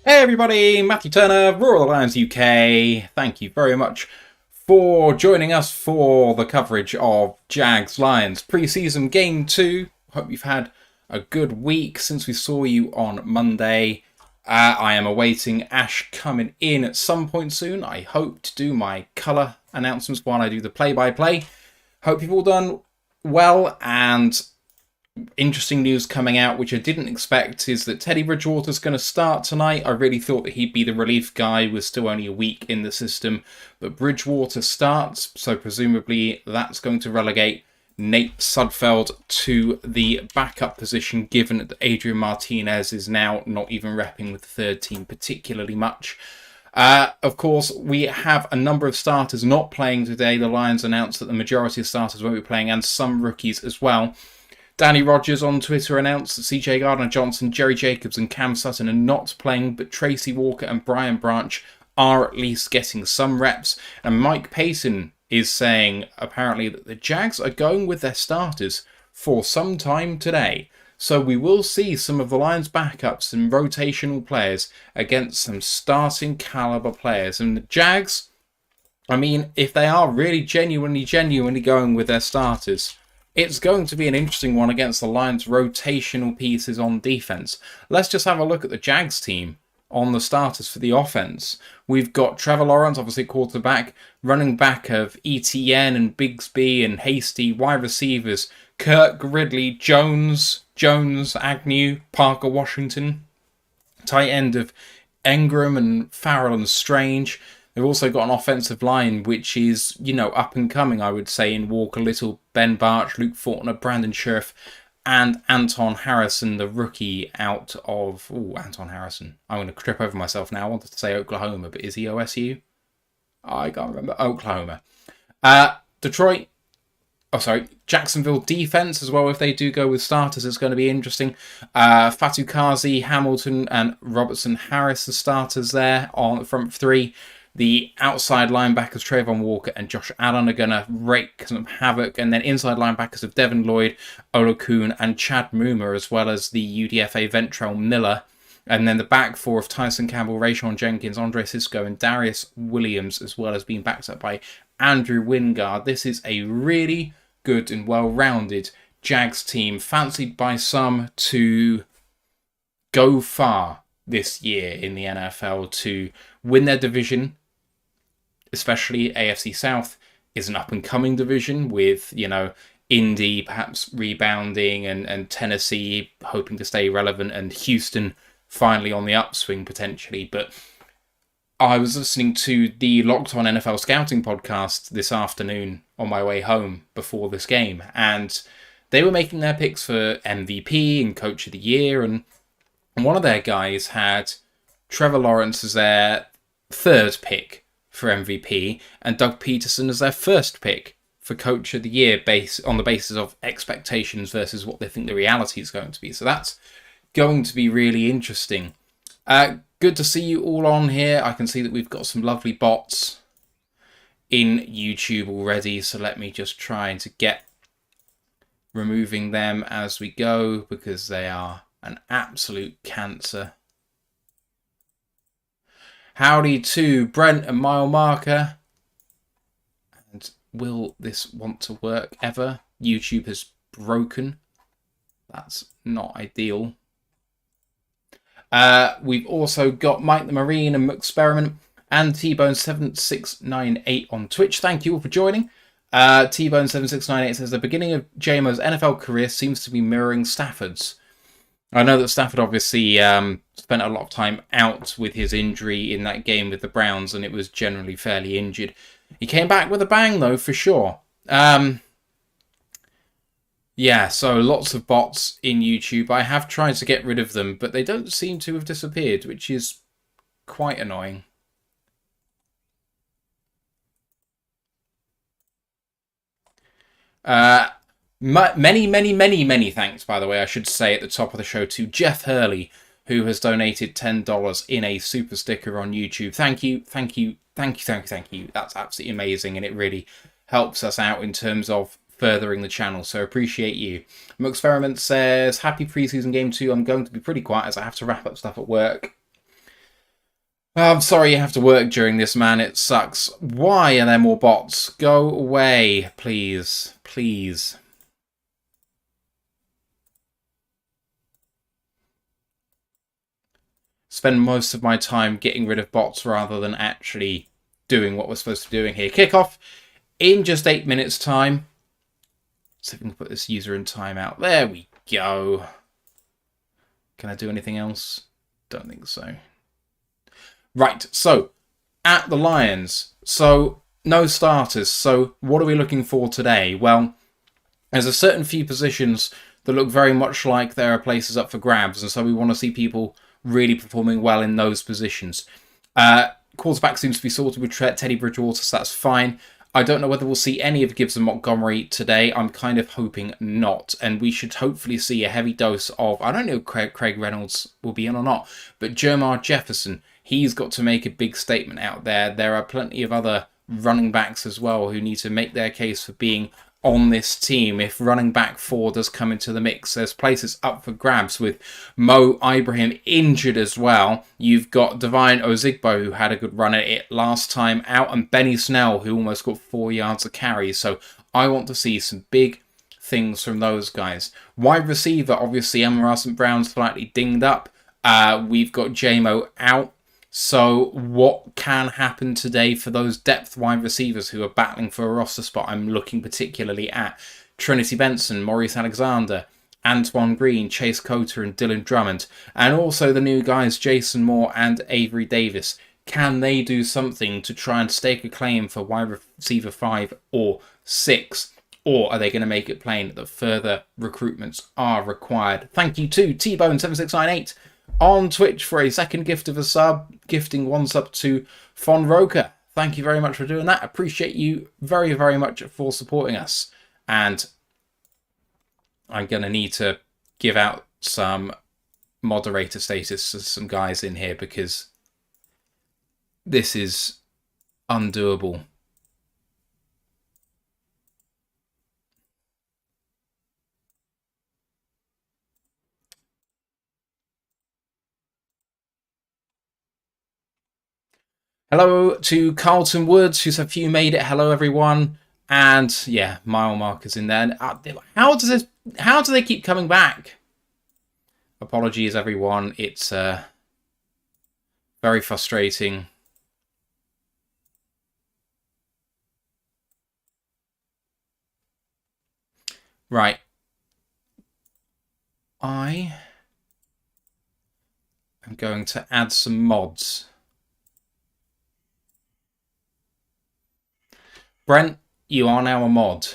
Hey everybody, Matthew Turner, Rural Lions UK. Thank you very much for joining us for the coverage of Jags Lions Preseason Game 2. Hope you've had a good week since we saw you on Monday. I am awaiting Ash coming in at some point soon. I hope to do my colour announcements while I do the play-by-play. Hope you've all done well, and interesting news coming out, which I didn't expect, is that Teddy Bridgewater's going to start tonight. I really thought that he'd be the relief guy with still only a week in the system, but Bridgewater starts, so presumably that's going to relegate Nate Sudfeld to the backup position, given that Adrian Martinez is now not even repping with the third team particularly much. Of course, we have a number of starters not playing today. The Lions announced that the majority of starters won't be playing, and some rookies as well. Danny Rogers on Twitter announced that CJ Gardner-Johnson, Jerry Jacobs and Cam Sutton are not playing, but Tracy Walker and Brian Branch are at least getting some reps. And Mike Payton is saying, apparently, that the Jags are going with their starters for some time today. So we will see some of the Lions' backups and rotational players against some starting caliber players. And the Jags, I mean, if they are really genuinely going with their starters, it's going to be an interesting one against the Lions' rotational pieces on defense. Let's just have a look at the Jags team on the starters for the offense. We've got Trevor Lawrence, obviously quarterback, running back of ETN and Bigsby and Hasty, wide receivers, Kirk Ridley, Jones, Agnew, Parker Washington, tight end of Engram and Farrell and Strange. They've also got an offensive line which is, up and coming, I would say, in Walker Little, Ben Barch, Luke Fortner, Brandon Scherf, and Anton Harrison, the rookie out of... Anton Harrison. I'm going to trip over myself now. I wanted to say Oklahoma, but is he OSU? I can't remember. Oklahoma. Jacksonville defense as well. If they do go with starters, it's going to be interesting. Fatukazi, Hamilton, and Robertson Harris, the starters there on the front three. The outside linebackers, Trayvon Walker and Josh Allen, are going to rake some havoc. And then inside linebackers of Devin Lloyd, Olakun, and Chad Muma, as well as the UDFA Ventrell Miller. And then the back four of Tyson Campbell, Rayshon Jenkins, Andre Sisco, and Darius Williams, as well as being backed up by Andrew Wingard. This is a really good and well-rounded Jags team, fancied by some to go far this year in the NFL, to win their division. Especially AFC South is an up-and-coming division with, Indy perhaps rebounding and Tennessee hoping to stay relevant and Houston finally on the upswing potentially. But I was listening to the Locked On NFL Scouting podcast this afternoon on my way home before this game, and they were making their picks for MVP and Coach of the Year, and one of their guys had Trevor Lawrence as their third pick for MVP and Doug Peterson as their first pick for Coach of the Year, based on the basis of expectations versus what they think the reality is going to be. So that's going to be really interesting. Good to see you all on here. I can see that we've got some lovely bots in YouTube already, so let me just try to get removing them as we go, because they are an absolute cancer. Howdy to Brent and Mile Marker. And will this want to work ever? YouTube has broken. That's not ideal. We've also got Mike the Marine and Experiment and T-Bone7698 on Twitch. Thank you all for joining. T-Bone7698 says the beginning of JMO's NFL career seems to be mirroring Stafford's. I know that Stafford obviously spent a lot of time out with his injury in that game with the Browns, and it was generally fairly injured. He came back with a bang, though, for sure. Yeah, so lots of bots in YouTube. I have tried to get rid of them, but they don't seem to have disappeared, which is quite annoying. Many thanks, by the way, I should say at the top of the show, to Jeff Hurley, who has donated $10 in a super sticker on YouTube. Thank you. That's absolutely amazing, and it really helps us out in terms of furthering the channel, so appreciate you. Experiment says, happy preseason game 2. I'm going to be pretty quiet as I have to wrap up stuff at work. Oh, I'm sorry you have to work during this, man. It sucks. Why are there more bots? Go away, please. Please. Spend most of my time getting rid of bots rather than actually doing what we're supposed to be doing here. Kickoff in just 8 minutes' time. See if we can put this user in timeout. There we go. Can I do anything else? Don't think so. Right, so at the Lions. So no starters. So what are we looking for today? Well, there's a certain few positions that look very much like there are places up for grabs, and so we want to see people really performing well in those positions. Quarterback seems to be sorted with Teddy Bridgewater, so that's fine. I don't know whether we'll see any of Gibbs and Montgomery today. I'm kind of hoping not, and we should hopefully see a heavy dose of, I don't know if Craig Reynolds will be in or not, but Jermar Jefferson, he's got to make a big statement out there. There are plenty of other running backs as well who need to make their case for being on this team. If running back 4 does come into the mix, there's places up for grabs with Mo Ibrahim injured as well. You've got Devine Ozigbo, who had a good run at it last time out, and Benny Snell, who almost got 4 yards a carry. So I want to see some big things from those guys. Wide receiver, obviously, Amon Brown slightly dinged up. We've got JMO out. So what can happen today for those depth wide receivers who are battling for a roster spot? I'm looking particularly at Trinity Benson, Maurice Alexander, Antoine Green, Chase Coter and Dylan Drummond. And also the new guys Jason Moore and Avery Davis. Can they do something to try and stake a claim for wide receiver 5 or 6? Or are they going to make it plain that further recruitments are required? Thank you to T-Bone7698 on Twitch for a second gift of a sub, gifting 1 sub to Von Roker. Thank you very much for doing that. Appreciate you very, very much for supporting us. And I'm going to need to give out some moderator status to some guys in here because this is undoable. Hello to Carlton Woods, who said you made it. Hello, everyone. And yeah, mile markers in there. How do they keep coming back? Apologies, everyone. It's very frustrating. Right. I am going to add some mods. Brent, you are now a mod.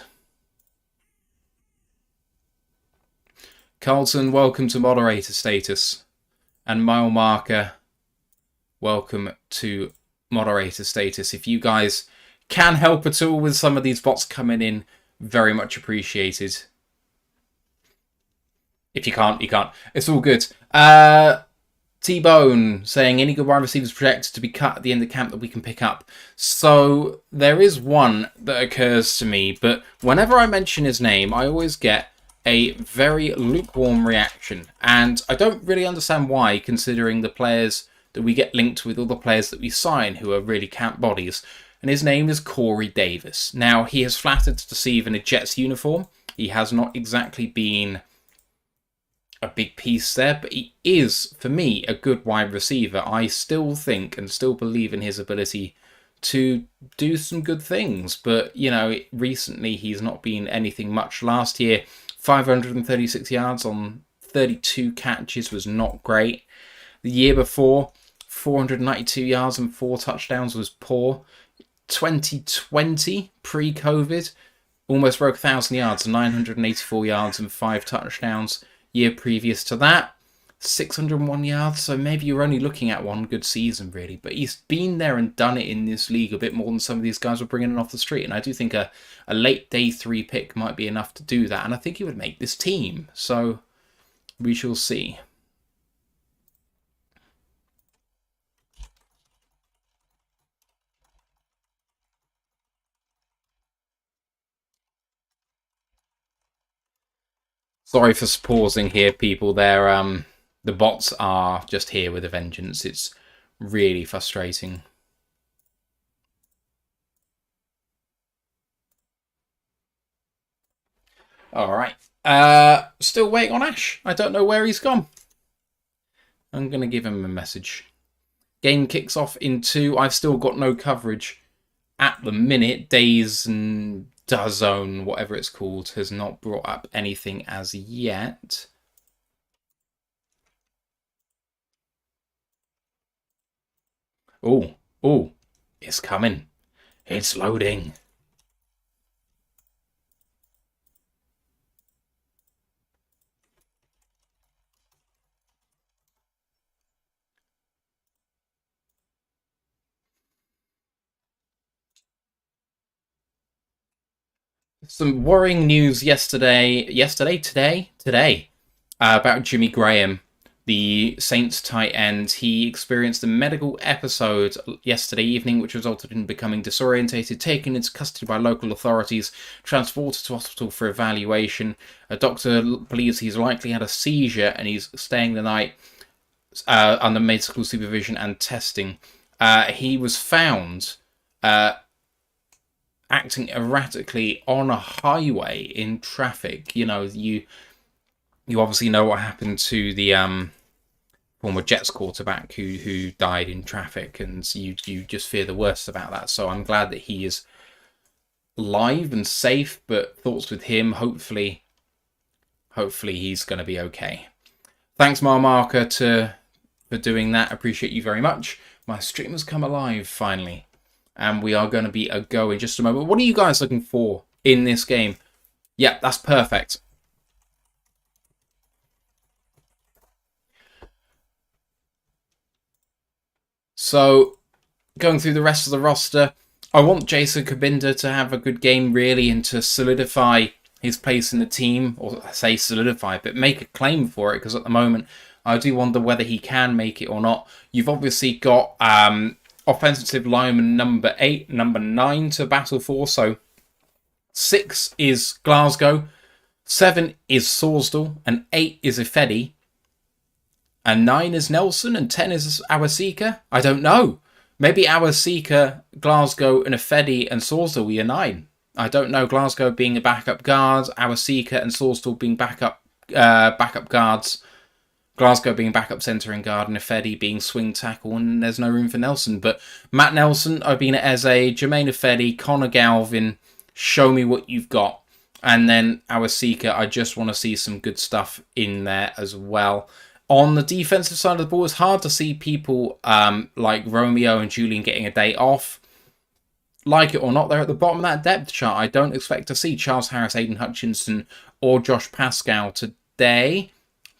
Carlton, welcome to moderator status. And mile marker, welcome to moderator status. If you guys can help at all with some of these bots coming in, very much appreciated. If you can't, you can't. It's all good. T-Bone saying any good wide receivers projected to be cut at the end of camp that we can pick up. So there is one that occurs to me, but whenever I mention his name, I always get a very lukewarm reaction. And I don't really understand why, considering the players that we get linked with, all the players that we sign who are really camp bodies. And his name is Corey Davis. Now, he has flattered to deceive in a Jets uniform. He has not exactly been a big piece there, but he is, for me, a good wide receiver. I still think and still believe in his ability to do some good things, but, you know, recently he's not been anything much. Last year, 536 yards on 32 catches was not great. The year before, 492 yards and 4 touchdowns was poor. 2020, pre-COVID, almost broke 1,000 yards, 984 yards and 5 touchdowns. Year previous to that, 601 yards, so maybe you're only looking at one good season, really. But he's been there and done it in this league a bit more than some of these guys were bringing in off the street. And I do think a late day 3 pick might be enough to do that. And I think he would make this team. So we shall see. Sorry for pausing here, people. The bots are just here with a vengeance. It's Really frustrating. All right. Still waiting on Ash. I don't know where he's gone. I'm going to give him a message. Game kicks off in 2. I've still got no coverage at the minute. Days and DAZN, whatever it's called, has not brought up anything as yet. Oh, it's coming. It's loading. Some worrying news today, about Jimmy Graham, the Saints tight end. He experienced a medical episode yesterday evening, which resulted in becoming disorientated, taken into custody by local authorities, transported to hospital for evaluation. A doctor believes he's likely had a seizure and he's staying the night under medical supervision and testing. He was found acting erratically on a highway in traffic. You know, you obviously know what happened to the former Jets quarterback who died in traffic, and you just fear the worst about that. So I'm glad that he is live and safe, but thoughts with him. Hopefully he's going to be okay. Thanks, Marmarker, for doing that. Appreciate you very much. My stream has come alive finally, and we are going to be a go in just a moment. What are you guys looking for in this game? Yeah, that's perfect. So, going through the rest of the roster, I want Jason Kabinda to have a good game, really, and to solidify his place in the team, or I say solidify, but make a claim for it, because at the moment, I do wonder whether he can make it or not. You've obviously got offensive lineman number 8, number 9 to battle for, so 6 is Glasgow, 7 is Sorsdal, and 8 is Ifedi, and 9 is Nelson, and 10 is Awasika? I don't know. Maybe Awasika, Glasgow, and Ifedi and Sorsdal were 9. I don't know. Glasgow being a backup guard, Awasika and Sorsdal being backup guards, Glasgow being backup centre and guard, and Ifedi being swing tackle, and there's no room for Nelson. But Matt Nelson, Obina Eze, Jermaine Ifedi, Connor Galvin, show me what you've got. And then Awasika, I just want to see some good stuff in there as well. On the defensive side of the ball, it's hard to see people like Romeo and Julian getting a day off. Like it or not, they're at the bottom of that depth chart. I don't expect to see Charles Harris, Aiden Hutchinson, or Josh Pascal today.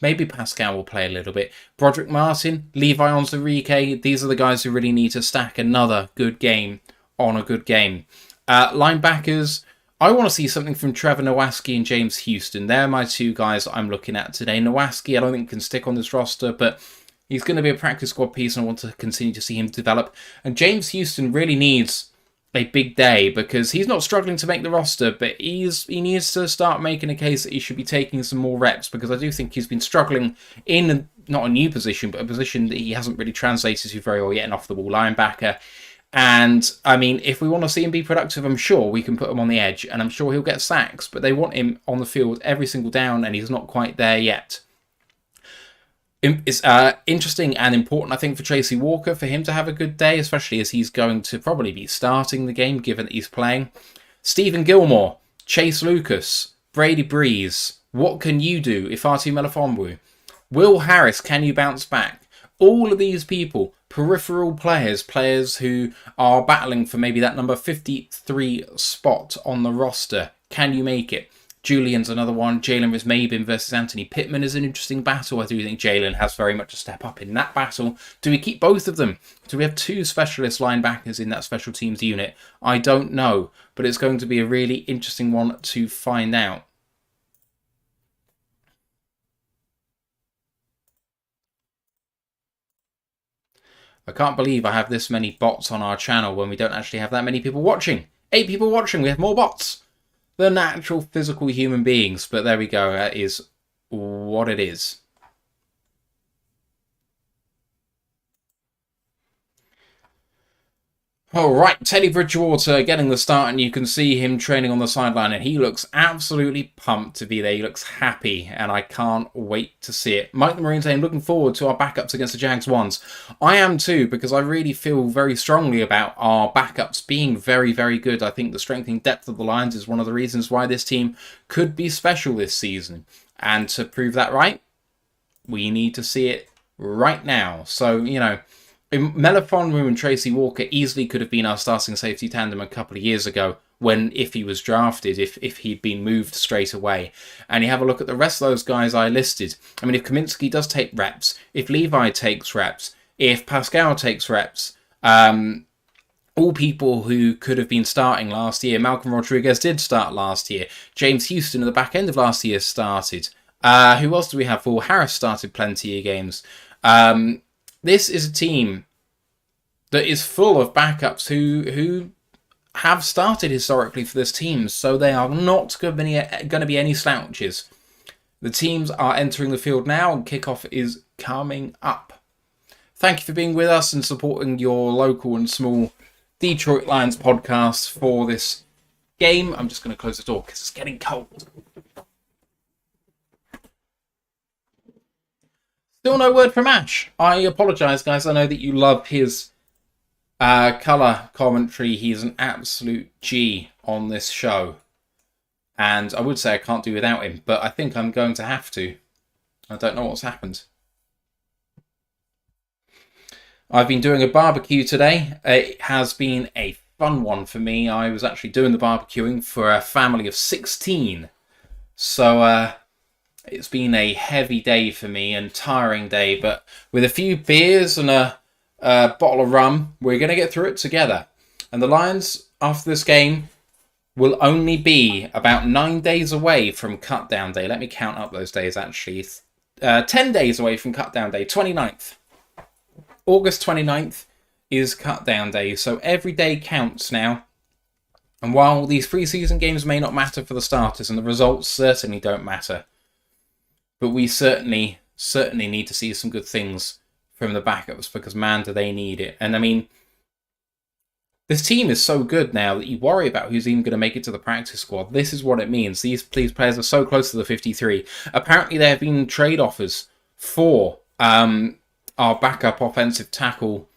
Maybe Pascal will play a little bit. Broderick Martin, Levi Onwuzurike, these are the guys who really need to stack another good game on a good game. Linebackers, I want to see something from Trevor Nowaski and James Houston. They're my 2 guys I'm looking at today. Nowaski, I don't think can stick on this roster, but he's going to be a practice squad piece, and I want to continue to see him develop. And James Houston really needs a big day, because he's not struggling to make the roster, but he needs to start making a case that he should be taking some more reps, because I do think he's been struggling in not a new position, but a position that he hasn't really translated to very well yet, an off-the-ball linebacker. And, I mean, if we want to see him be productive, I'm sure we can put him on the edge, and I'm sure he'll get sacks, but they want him on the field every single down, and he's not quite there yet. It's interesting and important, I think, for Tracy Walker, for him to have a good day, especially as he's going to probably be starting the game, given that he's playing. Stephen Gilmore, Chase Lucas, Brady Breeze, what can you do if Artu Melifonwu? Will Harris, can you bounce back? All of these people, peripheral players who are battling for maybe that number 53 spot on the roster. Can you make it? Julian's another one. Jalen Rismabin versus Anthony Pittman is an interesting battle. I do think Jalen has very much a step up in that battle. Do we keep both of them? Do we have 2 specialist linebackers in that special teams unit? I don't know, but it's going to be a really interesting one to find out. I can't believe I have this many bots on our channel when we don't actually have that many people watching. 8 people watching, we have more bots than actual physical human beings. But there we go, that is what it is. All right, Teddy Bridgewater getting the start, and you can see him training on the sideline, and he looks absolutely pumped to be there. He looks happy, and I can't wait to see it. Mike the Marine saying, looking forward to our backups against the Jags ones. I am too, because I really feel very strongly about our backups being very, very good. I think the strengthening depth of the Lions is one of the reasons why this team could be special this season. And to prove that right, we need to see it right now. So, you know, Melifonwu and Tracy Walker easily could have been our starting safety tandem a couple of years ago if he was drafted, if he'd been moved straight away. And you have a look at the rest of those guys I listed. I mean, if Kaminsky does take reps, if Levi takes reps, if Pascal takes reps, all people who could have been starting last year. Malcolm Rodriguez did start last year. James Houston at the back end of last year started. Who else do we have for? Harris started plenty of games. This is a team that is full of backups who have started historically for this team, so they are not going to be any slouches. The teams are entering the field now, and kickoff is coming up. Thank you for being with us and supporting your local and small Detroit Lions podcast for this game. I'm just going to close the door because it's getting cold. Still no word from Ash. I apologise, guys. I know that you love his colour commentary. He's an absolute G on this show. And I would say I can't do without him, but I think I'm going to have to. I don't know what's happened. I've been doing a barbecue today. It has been a fun one for me. I was actually doing the barbecuing for a family of 16. So, it's been a heavy day for me and tiring day, but with a few beers and a bottle of rum, we're going to get through it together. And the Lions, after this game, will only be about 9 days away from cut-down day. Let me count up those days, actually. 10 days away from cut-down day, 29th. August 29th is cut-down day, so every day counts now. And while these preseason games may not matter for the starters, and the results certainly don't matter, but we certainly need to see some good things from the backups because, man, do they need it. And, I mean, this team is so good now that you worry about who's even going to make it to the practice squad. This is what it means. These players are so close to the 53. Apparently, there have been trade offers for our backup offensive tackle,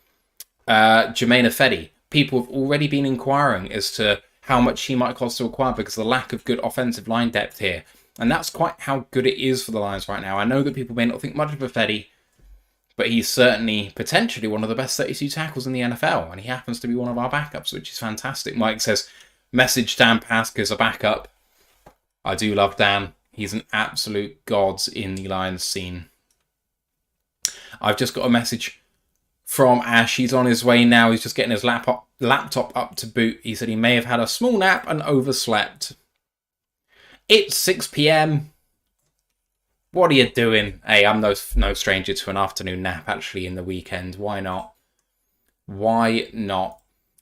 Jermaine Ifedi. People have already been inquiring as to how much he might cost to acquire because of the lack of good offensive line depth here. And that's quite how good it is for the Lions right now. I know that people may not think much of Ifedi, but he's certainly potentially one of the best 32 tackles in the NFL, and he happens to be one of our backups, which is fantastic. Mike says, message Dan Pask as a backup. I do love Dan. He's an absolute god in the Lions scene. I've just got a message from Ash. He's on his way now. He's just getting his laptop up to boot. He said he may have had a small nap and overslept. It's 6 p.m. What are you doing? Hey, I'm no stranger to an afternoon nap, actually, in the weekend. Why not? Why not?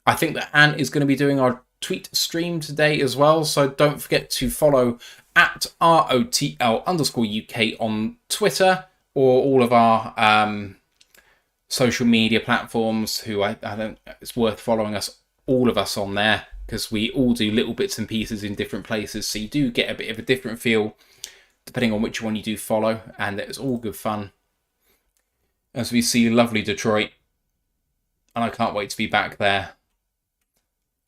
I think that Ant is going to be doing our tweet stream today as well, so don't forget to follow at ROTL_UK on Twitter or all of our social media platforms. It's worth following all of us on there, because we all do little bits and pieces in different places, so you do get a bit of a different feel depending on which one you do follow, and it's all good fun. As we see lovely Detroit, and I can't wait to be back there.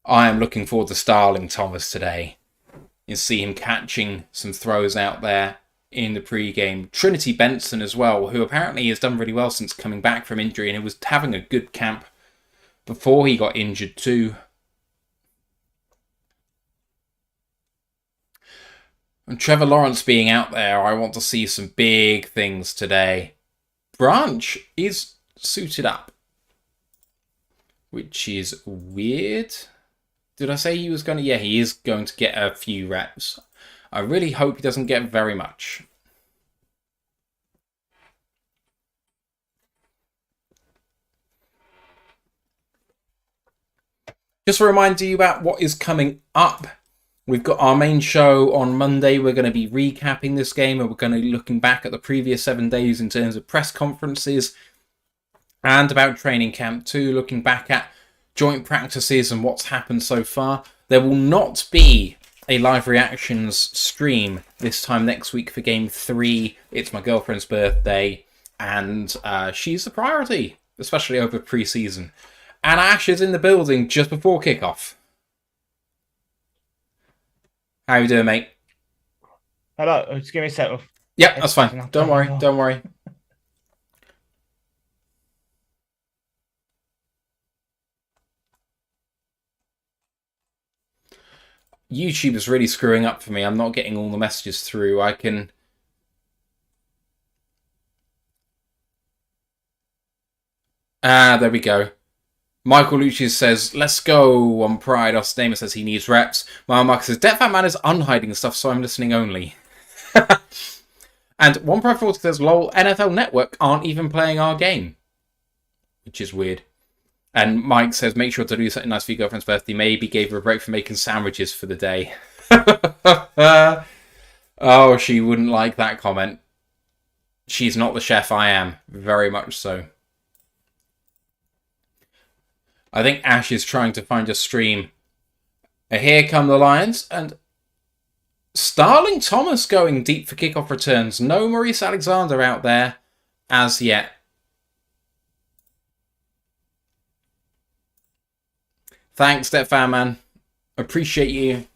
I am looking forward to Starling Thomas today. You see him catching some throws out there in the pre-game. Trinity Benson as well, who apparently has done really well since coming back from injury, and he was having a good camp before he got injured too. And Trevor Lawrence being out there, I want to see some big things today. Branch is suited up, which is weird. Did I say he was going to? Yeah, he is going to get a few reps. I really hope he doesn't get very much. Just to remind you about what is coming up. We've got our main show on Monday. We're going to be recapping this game, and we're going to be looking back at the previous 7 days in terms of press conferences and about training camp too, looking back at joint practices and what's happened so far. There will not be a live reactions stream this time next week for Game 3. It's my girlfriend's birthday, and she's the priority, especially over pre-season. And Ash is in the building just before kickoff. How you doing, mate? Hello, just give me a sec. Yep, that's fine. Don't worry. YouTube is really screwing up for me. I'm not getting all the messages through. I can... there we go. Michael Lucci says, let's go on Pride. Austin says he needs reps. Mark says, Deathfat Man is unhiding stuff, so I'm listening only. And One Pro 40 says, lol, NFL Network aren't even playing our game. Which is weird. And Mike says, make sure to do something nice for your girlfriend's birthday. Maybe gave her a break from making sandwiches for the day. Oh, she wouldn't like that comment. She's not the chef, I am. Very much so. I think Ash is trying to find a stream. Here come the Lions. And Starling Thomas going deep for kickoff returns. No Maurice Alexander out there as yet. Thanks, Stepfan Man. Appreciate you.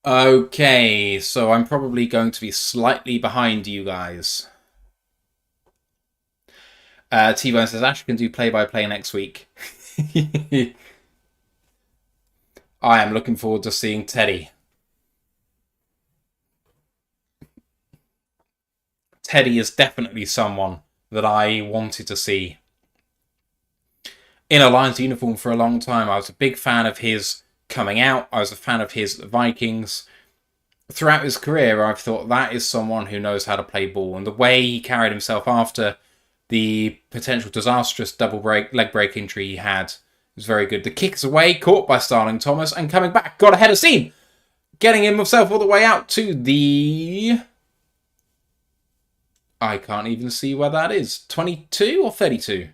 Okay, so I'm probably going to be slightly behind you guys. T-Bone says, Ash can do play-by-play next week. I am looking forward to seeing Teddy. Teddy is definitely someone that I wanted to see in a Lions uniform for a long time. I was a big fan of his coming out. I was a fan of his Vikings. Throughout his career, I've thought that is someone who knows how to play ball. And the way he carried himself after the potential disastrous leg break injury he had was very good. The kick is away, caught by Starling Thomas, and coming back, got ahead of steam. Getting himself all the way out to the... I can't even see where that is. 22 or 32?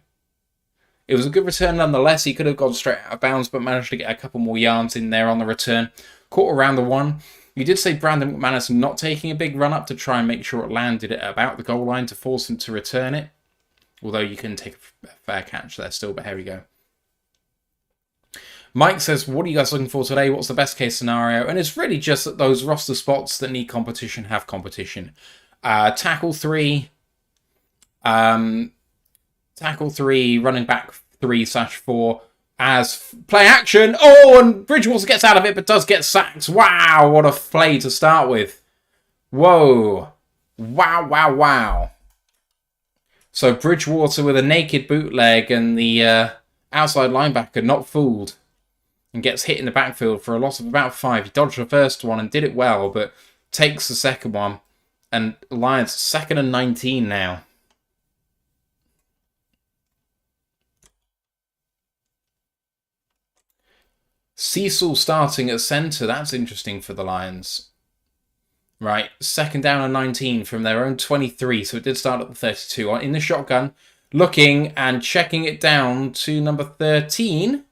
It was a good return nonetheless. He could have gone straight out of bounds, but managed to get a couple more yards in there on the return. Caught around the one. You did say Brandon McManus not taking a big run up to try and make sure it landed at about the goal line to force him to return it. Although you can take a fair catch there still, but here we go. Mike says, what are you guys looking for today? What's the best case scenario? And it's really just that those roster spots that need competition have competition. Tackle 3. Tackle 3, running back 3/4 as play action. Oh, and Bridgewater gets out of it, but does get sacked. Wow, what a play to start with. Whoa. Wow. So Bridgewater with a naked bootleg and the outside linebacker not fooled and gets hit in the backfield for a loss of about 5. He dodged the first one and did it well, but takes the second one. And Lions 2nd and 19 now. Cecil starting at centre. That's interesting for the Lions. Right, 2nd down and 19 from their own 23. So it did start at the 32. In the shotgun, looking and checking it down to number 13.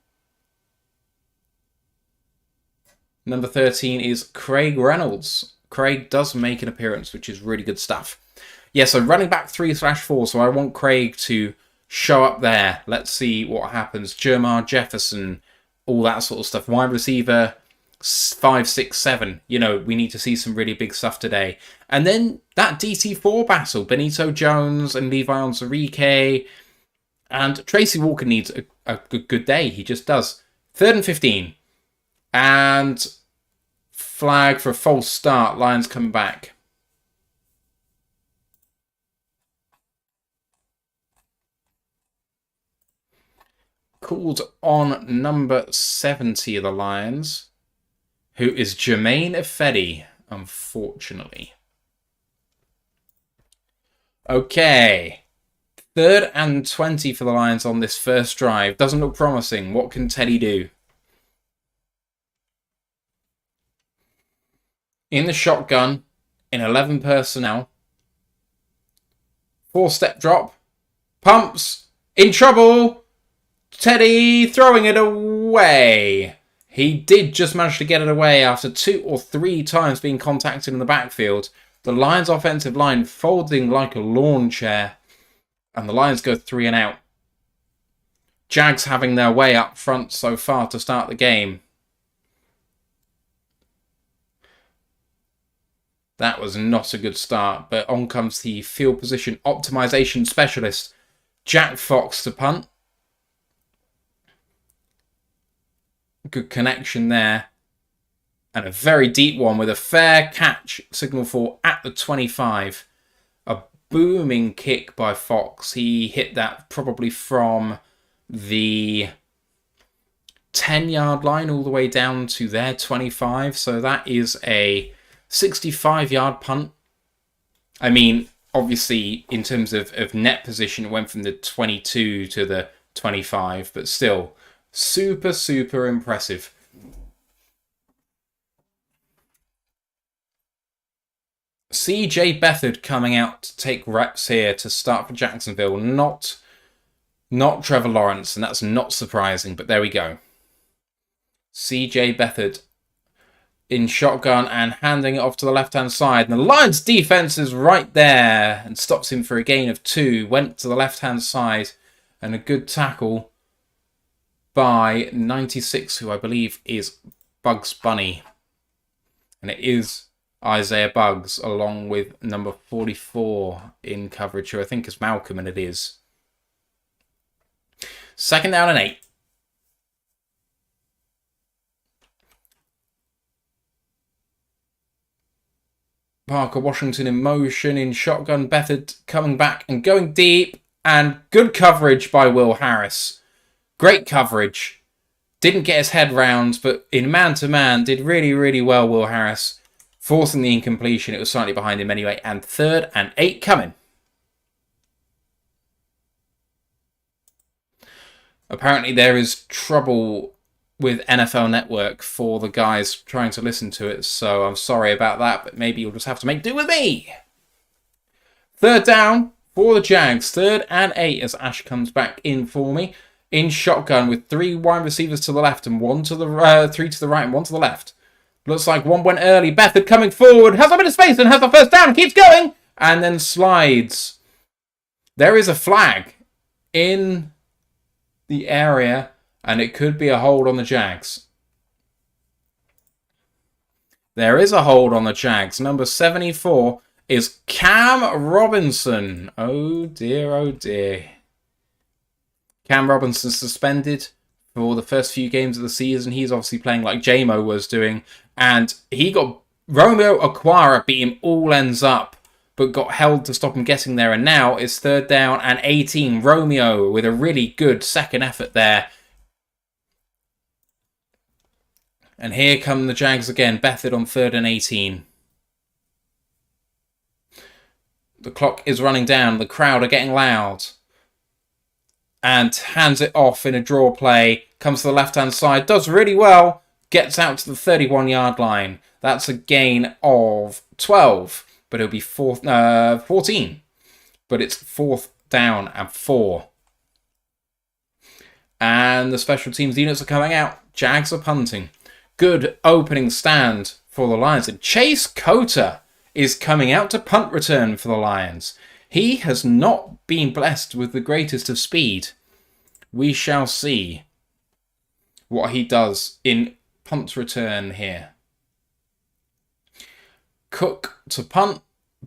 Number 13 is Craig Reynolds. Craig does make an appearance, which is really good stuff. Yeah, so running back 3/4. So I want Craig to show up there. Let's see what happens. Jermar Jefferson, all that sort of stuff. Wide receiver 5, 6, 7. You know, we need to see some really big stuff today. And then that DT4 battle. Benito Jones and Levi Onwuzurike. And Tracy Walker needs a good day. He just does. 3rd and 15. And flag for a false start. Lions coming back. Called on number 70 of the Lions, who is Jermaine Ifedi, unfortunately. Okay. 3rd and 20 for the Lions on this first drive. Doesn't look promising. What can Teddy do? In the shotgun, in 11 personnel. 4-step drop. Pumps. In trouble. Teddy throwing it away. He did just manage to get it away after 2 or 3 times being contacted in the backfield. The Lions' offensive line folding like a lawn chair. And the Lions go 3 and out. Jags having their way up front so far to start the game. That was not a good start, but on comes the field position optimization specialist, Jack Fox, to punt. Good connection there. And a very deep one with a fair catch signal for at the 25. A booming kick by Fox. He hit that probably from the 10-yard line all the way down to their 25. So that is a 65-yard punt. I mean, obviously, in terms of net position, it went from the 22 to the 25, but still, super, super impressive. CJ Beathard coming out to take reps here to start for Jacksonville. Not Trevor Lawrence, and that's not surprising, but there we go. CJ Beathard in shotgun and handing it off to the left-hand side. And the Lions defense is right there and stops him for a gain of 2. Went to the left-hand side and a good tackle by 96, who I believe is Bugs Bunny. And it is Isaiah Buggs along with number 44 in coverage, who I think is Malcolm, and it is. 2nd down and 8. Parker Washington in motion in shotgun. Beathard coming back and going deep. And good coverage by Will Harris. Great coverage. Didn't get his head round, but in man-to-man did really, really well, Will Harris. Forcing the incompletion. It was slightly behind him anyway. And 3rd and 8 coming. Apparently there is trouble with NFL Network for the guys trying to listen to it, so I'm sorry about that, but maybe you'll just have to make do with me. 3rd down for the Jags. 3rd and 8 as Ash comes back in for me. In shotgun with 3 wide receivers to the left and 3 to the right and 1 to the left. Looks like one went early. Beathard coming forward. Has a bit of space and has the 1st down. Keeps going. And then slides. There is a flag in the area, and it could be a hold on the Jags. There is a hold on the Jags. Number 74 is Cam Robinson. Oh dear, oh dear. Cam Robinson suspended for the first few games of the season. He's obviously playing like J-Mo was doing. And he got Romeo Okwara beat him all ends up, but got held to stop him getting there. And now it's 3rd down and 18. Romeo with a really good second effort there. And here come the Jags again. Beathard on 3rd and 18. The clock is running down. The crowd are getting loud. And hands it off in a draw play. Comes to the left-hand side. Does really well. Gets out to the 31-yard line. That's a gain of 12. But it'll be 14. But it's 4th down and 4. And the special teams units are coming out. Jags are punting. Good opening stand for the Lions. And Chase Cota is coming out to punt return for the Lions. He has not been blessed with the greatest of speed. We shall see what he does in punt return here. Cook to punt.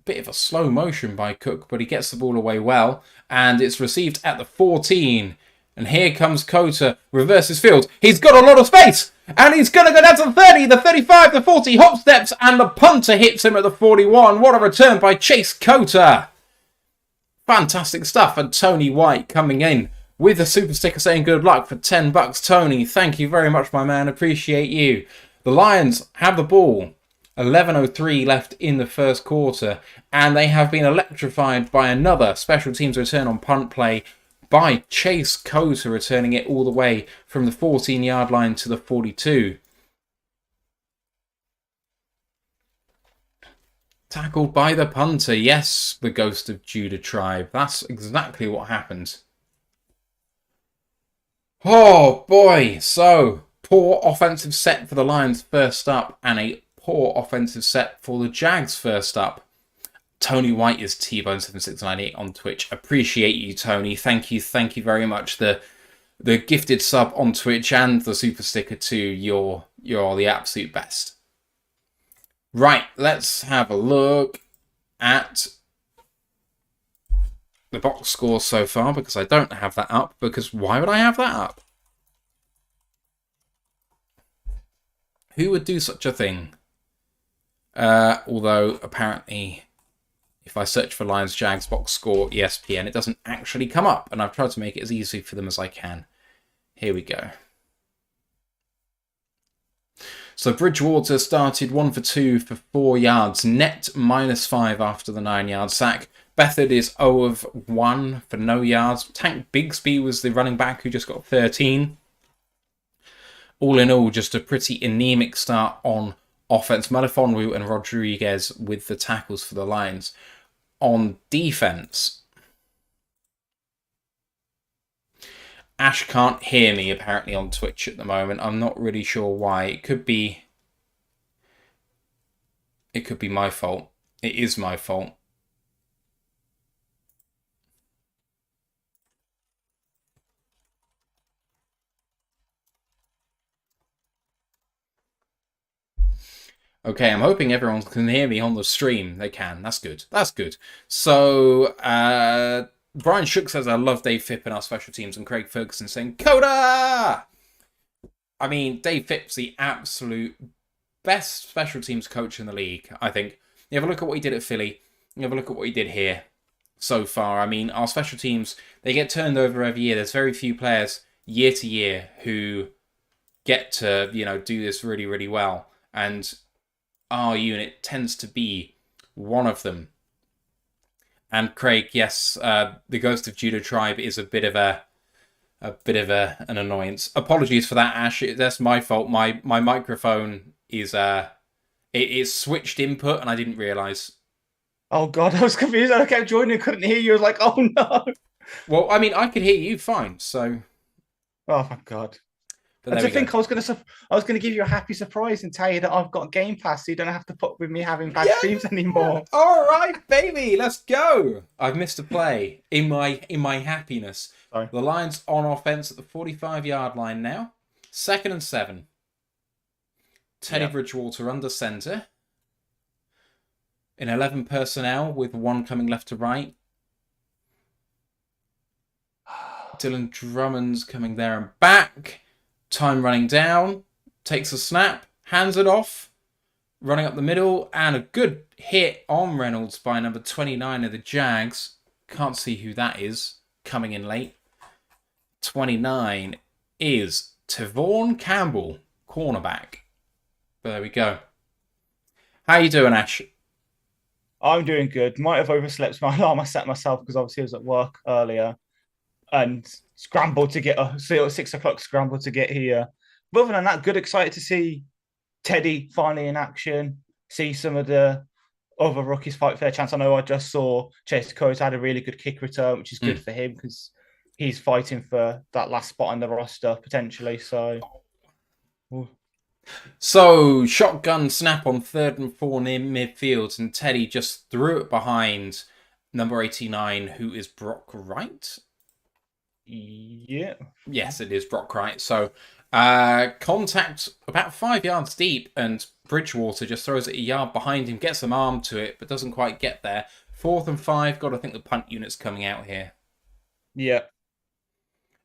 Bit of a slow motion by Cook, but he gets the ball away well. And it's received at the 14. And here comes Cota, reverses field. He's got a lot of space. And he's going to go down to the 30, the 35, the 40. Hop steps and the punter hits him at the 41. What a return by Chase Cota. Fantastic stuff. And Tony White coming in with a super sticker saying good luck for $10. Tony, thank you very much, my man. Appreciate you. The Lions have the ball. 11:03 left in the first quarter. And they have been electrified by another special teams return on punt play by Chase Cota, returning it all the way from the 14-yard line to the 42. Tackled by the punter. Yes, the Ghost of Judah tribe. That's exactly what happened. Oh boy, so poor offensive set for the Lions first up, and a poor offensive set for the Jags first up. Tony White is T-Bone7698 on Twitch. Appreciate you, Tony. Thank you very much. The gifted sub on Twitch and the super sticker too. You're the absolute best. Right, let's have a look at the box score so far, because I don't have that up. Because why would I have that up? Who would do such a thing? Although apparently, if I search for Lions Jags box score ESPN, it doesn't actually come up, and I've tried to make it as easy for them as I can. Here we go. So Bridgewater started 1 for 2 for 4 yards, net -5 after the 9-yard sack. Bethard is 0 of 1 for no yards. Tank Bigsby was the running back who just got 13. All in all, just a pretty anemic start on offense. Malifonwu and Rodriguez with the tackles for the Lions. On defense, Ash can't hear me apparently on Twitch at the moment. I'm not really sure why. It could be my fault. It is my fault. Okay, I'm hoping everyone can hear me on the stream. They can. That's good. That's good. So, Brian Shook says, I love Dave Phipp and our special teams, and Craig Ferguson saying, Coda! I mean, Dave Phipp's the absolute best special teams coach in the league, I think. You have a look at what he did at Philly. You have a look at what he did here so far. I mean, our special teams, they get turned over every year. There's very few players year to year who get to, do this really, really well. And our unit tends to be one of them. And Craig, yes, the Ghost of Judo Tribe is a bit of an annoyance. Apologies for that, Ash. That's my fault. My microphone is it's switched input, and I didn't realise. Oh God, I was confused. I kept joining, couldn't hear you. I was like, oh no. Well, I mean, I could hear you fine, so. Oh my God. But I think I was gonna give you a happy surprise and tell you that I've got Game Pass, so you don't have to put with me having bad streams anymore. All right, baby, let's go. I've missed a play in my happiness. Sorry. The Lions on offense at the 45-yard line now. 2nd and 7. Teddy Bridgewater under center. In 11 personnel with 1 coming left to right. Dylan Drummond's coming there and back. Time running down. Takes a snap. Hands it off. Running up the middle. And a good hit on Reynolds by number 29 of the Jags. Can't see who that is. Coming in late. 29 is Tavon Campbell, cornerback. But there we go. How you doing, Ash? I'm doing good. Might have overslept my alarm. I set myself because obviously I was at work earlier and scrambled to get 6 o'clock. Scrambled to get here. But other than that, good. Excited to see Teddy finally in action. See some of the other rookies fight for their chance. I know I just saw Chase Coates had a really good kick return, which is good for him because he's fighting for that last spot on the roster potentially. So, shotgun snap on 3rd and 4 near midfield, and Teddy just threw it behind number 89, who is Brock Wright. Yeah. Yes, it is Brock Wright. So, contact about 5 yards deep, and Bridgewater just throws it a yard behind him, gets some arm to it, but doesn't quite get there. 4th and 5, got to think the punt unit's coming out here. Yeah.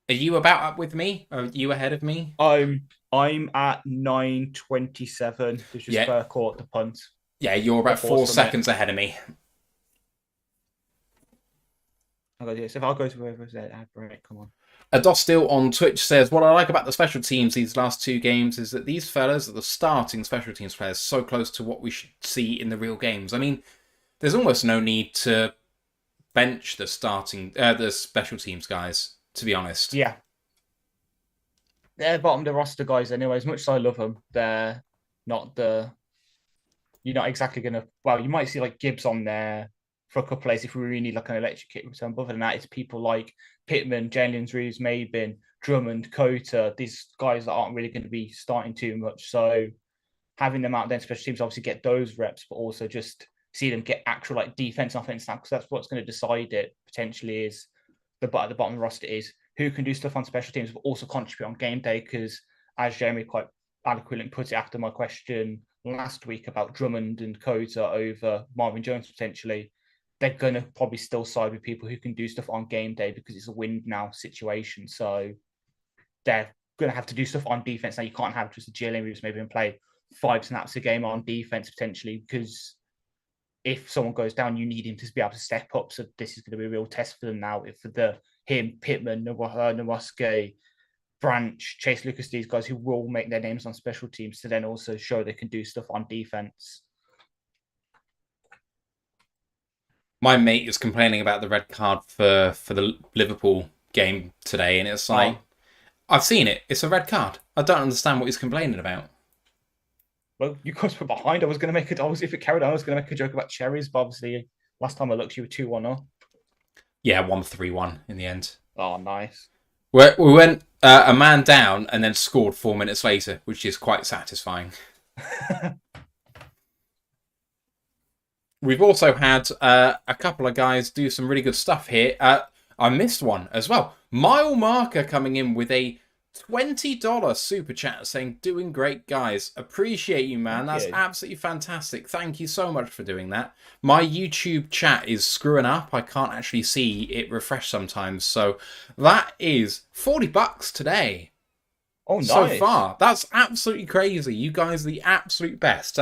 Are you about up with me? Are you ahead of me? I'm at 9:27. There's just per court to punt. Yeah, you're about 4 seconds ahead of me. Yes, if I'll go to whoever's there, break. Come on. Adostil on Twitch says, what I like about the special teams these last 2 games is that these fellas are the starting special teams players, so close to what we should see in the real games. I mean, there's almost no need to bench the special teams guys, to be honest. Yeah. They're bottom of the roster guys anyway. As much as I love them, they're not you're not exactly going to... Well, you might see like Gibbs on there for a couple of days if we really need like an electric kick return. But other than that, it's people like Pittman, Jalen Reeves, Mabin, Drummond, Cota, these guys that aren't really going to be starting too much. So having them out there, special teams, obviously get those reps, but also just see them get actual like defense and offense snaps, because that's what's going to decide it potentially is at the bottom of the roster is who can do stuff on special teams, but also contribute on game day. Because as Jeremy quite adequately put it after my question last week about Drummond and Cota over Marvin Jones potentially, they're going to probably still side with people who can do stuff on game day because it's a win now situation. So they're going to have to do stuff on defense. Now, you can't have just a Jalen Reeves maybe and play 5 snaps a game on defense potentially, because if someone goes down, you need him to be able to step up. So this is going to be a real test for them now. If for him, Pittman, Nowosky, Branch, Chase Lucas, these guys who will make their names on special teams to then also show they can do stuff on defense. My mate is complaining about the red card for the Liverpool game today, and it's like, I've seen it. It's a red card. I don't understand what he's complaining about. Well, you guys were behind. I was going to make it. If it carried on, I was going to make a joke about cherries, but obviously, last time I looked, you were 2-1 up. Yeah, 1-3-1 in the end. Oh, nice. We went a man down and then scored 4 minutes later, which is quite satisfying. We've also had a couple of guys do some really good stuff here. I missed one as well. Mile Marker coming in with a $20 super chat saying, doing great, guys. Appreciate you, man. That's absolutely fantastic. Thank you so much for doing that. My YouTube chat is screwing up. I can't actually see it refresh sometimes. So that is $40 today. Oh, nice. So far. That's absolutely crazy. You guys are the absolute best.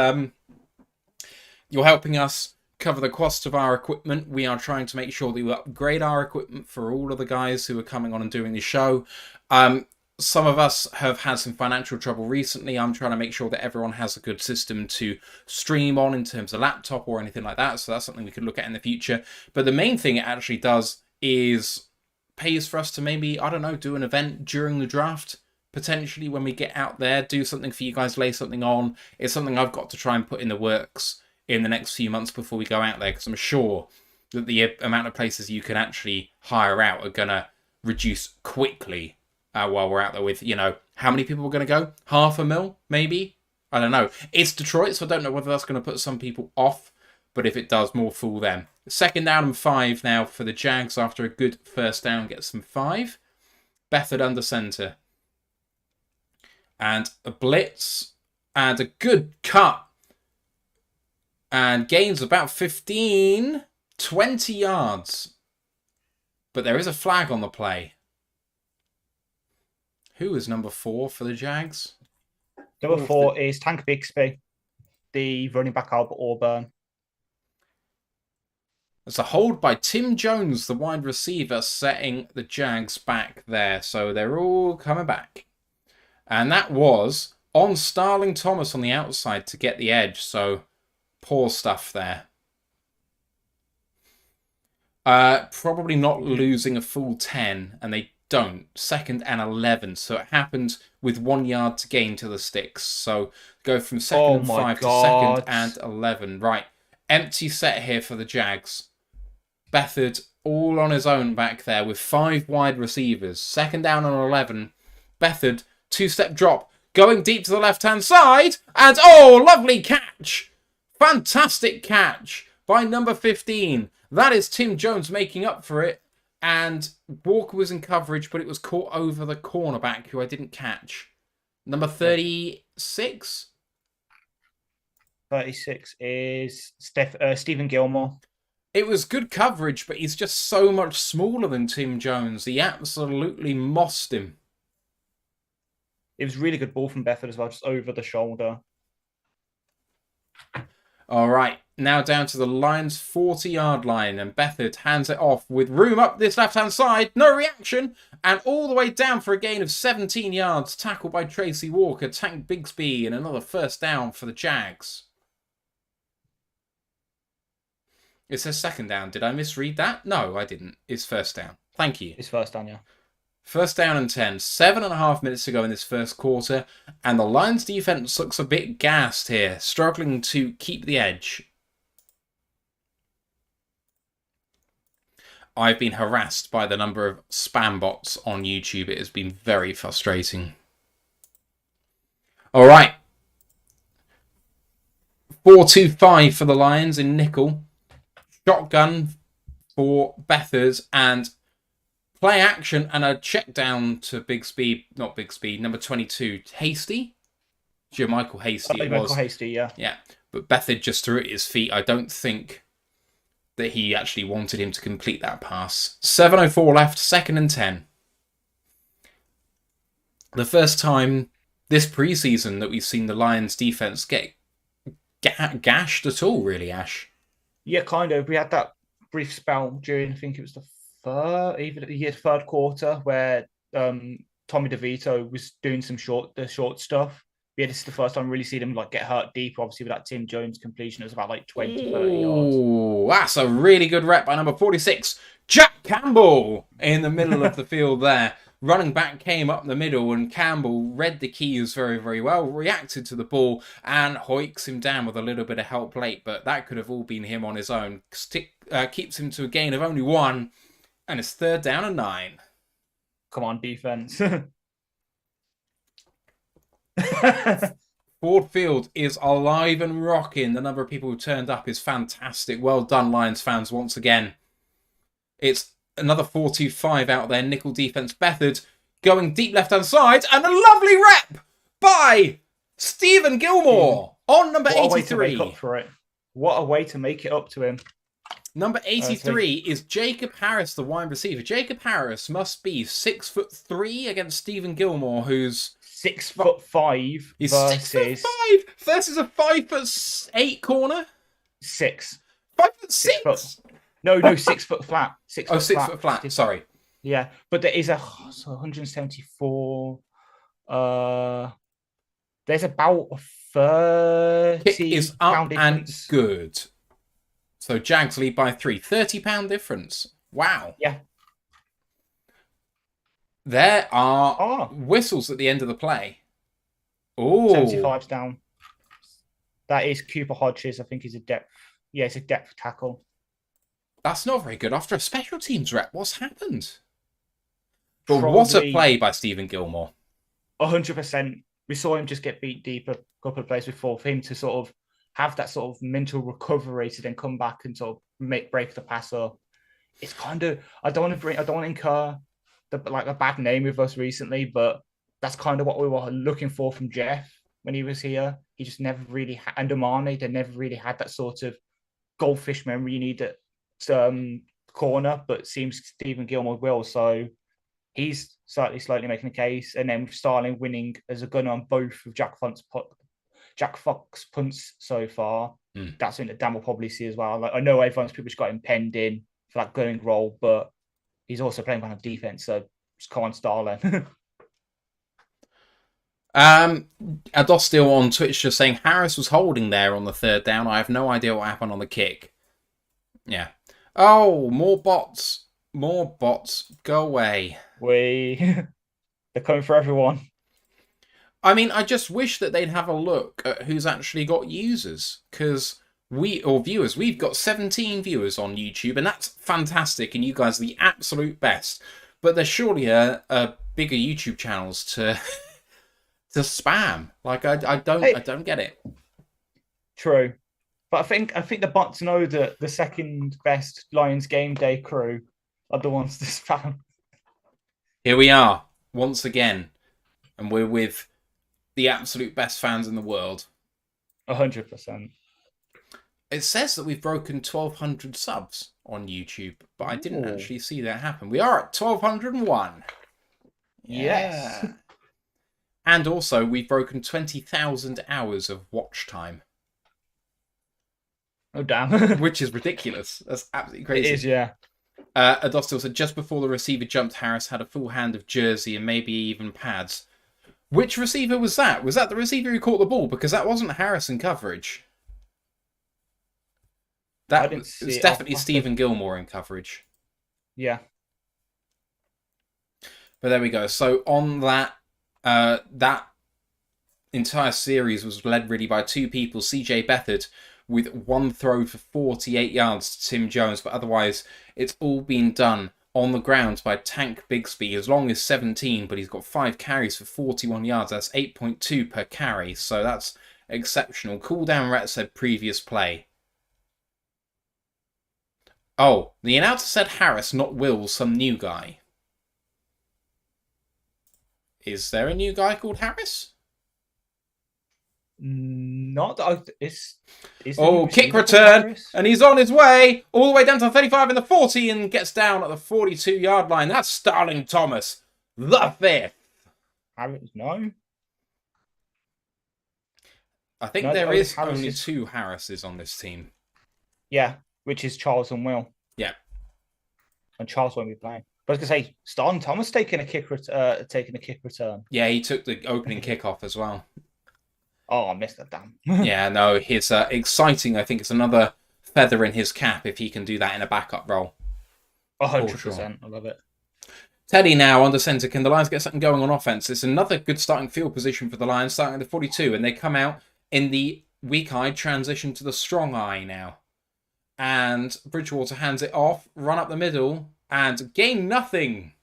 You're helping us cover the cost of our equipment. We are trying to make sure that we upgrade our equipment for all of the guys who are coming on and doing the show. Some of us have had some financial trouble recently. I'm trying to make sure that everyone has a good system to stream on in terms of laptop or anything like that. So that's something we could look at in the future. But the main thing it actually does is pays for us to maybe, I don't know, do an event during the draft. Potentially when we get out there, do something for you guys, lay something on. It's something I've got to try and put in the works in the next few months before we go out there. Because I'm sure that the amount of places you can actually hire out are going to reduce quickly. While we're out there with, how many people are going to go? 500,000, maybe? I don't know. It's Detroit, so I don't know whether that's going to put some people off, but if it does, more fool them. 2nd down and 5 now for the Jags after a good first down, gets some 5. Bethard under centre. And a blitz, and a good cut. And gains about 15, 20 yards. But there is a flag on the play. Who is number 4 for the Jags? Number 4 is Tank Bixby, the running back out of Auburn. It's a hold by Tim Jones, the wide receiver, setting the Jags back there. So they're all coming back. And that was on Starling Thomas on the outside to get the edge. So poor stuff there. Probably not losing a full 10, and they don't. 2nd and 11. So it happened with 1 yard to gain to the sticks. So go from 2nd and 5 to 2nd and 11. Right. Empty set here for the Jags. Bethard all on his own back there with 5 wide receivers. 2nd down and 11. Bethard, 2-step drop. Going deep to the left-hand side. And lovely catch. Fantastic catch by number 15. That is Tim Jones making up for it. And Walker was in coverage, but it was caught over the cornerback, who I didn't catch. Number 36? 36 is Stephen Gilmore. It was good coverage, but he's just so much smaller than Tim Jones. He absolutely mossed him. It was really good ball from Bethard as well, just over the shoulder. All right, now down to the Lions' 40-yard line, and Bethard hands it off with room up this left-hand side. No reaction, and all the way down for a gain of 17 yards. Tackled by Tracy Walker, Tank Bigsby, and another first down for the Jags. It says 2nd down. Did I misread that? No, I didn't. It's first down. Thank you. It's first down, yeah. 1st down and 10. 7.5 minutes to go in this first quarter. And the Lions defense looks a bit gassed here. Struggling to keep the edge. I've been harassed by the number of spam bots on YouTube. It has been very frustrating. All right. 4-2-5 for the Lions in nickel. Shotgun for Bethers and play action and a check down to not Big Speed, number 22, Hasty. Jermichael Hasty it was. Michael Hasty, yeah. Yeah, but Bethard just threw it at his feet. I don't think that he actually wanted him to complete that pass. 7:04 left, 2nd and 10. The first time this preseason that we've seen the Lions defense get gashed at all, really, Ash. Yeah, kind of. We had that brief spell during, I think it was the third quarter, where Tommy DeVito was doing some short stuff. Yeah, this is the first time we really see them like get hurt deep. Obviously, with that Tim Jones completion, it was about like 20, 30 yards. Ooh, that's a really good rep by number 46, Jack Campbell, in the middle of the field there. Running back came up the middle and Campbell read the keys very, very well, reacted to the ball and hoiks him down with a little bit of help late, but that could have all been him on his own. Keeps him to a gain of only 1, and it's 3rd down and 9. Come on, defense. Ford Field is alive and rocking. The number of people who turned up is fantastic. Well done, Lions fans, once again. It's another 4-2-5 out there. Nickel defense. Bethard going deep left-hand side. And a lovely rep by Stephen Gilmore on number 83. What a way to make up for it. What a way to make it up to him. Number 83 is Jacob Harris, the wide receiver. Jacob Harris must be 6'3" against Stephen Gilmore, who's 6'5". He's versus 6'5" versus a 5'8" corner. 6. 5'6". No, 6 foot flat. 6 foot 6 foot flat. Sorry. Yeah, but there is 174. There's about a 30 Kick is up pound difference. And good. So Jags lead by 3. £30 difference. Wow. Yeah. There are whistles at the end of the play. Oh. 75's down. That is Cooper Hodges. I think he's a depth. Yeah, it's a depth tackle. That's not very good. After a special teams rep, what's happened? But what a play by Stephen Gilmore. 100%. We saw him just get beat deep a couple of plays before. For him to sort of have that sort of mental recovery to then come back and sort of break the pass up. It's kind of, I don't want to incur a bad name with us recently, but that's kind of what we were looking for from Jeff when he was here. He just never really and Omani, they never really had that sort of goldfish memory you need at corner, but it seems Stephen Gilmore will. So he's slightly making a case. And then with Starling winning as a gunner on both of Jack Fox punts so far, that's something that Dan will probably see as well. Like, I know everyone's pretty much got him penned in for that gunning role, but he's also playing kind of defense. So just come on, Starling. Adostil on Twitch just saying Harris was holding there on the 3rd down. I have no idea what happened on the kick. Yeah. Oh, more bots. More bots. Go away. They're coming for everyone. I mean, I just wish that they'd have a look at who's actually got users. Because viewers, we've got 17 viewers on YouTube, and that's fantastic, and you guys are the absolute best. But there's surely a bigger YouTube channels to spam. Like I don't get it. True. But I think the bots know that the second best Lions game day crew are the ones to spam. Here we are, once again. And we're with the absolute best fans in the world. 100%. It says that we've broken 1,200 subs on YouTube, but I didn't actually see that happen. We are at 1,201. Yes. Yeah. And also, we've broken 20,000 hours of watch time. Oh, damn. Which is ridiculous. That's absolutely crazy. It is, yeah. Adostil said, just before the receiver jumped, Harris had a full hand of jersey and maybe even pads. Which receiver was that? Was that the receiver who caught the ball? Because that wasn't Harris in coverage. It's definitely Stephen Gilmore in coverage. Yeah. But there we go. So on that entire series was led really by 2 people, CJ Bethard with one throw for 48 yards to Tim Jones, but otherwise it's all been done on the ground by Tank Bigsby, as long as 17, but he's got 5 carries for 41 yards. That's 8.2 per carry, so that's exceptional. Cooldown Ret said previous play. Oh, the announcer said Harris, not Will, some new guy. Is there a new guy called Harris? Not that is oh, kick return, and he's on his way all the way down to 35 in the 40 and gets down at the 42-yard line. That's Starling Thomas, the 5th. Harris, no. I think there is only 2 Harrises on this team. Yeah, which is Charles and Will. Yeah. And Charles won't be playing. But I was going to say, Starling Thomas taking a kick return. Yeah, he took the opening kickoff as well. Oh, I missed that, damn. yeah, no, he's exciting. I think it's another feather in his cap if he can do that in a backup role. 100%. Sure. I love it. Teddy now under centre. Can the Lions get something going on offense? It's another good starting field position for the Lions, starting at the 42, and they come out in the weak eye transition to the strong eye now. And Bridgewater hands it off, run up the middle, and gain nothing.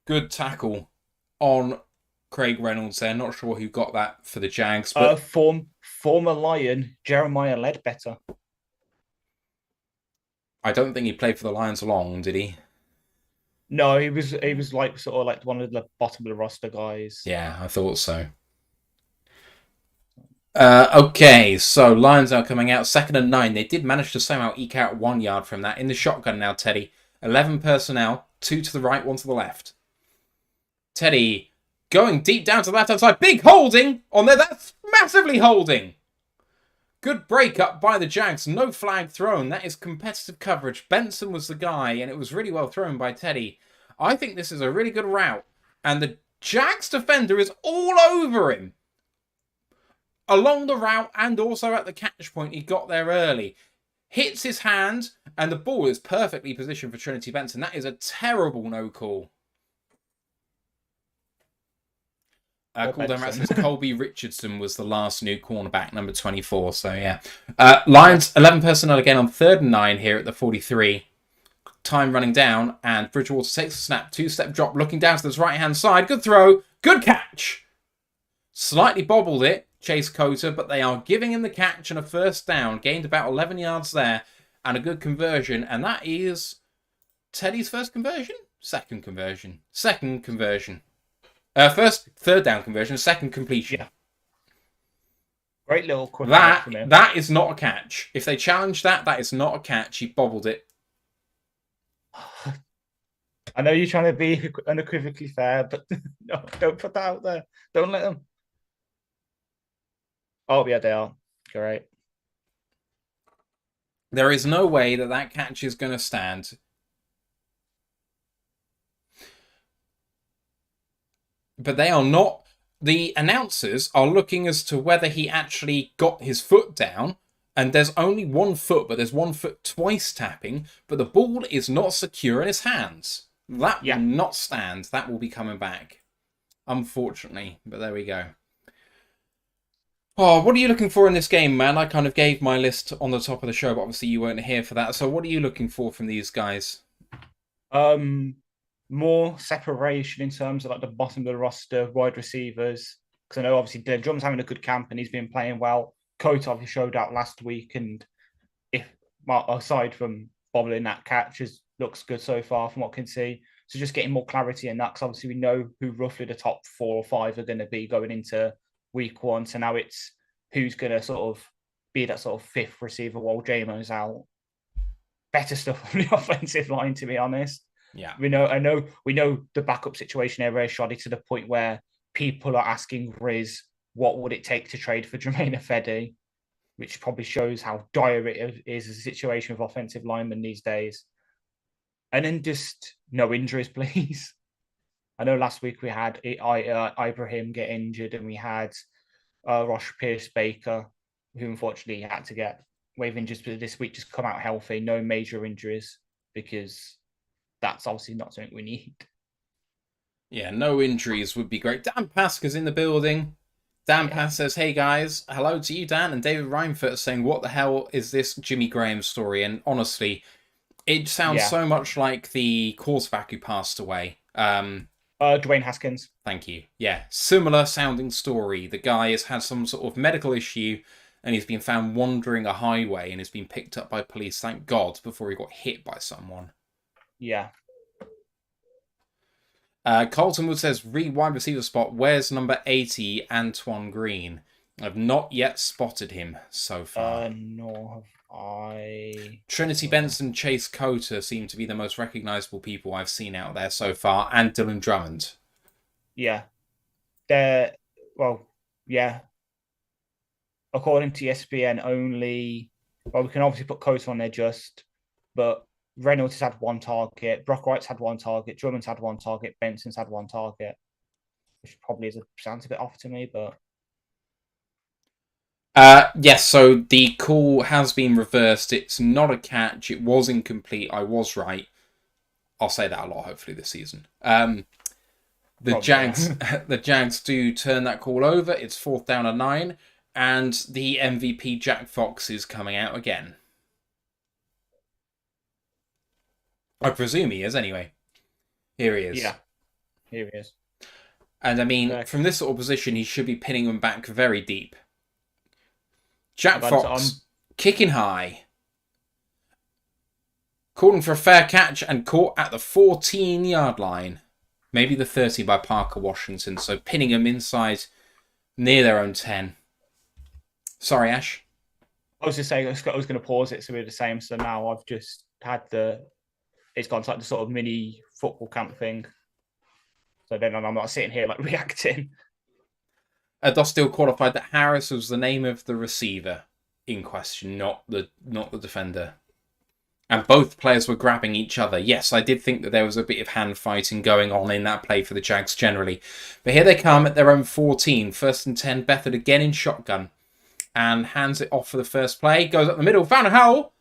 Good tackle on Craig Reynolds there. Not sure who got that for the Jags. But former Lion, Jeremiah Ledbetter. I don't think he played for the Lions long, did he? No, he was like sort of like one of the bottom of the roster guys. Yeah, I thought so. Okay, so Lions are coming out 2nd and 9. They did manage to somehow eke out 1 yard from that. In the shotgun now, Teddy. 11 personnel, 2 to the right, 1 to the left. Teddy going deep down to the left-hand side. Big holding on there. That's massively holding. Good break-up by the Jags. No flag thrown. That is competitive coverage. Benson was the guy, and it was really well thrown by Teddy. I think this is a really good route. And the Jags defender is all over him. Along the route and also at the catch point, he got there early. Hits his hand, and the ball is perfectly positioned for Trinity Benson. That is a terrible no-call. Cooldown Rat says Colby Richardson was the last new cornerback, number 24. So, yeah. Lions, 11 personnel again on 3rd and 9 here at the 43. Time running down, and Bridgewater takes a snap. 2-step drop, looking down to this right-hand side. Good throw. Good catch. Slightly bobbled it, Chase Coter, but they are giving him the catch and a first down. Gained about 11 yards there, and a good conversion. And that is Teddy's first conversion? Second conversion. Second conversion. First, 3rd down conversion, 2nd completion. Yeah. Great little quick. That is not a catch. If they challenge that, that is not a catch. He bobbled it. I know you're trying to be unequivocally fair, but no, don't put that out there. Don't let them. Oh, yeah, they are. Great. There is no way that that catch is going to stand. But they are not. The announcers are looking as to whether he actually got his foot down. And there's only 1 foot, but there's 1 foot twice tapping. But the ball is not secure in his hands. That will not stand. That will be coming back. Unfortunately. But there we go. Oh, what are you looking for in this game, man? I kind of gave my list on the top of the show, but obviously you weren't here for that. So what are you looking for from these guys? More separation in terms of like the bottom of the roster, wide receivers. Because I know obviously Dylan Drum's having a good camp and he's been playing well. Coates obviously showed out last week, and aside from bobbling that catch, looks good so far from what I can see. So just getting more clarity in that, because obviously we know who roughly the top 4 or 5 are going to be going into week 1. So now it's who's going to sort of be that sort of 5th receiver while Jamo's out. Better stuff on the offensive line, to be honest. Yeah, we know the backup situation there very shoddy, to the point where people are asking Riz, what would it take to trade for Jermaine Ifedi, which probably shows how dire it is as a situation with offensive linemen these days. And then just no injuries, please. I know last week we had Ibrahim get injured, and we had Rosh Pierce-Baker, who unfortunately had to get wave injuries, but this week just come out healthy, no major injuries, because that's obviously not something we need. Yeah, no injuries would be great. Dan Pasca's in the building. Dan Yeah. Pass says, hey guys, hello to you, Dan, and David Reinfurt saying, what the hell is this Jimmy Graham story? And honestly, it sounds Yeah. so much like the quarterback who passed away. Dwayne Haskins. Thank you. Yeah, similar sounding story. The guy has had some sort of medical issue and he's been found wandering a highway and has been picked up by police, thank God, before he got hit by someone. Yeah. Colton Wood says, wide receiver spot, where's number 80, Antoine Green? I've not yet spotted him so far. Nor have I. Trinity Benson, Chase Coter seem to be the most recognisable people I've seen out there so far, and Dylan Drummond. Yeah. Yeah. According to ESPN, only. Well, we can obviously put Coates on there but Reynolds has had one target, Brock Wright's had one target, Drummond's had one target, Benson's had one target, which probably sounds a bit off to me, but. Yes, so the call has been reversed. It's not a catch. It was incomplete. I was right. I'll say that a lot, hopefully, this season. The Jags do turn that call over. It's 4th down and 9. And the MVP, Jack Fox, is coming out again. I presume he is, anyway. Here he is. Yeah, here he is. And, I mean, from this sort of position, he should be pinning them back very deep. Jack Fox, kicking high. Calling for a fair catch and caught at the 14-yard line. Maybe the 30 by Parker Washington. So pinning them inside near their own 10. Sorry, Ash. I was just saying, I was going to pause it so we're the same. So now I've just had it's gone to like the sort of mini football camp thing. So then I'm not sitting here like reacting. Doss still qualified that Harris was the name of the receiver in question, not the defender. And both players were grabbing each other. Yes, I did think that there was a bit of hand fighting going on in that play for the Jags generally. But here they come at their own 14. 1st and 10, Beathard again in shotgun. And hands it off for the first play. Goes up the middle, found a hole.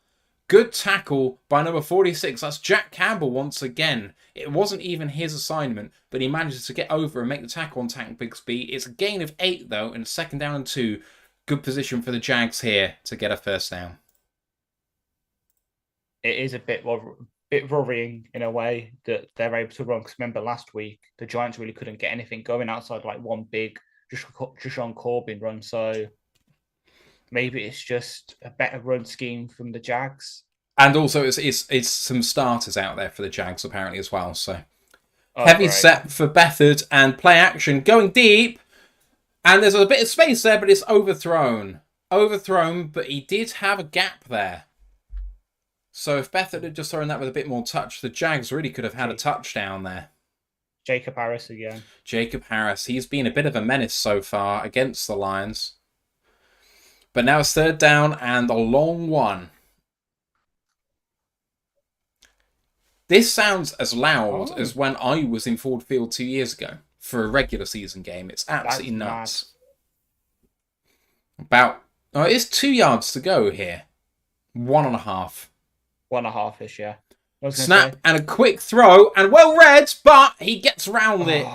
Good tackle by number 46. That's Jack Campbell once again. It wasn't even his assignment, but he manages to get over and make the tackle on Tank Bigsby. It's a gain of 8, though, and 2nd down and 2. Good position for the Jags here to get a first down. It is a bit worrying in a way that they're able to run. Because remember last week, the Giants really couldn't get anything going outside like one big Deshaun Corbin run. So maybe it's just a better run scheme from the Jags. And also, it's some starters out there for the Jags, apparently, as well. So heavy set for Beathard and play action going deep. And there's a bit of space there, but it's overthrown. Overthrown, but he did have a gap there. So if Beathard had just thrown that with a bit more touch, the Jags really could have had a touchdown there. Jacob Harris again. Jacob Harris. He's been a bit of a menace so far against the Lions. But now it's 3rd down and a long one. This sounds as loud as when I was in Ford Field 2 years ago for a regular season game. It's absolutely nuts. It's 2 yards to go here. 1.5. 1.5-ish, yeah. Snap and a quick throw and well read, but he gets around it.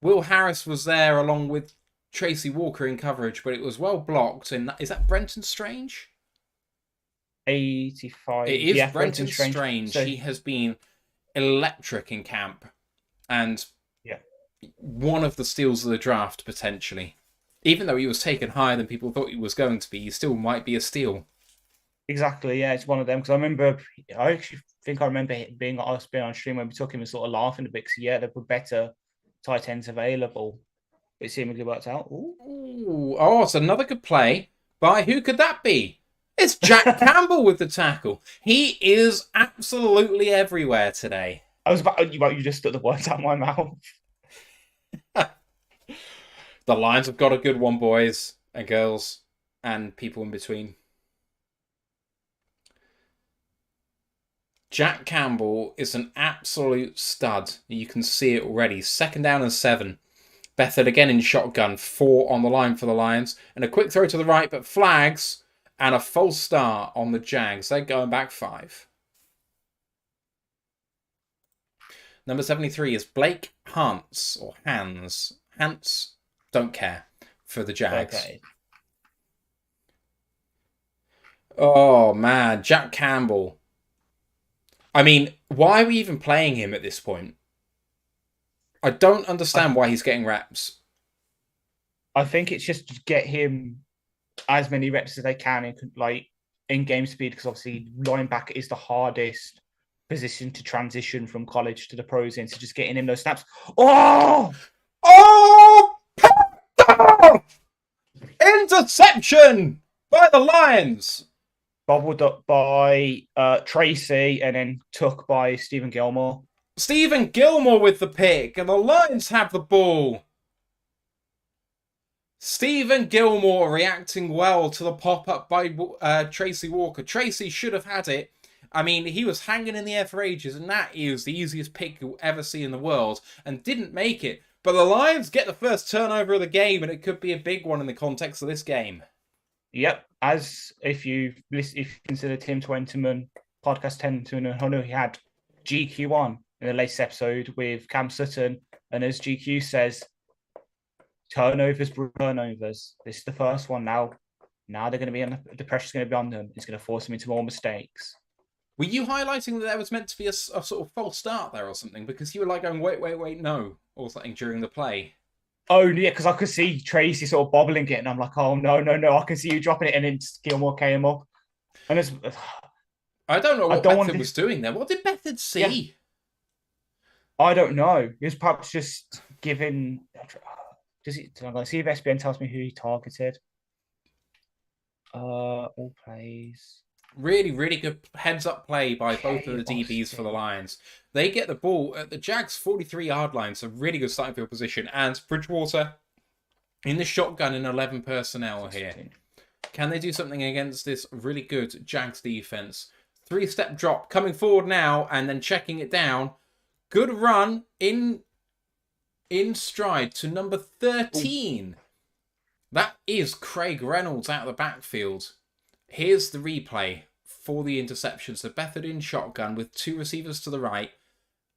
Will Harris was there along with Tracy Walker in coverage, but it was well blocked. And is that Brenton Strange? 85. It is Brenton Strange. So he has been electric in camp. And one of the steals of the draft, potentially. Even though he was taken higher than people thought he was going to be, he still might be a steal. Exactly, yeah, it's one of them. Because I actually think I remember being on stream when we took him and sort of laughing a bit. Because, there were better tight ends available. It seemingly worked out. It's another good play. By who could that be? It's Jack Campbell with the tackle. He is absolutely everywhere today. You just took the words out of my mouth. The Lions have got a good one, boys and girls, and people in between. Jack Campbell is an absolute stud. You can see it already. 2nd down and 7. Beathard again in shotgun. 4 on the line for the Lions. And a quick throw to the right, but flags and a false start on the Jags. They're going back 5. Number 73 is Blake Hans, or Hans. Hans, don't care. for the Jags. Okay. Oh, man. Jack Campbell. I mean, why are we even playing him at this point? I don't understand why he's getting reps. I think it's just to get him as many reps as they can in game speed, because obviously linebacker is the hardest position to transition from college to the pros in. So just getting him those snaps. Oh! Interception by the Lions. Bobbled up by Tracy and then took by Stephen Gilmore. Stephen Gilmore with the pick, and the Lions have the ball. Stephen Gilmore reacting well to the pop-up by Tracy Walker. Tracy should have had it. I mean, he was hanging in the air for ages, and that is the easiest pick you'll ever see in the world, and didn't make it. But the Lions get the first turnover of the game, and it could be a big one in the context of this game. Yep. As if you consider Tim Twentyman, podcast 10 to Honor, he had GQ on in the latest episode with Cam Sutton. And as GQ says, turnovers. This is the first one now. Now they're going to be on the pressure's going to be on them. It's going to force them into more mistakes. Were you highlighting that there was meant to be a sort of false start there or something? Because you were like going, wait, no, or something during the play. Oh, yeah, because I could see Tracy sort of bobbling it, and I'm like, oh, no. I can see you dropping it, and then Gilmore came up. And it's... I don't know what Bethard was doing there. What did Bethard see? Yeah. I don't know. He was perhaps just giving... I'm going to see if SBN tells me who he targeted. All plays. Really, really good heads-up play by both of the DBs for the Lions. They get the ball at the Jags' 43-yard line, so really good starting field position. And Bridgewater in the shotgun in 11 personnel here. Can they do something against this really good Jags defense? 3-step drop, coming forward now, and then checking it down. Good run in stride to number 13. Ooh. That is Craig Reynolds out of the backfield. Here's the replay for the interception. So Bethard in shotgun with 2 receivers to the right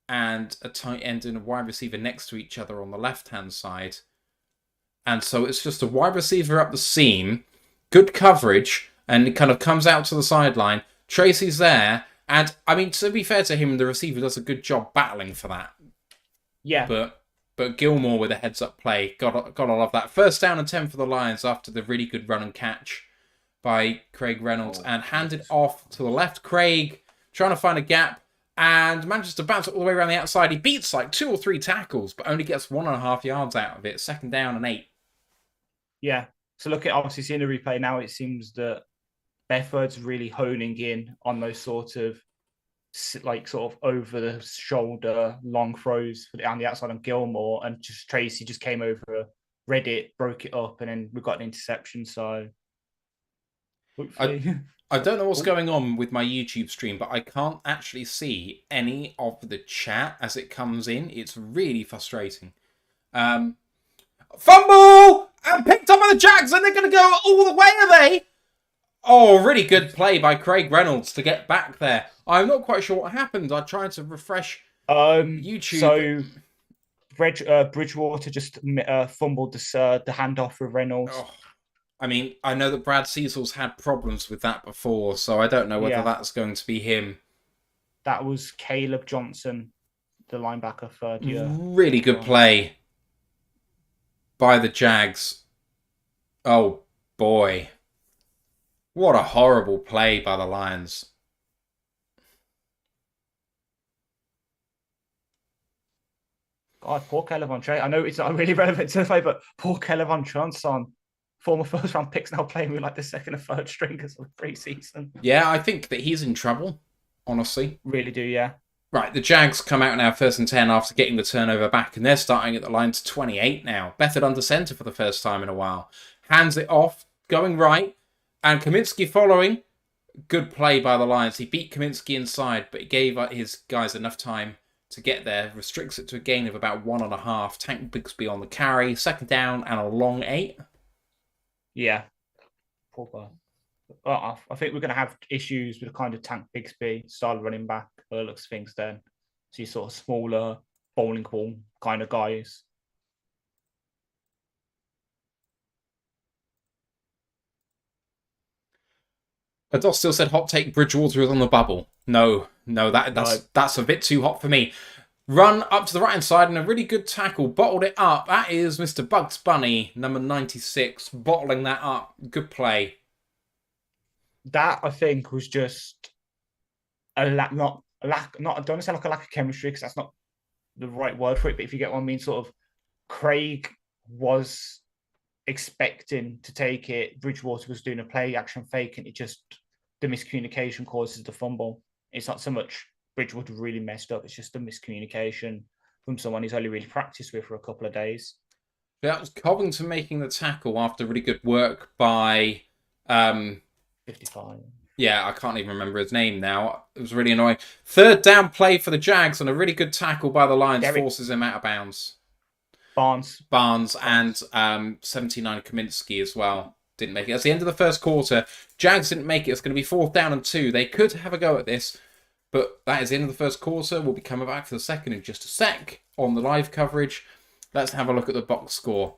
and a tight end and a wide receiver next to each other on the left-hand side. And so it's just a wide receiver up the seam, good coverage, and it kind of comes out to the sideline. Tracy's there, and I mean, to be fair to him, the receiver does a good job battling for that. Yeah. But Gilmore with a heads-up play, gotta love that. First down and 10 for the Lions after the really good run and catch by Craig Reynolds, and handed off to the left. Craig trying to find a gap and manages to bounce it all the way around the outside. He beats like 2 or 3 tackles, but only gets 1.5 yards out of it. Second down and 8. Yeah. So look at obviously seeing the replay now, it seems that Bethard's really honing in on those sort of over the shoulder long throws on the outside on Gilmore, and just Tracy just came over, read it, broke it up, and then we got an interception. So I don't know what's going on with my YouTube stream, but I can't actually see any of the chat as it comes in. It's really frustrating. Fumble! And picked up by the Jags, and they're going to go all the way, are they? Oh, really good play by Craig Reynolds to get back there. I'm not quite sure what happened. I tried to refresh YouTube. So Bridgewater just fumbled the handoff with Reynolds. Oh. I mean, I know that Brad Cecil's had problems with that before, so I don't know whether that's going to be him. That was Caleb Johnson, the linebacker, third year. Really good play by the Jags. Oh, boy. What a horrible play by the Lions. God, poor Kelevon Trey. I know it's not really relevant to the play, but poor Kelevon Johnson, former first-round picks, now playing with like the second or third stringers of preseason. Yeah, I think that he's in trouble, honestly. Really do, yeah. Right, the Jags come out now 1st and 10 after getting the turnover back, and they're starting at the line to 28 now. Bethard under centre for the first time in a while. Hands it off, going right, and Kaminsky following. Good play by the Lions. He beat Kaminsky inside, but he gave his guys enough time to get there. Restricts it to a gain of about 1.5. Tank Bigsby on the carry. Second down and a long 8. Yeah. Poor guy. I think we're going to have issues with kind of Tank Bigsby style running back. By the looks of things then. So you sort of smaller, bowling ball kind of guys. Ados still said hot take Bridgewater is on the bubble. No, No. that's a bit too hot for me. Run up to the right-hand side and a really good tackle. Bottled it up. That is Mr. Bugs Bunny, number 96, bottling that up. Good play. That, I think, was just a lack, not a lack, not, I don't want to sound like a lack of chemistry because that's not the right word for it, but if you get what I mean, sort of Craig was expecting to take it. Bridgewater was doing a play action fake, and it just, the miscommunication causes the fumble. It's not so much Bridgewater really messed up, it's just the miscommunication from someone he's only really practiced with for a couple of days. That was Covington making the tackle after really good work by 55. Yeah, I can't even remember his name now. It was really annoying. Third down play for the Jags and a really good tackle by the Lions forces him out of bounds. Barnes and 79 Kaminsky as well didn't make it. That's the end of the first quarter. Jags didn't make it. It's going to be 4th down and 2. They could have a go at this, but that is the end of the first quarter. We'll be coming back for the second in just a sec on the live coverage. Let's have a look at the box score.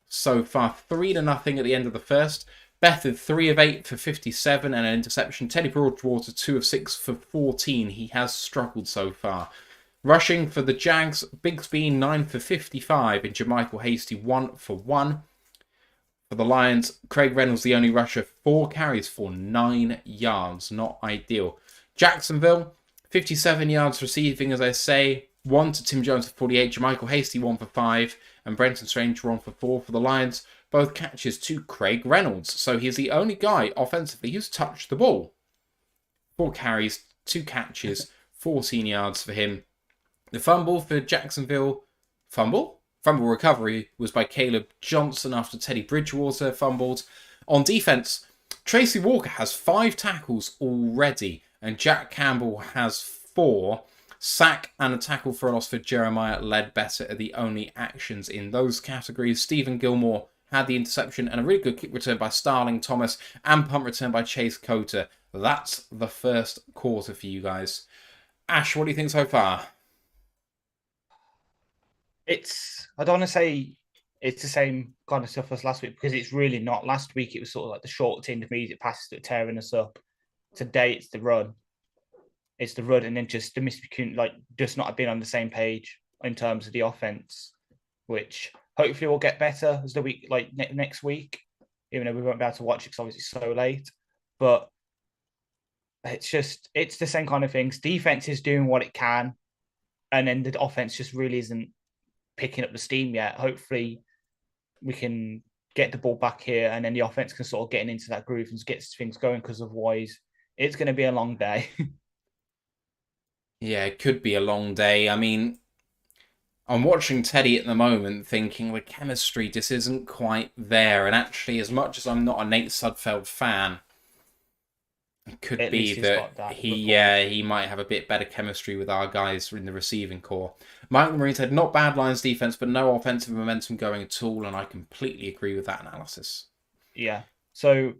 So far, 3-0 at the end of the first. Bethard, 3 of 8 for 57 and an interception. Teddy Bridgewater, 2 of 6 for 14. He has struggled so far. Rushing for the Jags, Bigsby, 9 for 55. And Jermichael Hasty, 1 for 1. For the Lions, Craig Reynolds, the only rusher, 4 carries for 9 yards. Not ideal. Jacksonville, 57 yards receiving, as I say. 1 to Tim Jones for 48. Jermichael Hasty, 1 for 5. And Brenton Strange, 1 for 4. For the Lions, both catches to Craig Reynolds. So he's the only guy offensively who's touched the ball. 4 carries, 2 catches, 14 yards for him. The fumble for Jacksonville. Fumble recovery was by Caleb Johnson after Teddy Bridgewater fumbled. On defense, Tracy Walker has 5 tackles already, and Jack Campbell has 4. Sack and a tackle for a loss for Jeremiah Ledbetter are the only actions in those categories. Stephen Gilmore had the interception and a really good kick return by Starling Thomas and punt return by Chase Coter. That's the first quarter for you guys. Ash, what do you think so far? I don't want to say it's the same kind of stuff as last week because it's really not. Last week it was sort of like the short intermediate passes that were tearing us up. Today it's the run. It's the run and then just the miscommunication, like just not being on the same page in terms of the offense, which hopefully will get better as the week, like next week, even though we won't be able to watch it because obviously it's so late. But it's the same kind of things. Defense is doing what it can, and then the offense just really isn't picking up the steam yet. Hopefully we can get the ball back here and then the offense can sort of get into that groove and get things going, because otherwise it's going to be a long day. Yeah, it could be a long day. I mean, I'm watching Teddy at the moment thinking the chemistry just isn't quite there. And actually, as much as I'm not a Nate Sudfeld fan, it could be that he might have a bit better chemistry with our guys in the receiving core. Michael Marine said, not bad Lions defense, but no offensive momentum going at all. And I completely agree with that analysis. Yeah. So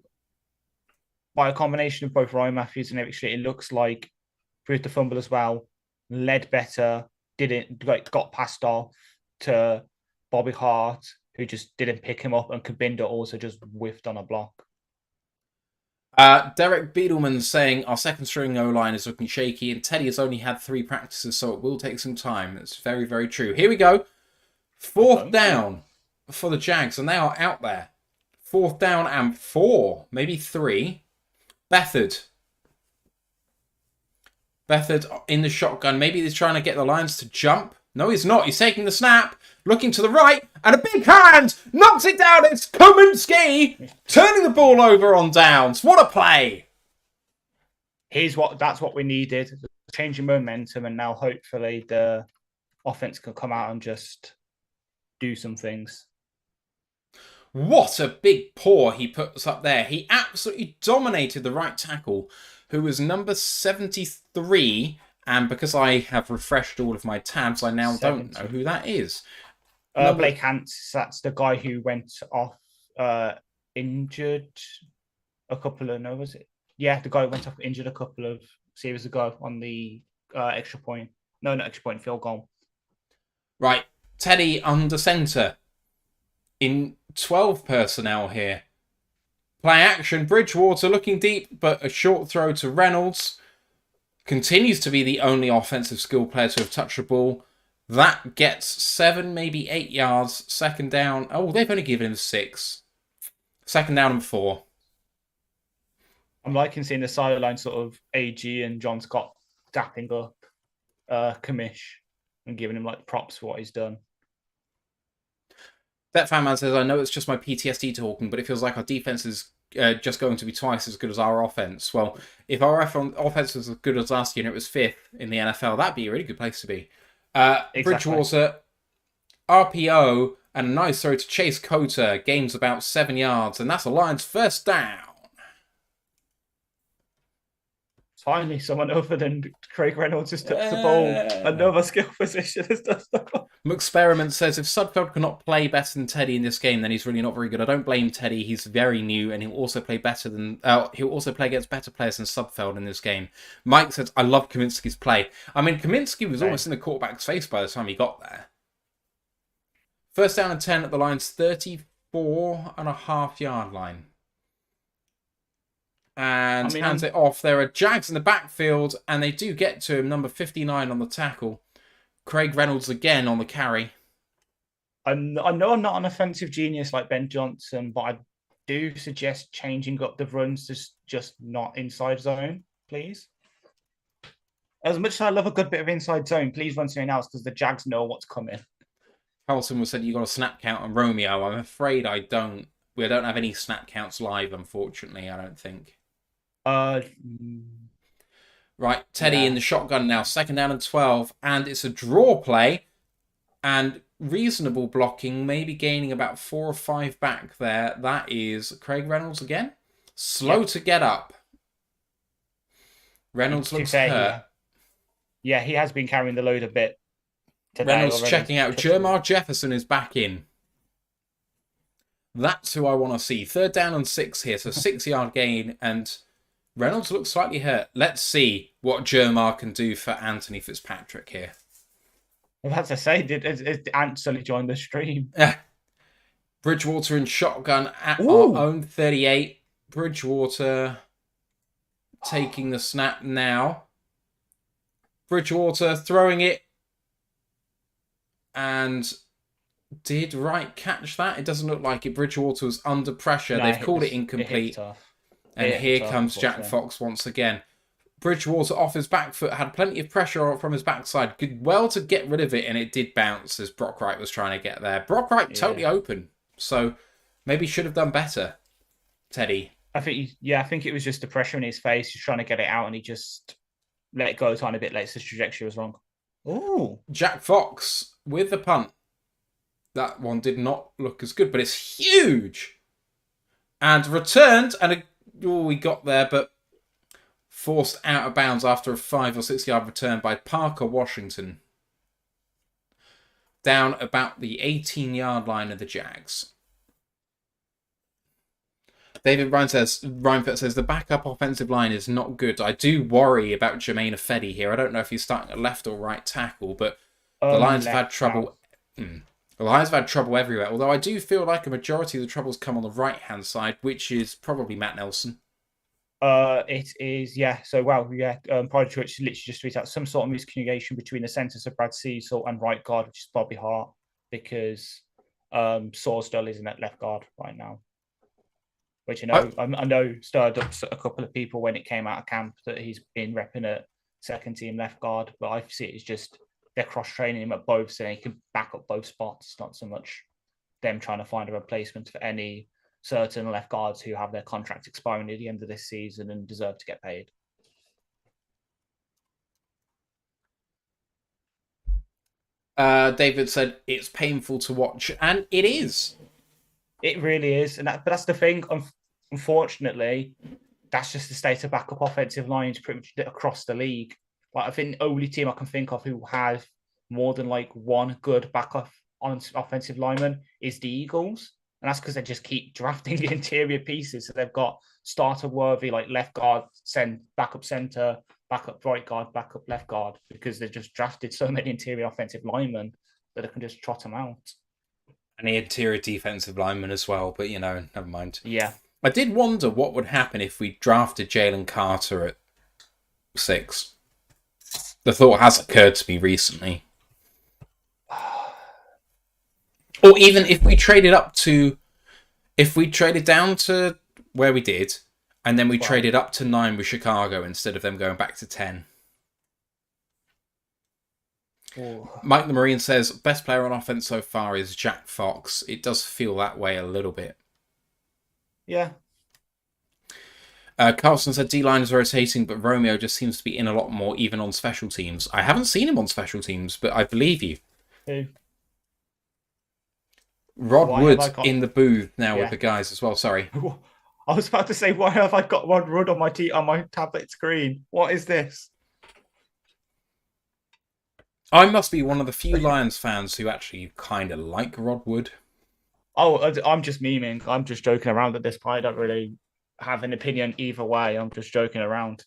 by a combination of both Ryan Matthews and Eric Schlitt, it looks like with the fumble as well, Ledbetter got passed off to Bobby Hart, who just didn't pick him up, and Kabinda also just whiffed on a block. Derek Beadleman saying our second string O-line is looking shaky and Teddy has only had 3 practices, so it will take some time. That's very, very true. Here we go. 4th down for the Jags, and they are out there. 4th down and 4, maybe 3. Bethard in the shotgun. Maybe he's trying to get the Lions to jump. No, he's not. He's taking the snap, looking to the right, and a big hand knocks it down. It's Kaminsky turning the ball over on downs. What a play! That's what we needed. Changing momentum, and now hopefully the offense can come out and just do some things. What a big paw he puts up there. He absolutely dominated the right tackle, who was number 73. And because I have refreshed all of my tabs, I now don't know who that is. Blake Hance, that's the guy who went off injured a couple of, no, was it? Yeah, the guy who went off injured a couple of series ago on the extra point. No, not extra point, field goal. Right, Teddy under centre in 12 personnel here. Play action. Bridgewater looking deep, but a short throw to Reynolds. Continues to be the only offensive skill player to have touched the ball. That gets 7, maybe 8 yards. Second down. Oh, they've only given him 6. Second down and 4. I'm liking seeing the sideline sort of AG and John Scott dapping up Kamish and giving him like props for what he's done. That fan man says, I know it's just my PTSD talking, but it feels like our defense is just going to be twice as good as our offense. Well, if our offense was as good as last year and it was 5th in the NFL, that'd be a really good place to be. Exactly. Bridgewater, RPO, and a nice throw to Chase Coter. Gains about 7 yards, and that's the Lions' first down. Finally, someone other than Craig Reynolds has touched the ball. Another skill position has done stuff. McSperiment says, if Sudfeld cannot play better than Teddy in this game, then he's really not very good. I don't blame Teddy. He's very new, and he'll also play against better players than Sudfeld in this game. Mike says, I love Kaminsky's play. I mean, Kaminsky was almost in the quarterback's face by the time he got there. First down and 10 at the Lions' 34.5-yard line. And hands it off. There are Jags in the backfield, and they do get to him. Number 59 on the tackle. Craig Reynolds again on the carry. I know I'm not an offensive genius like Ben Johnson, but I do suggest changing up the runs to just not inside zone, please. As much as I love a good bit of inside zone, please run something else because the Jags know what's coming. Carlson was said you got a snap count on Romeo. I'm afraid I don't. We don't have any snap counts live, unfortunately, I don't think. Right, Teddy in the shotgun now. Second down and 12. And it's a draw play. And reasonable blocking, maybe gaining about 4 or 5 back there. That is Craig Reynolds again. Slow to get up. Reynolds looks hurt. Yeah, he has been carrying the load a bit today. Reynolds checking out. Jermar Jefferson is back in. That's who I want to see. Third down and 6 here. So 6-yard gain. And Reynolds looks slightly hurt. Let's see what Jermar can do for Anthony Fitzpatrick here. Well, as I say, did Ant suddenly join the stream? Bridgewater in shotgun at our own 38. Bridgewater taking the snap now. Bridgewater throwing it. And did Wright catch that? It doesn't look like it. Bridgewater was under pressure. They've called it incomplete. And here comes Jack Fox once again. Bridgewater off his back foot, had plenty of pressure from his backside. Did well to get rid of it, and it did bounce as Brock Wright was trying to get there. Brock Wright totally open, so maybe should have done better, Teddy. I think it was just the pressure in his face. He's trying to get it out, and he just let it go a tiny bit late. His trajectory was wrong. Ooh. Jack Fox with the punt. That one did not look as good, but it's huge. And returned, and we got there, but forced out of bounds after a 5 or 6 yard return by Parker Washington. Down about the 18-yard line of the Jags. David Reinfeldt says the backup offensive line is not good. I do worry about Jermaine Ifedi here. I don't know if he's starting at left or right tackle, but the Lions have had trouble. The Lions have had trouble everywhere, although I do feel like a majority of the troubles come on the right-hand side, which is probably Matt Nelson. It is, yeah. So, Pride Church literally just tweeted out some sort of miscommunication between the centers of Brad Cecil and right guard, which is Bobby Hart, because Sorsdale isn't at left guard right now. Which I know stirred up a couple of people when it came out of camp that he's been repping at second team left guard, but I see it as just they're cross-training him at both so he can back up both spots, not so much them trying to find a replacement for any certain left guards who have their contract expiring at the end of this season and deserve to get paid. David said it's painful to watch, and it is. It really is, but that's the thing. Unfortunately, that's just the state of backup offensive lines pretty much across the league. Like I think the only team I can think of who have more than like one good backup on offensive lineman is the Eagles, and that's because they just keep drafting the interior pieces. So they've got starter worthy like left guard, backup center, backup right guard, backup left guard, because they've just drafted so many interior offensive linemen that they can just trot them out. And the interior defensive lineman as well, but never mind. Yeah. I did wonder what would happen if we drafted Jalen Carter at 6. The thought has occurred to me recently. Or even if we traded down to where we did, and then we traded up to 9 with Chicago instead of them going back to 10. Ooh. Mike the Marine says, best player on offense so far is Jack Fox. It does feel that way a little bit. Yeah. Carlson said D-line is rotating, but Romeo just seems to be in a lot more, even on special teams. I haven't seen him on special teams, but I believe you. Who? Rod Wood in the booth now with the guys as well. Sorry. I was about to say, why have I got Rod Wood on my tablet screen? What is this? I must be one of the few Lions fans who actually kind of like Rod Wood. Oh, I'm just memeing. I'm just joking around at this point. I don't really have an opinion either way. I'm just joking around.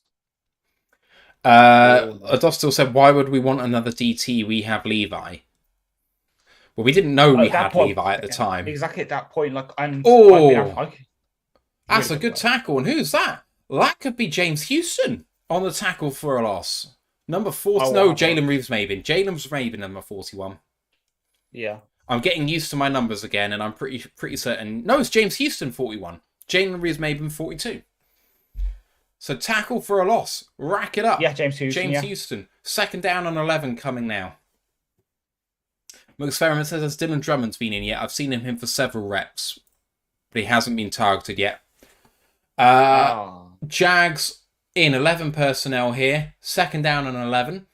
Adostil said, why would we want another DT? We have Levi. Well, we didn't know we had Levi at the time. Exactly at that point. That's a good tackle. And who's that? That could be James Houston on the tackle for a loss. Number 40. Jalen Reeves-Maybin, number 41. Yeah. I'm getting used to my numbers again, and I'm pretty certain. No, it's James Houston, 41. Jalen Reeves-Maybin, 42. So tackle for a loss. Rack it up. Yeah, James Houston. Houston. 2nd down on 11 coming now. Experiment says, has Dylan Drummond's been in yet? I've seen him for several reps, but he hasn't been targeted yet. Jags in 11 personnel here. 2nd down on 11.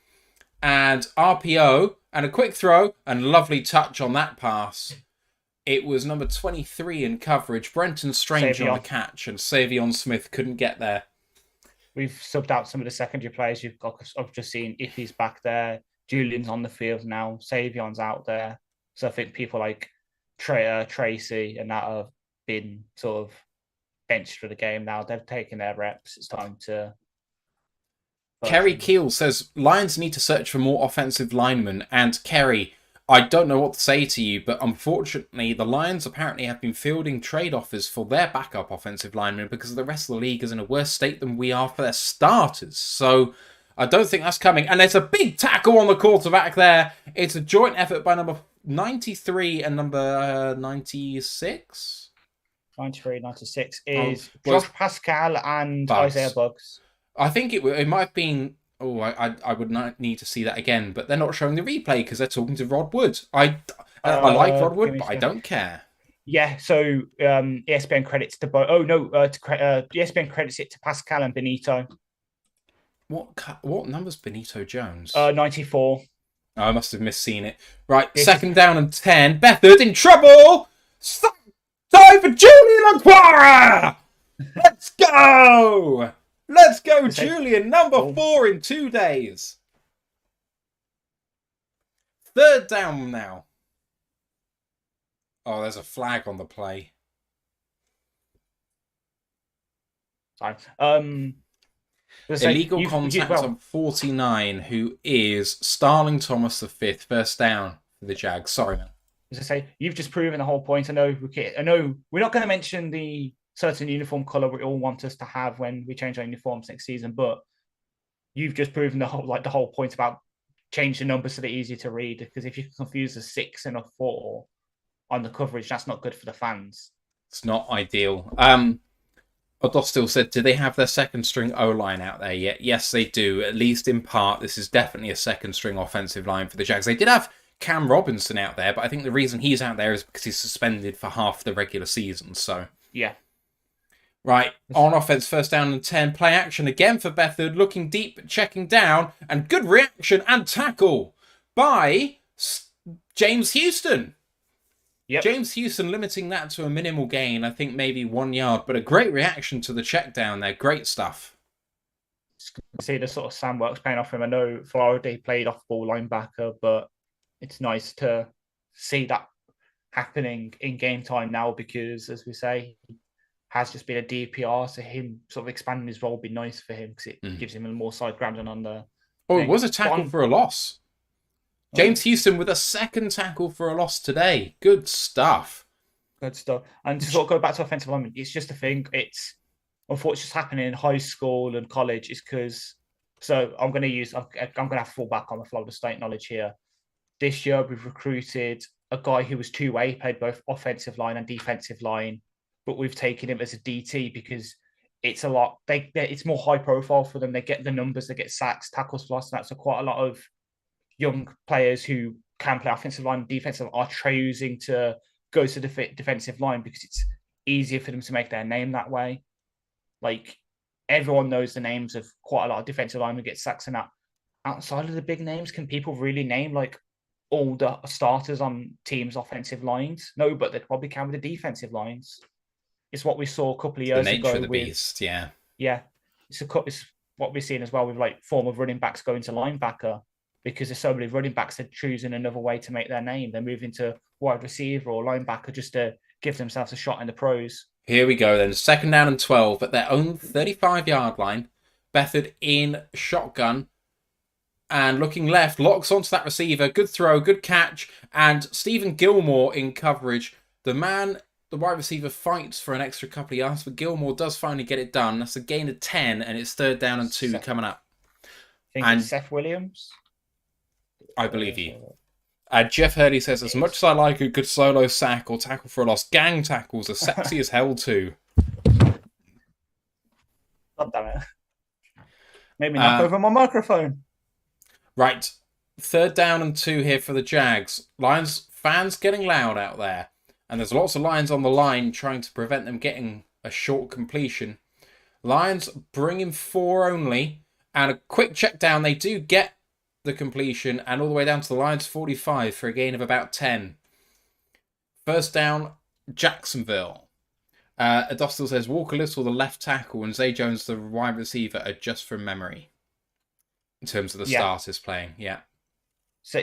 And RPO and a quick throw and lovely touch on that pass. It was number 23 in coverage. Brenton Strange on the catch, and Savion Smith couldn't get there. We've subbed out some of the secondary players. I've just seen Iffy's back there. Julian's on the field now. Savion's out there. So I think people like Tracy and that have been sort of benched for the game now. They've taken their reps. It's time to... Kerry Keel says, Lions need to search for more offensive linemen. And Kerry, I don't know what to say to you, but unfortunately, the Lions apparently have been fielding trade offers for their backup offensive linemen because the rest of the league is in a worse state than we are for their starters. So I don't think that's coming. And there's a big tackle on the quarterback there. It's a joint effort by number 93 and number 96. 93, 96 is Josh Pascal and Isaiah Buggs. I think it might have been... Oh, I would not need to see that again, but they're not showing the replay because they're talking to Rod Wood. I like Rod Wood, but I don't care. Yeah, so ESPN credits to both. Oh no, ESPN credits it to Pascal and Benito. What number's Benito Jones? 94. Oh, I must have misseen it. Right, 2nd down and 10. Bethard in trouble. Time for Julian Aquara. Let's go. Let's go, Julian. Number 4 in 2 days. 3rd down now. Oh, there's a flag on the play. Sorry. Illegal contact on 49, who is Starling Thomas the 5th. 1st down for the Jags. Sorry, man. As I say, you've just proven the whole point. I know we're not going to mention the certain uniform colour we all want us to have when we change our uniforms next season, but you've just proven the whole point about change the numbers so they're easier to read, because if you can confuse a 6 and a 4 on the coverage, that's not good for the fans. It's not ideal. Odostil said, do they have their 2nd string O-line out there yet? Yes, they do. At least in part, this is definitely a 2nd string offensive line for the Jags. They did have Cam Robinson out there, but I think the reason he's out there is because he's suspended for half the regular season. So yeah. Right, on offense, 1st down and 10. Play action again for Bethard, looking deep, checking down, and good reaction and tackle by James Houston. Yep. James Houston limiting that to a minimal gain, I think maybe 1 yard, but a great reaction to the check down there. Great stuff. See the sort of Sam works paying off him. I know Florida played off ball linebacker, but it's nice to see that happening in game time now because, as we say, has just been a DPR, so him sort of expanding his role would be nice for him because it gives him a more side grabbing on the... Oh, it was a tackle for a loss. James Houston with a 2nd tackle for a loss today. Good stuff. Good stuff. And to sort of go back to offensive lineman, it's just a thing. It's unfortunately just happening in high school and college. Is because so I'm going to use I'm going to have to fall back on the Florida State knowledge here. This year we've recruited a guy who was two-way, played both offensive line and defensive line, but we've taken him as a DT because it's a lot. It's more high profile for them. They get the numbers, they get sacks, tackles, lost. That's quite a lot of young players who can play offensive line and defensive are choosing to go to the defensive line because it's easier for them to make their name that way. Like everyone knows the names of quite a lot of defensive linemen get sacks and that. Outside of the big names, can people really name like all the starters on teams' offensive lines? No, but they probably can with the defensive lines. It's what we saw a couple of years the nature ago of the with beast, yeah. It's what we're seeing as well with like former running backs going to linebacker because there's so many running backs that are choosing another way to make their name. They're moving to wide receiver or linebacker just to give themselves a shot in the pros. Here we go then. 2nd down and 12 at their own 35-yard line. Beathard in shotgun. And looking left, locks onto that receiver. Good throw, good catch. And Stephen Gilmore in coverage. The wide receiver fights for an extra couple of yards, but Gilmore does finally get it done. That's a gain of 10, and it's 3rd down and 2 coming up. I think it's Seth Williams. I believe you. Jeff Hurley says, as much as I like a good solo sack or tackle for a loss, gang tackles are sexy as hell too. God damn it. Made me knock over my microphone. Right. 3rd down and 2 here for the Jags. Lions fans getting loud out there. And there's lots of Lions on the line trying to prevent them getting a short completion. Lions bringing 4 only. And a quick check down. They do get the completion and all the way down to the Lions 45 for a gain of about 10. 1st down, Jacksonville. Adostil says Walker Little, the left tackle, and Zay Jones, the wide receiver, are just from memory. In terms of the starters playing, yeah. So,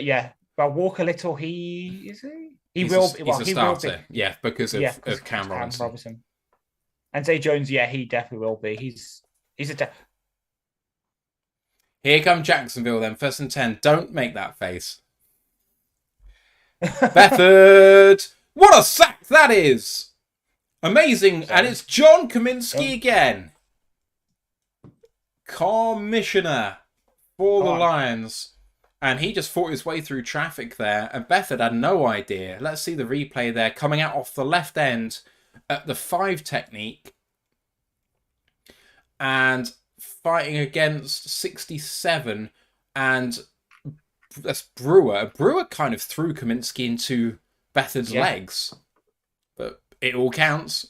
but Walker Little, he's a starter, yeah, because of Cam Robinson. And Zay Jones, he definitely will be. He's a Here come Jacksonville then, 1st and 10. Don't make that face. Beathard! What a sack that is! Amazing, and it's John Kaminsky again. Commissioner for the Lions. And he just fought his way through traffic there, and Beathard had no idea. Let's see the replay there, coming out off the left end at the 5 technique. And fighting against 67, and that's Brewer. Brewer kind of threw Kaminsky into Beathard's legs, but it all counts.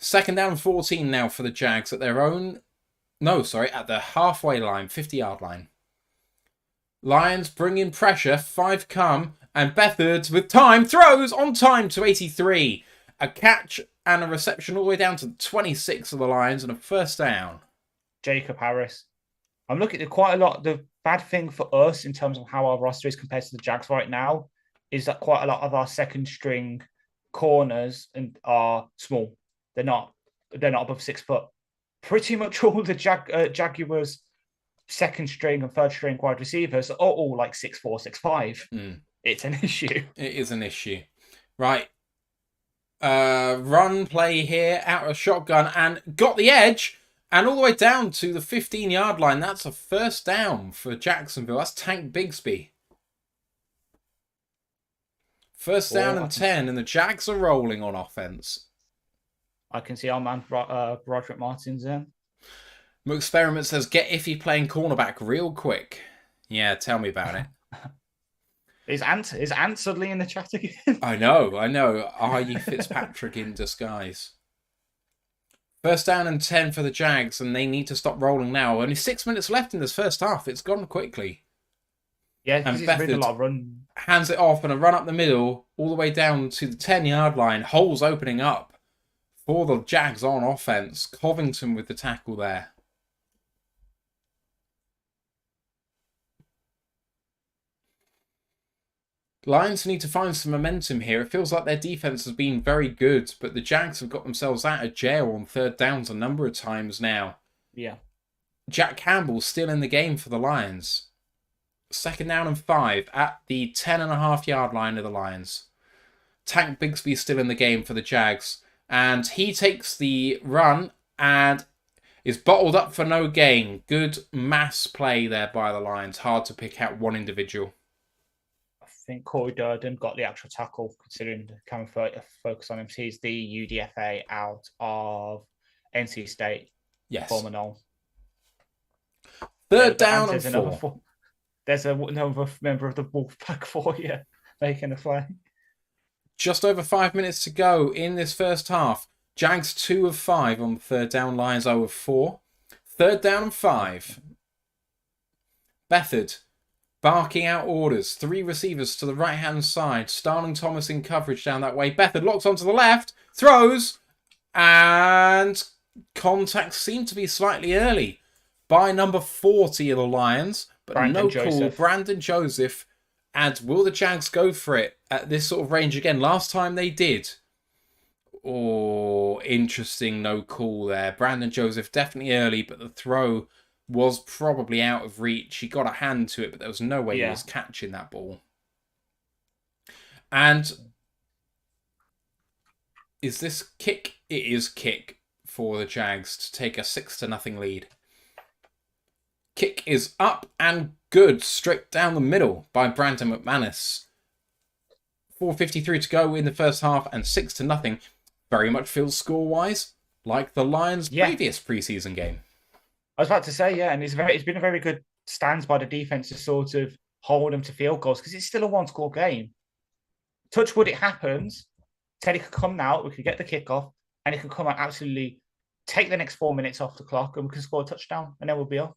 2nd down 14 now for the Jags at their own... at the halfway line, 50-yard line. Lions bring in pressure, 5 come, and Beathard with time throws on time to 83. A catch and a reception all the way down to 26 of the Lions and a 1st down. Jacob Harris. I'm looking at quite a lot. The bad thing for us in terms of how our roster is compared to the Jags right now is that quite a lot of our 2nd string corners are small. They're not above 6 foot. Pretty much all the Jaguars 2nd string and 3rd string wide receivers are all like 6'4", 6'5". It's an issue. It is an issue. Right. Run play here out of shotgun and got the edge. And all the way down to the 15-yard line. That's a 1st down for Jacksonville. That's Tank Bigsby. 1st down and 10, and the Jags are rolling on offense. I can see our man Broderick Martin's in. Experiment says, get Iffy playing cornerback real quick. Yeah, tell me about it. Is Ant suddenly in the chat again? I know. Are you Fitzpatrick in disguise? 1st down and 10 for the Jags, and they need to stop rolling now. Only 6 minutes left in this 1st half. It's gone quickly. Yeah, because he's really a lot of run. Hands it off and a run up the middle, all the way down to the 10-yard line. Holes opening up for the Jags on offense. Covington with the tackle there. Lions need to find some momentum here. It feels like their defense has been very good, but the Jags have got themselves out of jail on 3rd downs a number of times now. Yeah. Jack Campbell's still in the game for the Lions. 2nd down and 5 at the 10.5-yard line of the Lions. Tank Bigsby still in the game for the Jags. And he takes the run and is bottled up for no gain. Good mass play there by the Lions. Hard to pick out one individual. I think Corey Durden got the actual tackle, considering the camera focus on him. He's the UDFA out of NC State. Yes. Former Knoll. Third down and 4. There's another member of the Wolfpack for you making a play. Just over 5 minutes to go in this first half. Jags 2 of 5 on the third down. Lions 0 of 4. Third down and 5. Bethard barking out orders. 3 receivers to the right-hand side. Starling Thomas in coverage down that way. Bethard locks onto the left. Throws. And contact seemed to be slightly early by number 40 of the Lions. But no call. Brandon Joseph. And will the Jags go for it at this sort of range again? Last time they did. Oh, interesting no call there. Brandon Joseph definitely early, but the throw was probably out of reach. He got a hand to it, but there was no way he was catching that ball. And is this kick? It is kick for the Jags to take a 6-0 lead. Kick is up and good, straight down the middle by Brandon McManus. 4:53 to go in the first half and 6-0. Very much feels score-wise like the Lions' previous preseason game. I was about to say, and it's been a very good stance by the defense to sort of hold them to field goals because it's still a one-score game. Touch wood, it happens. Teddy could come out, we could get the kickoff, and he could come out absolutely take the next 4 minutes off the clock, and we can score a touchdown, and then we'll be off.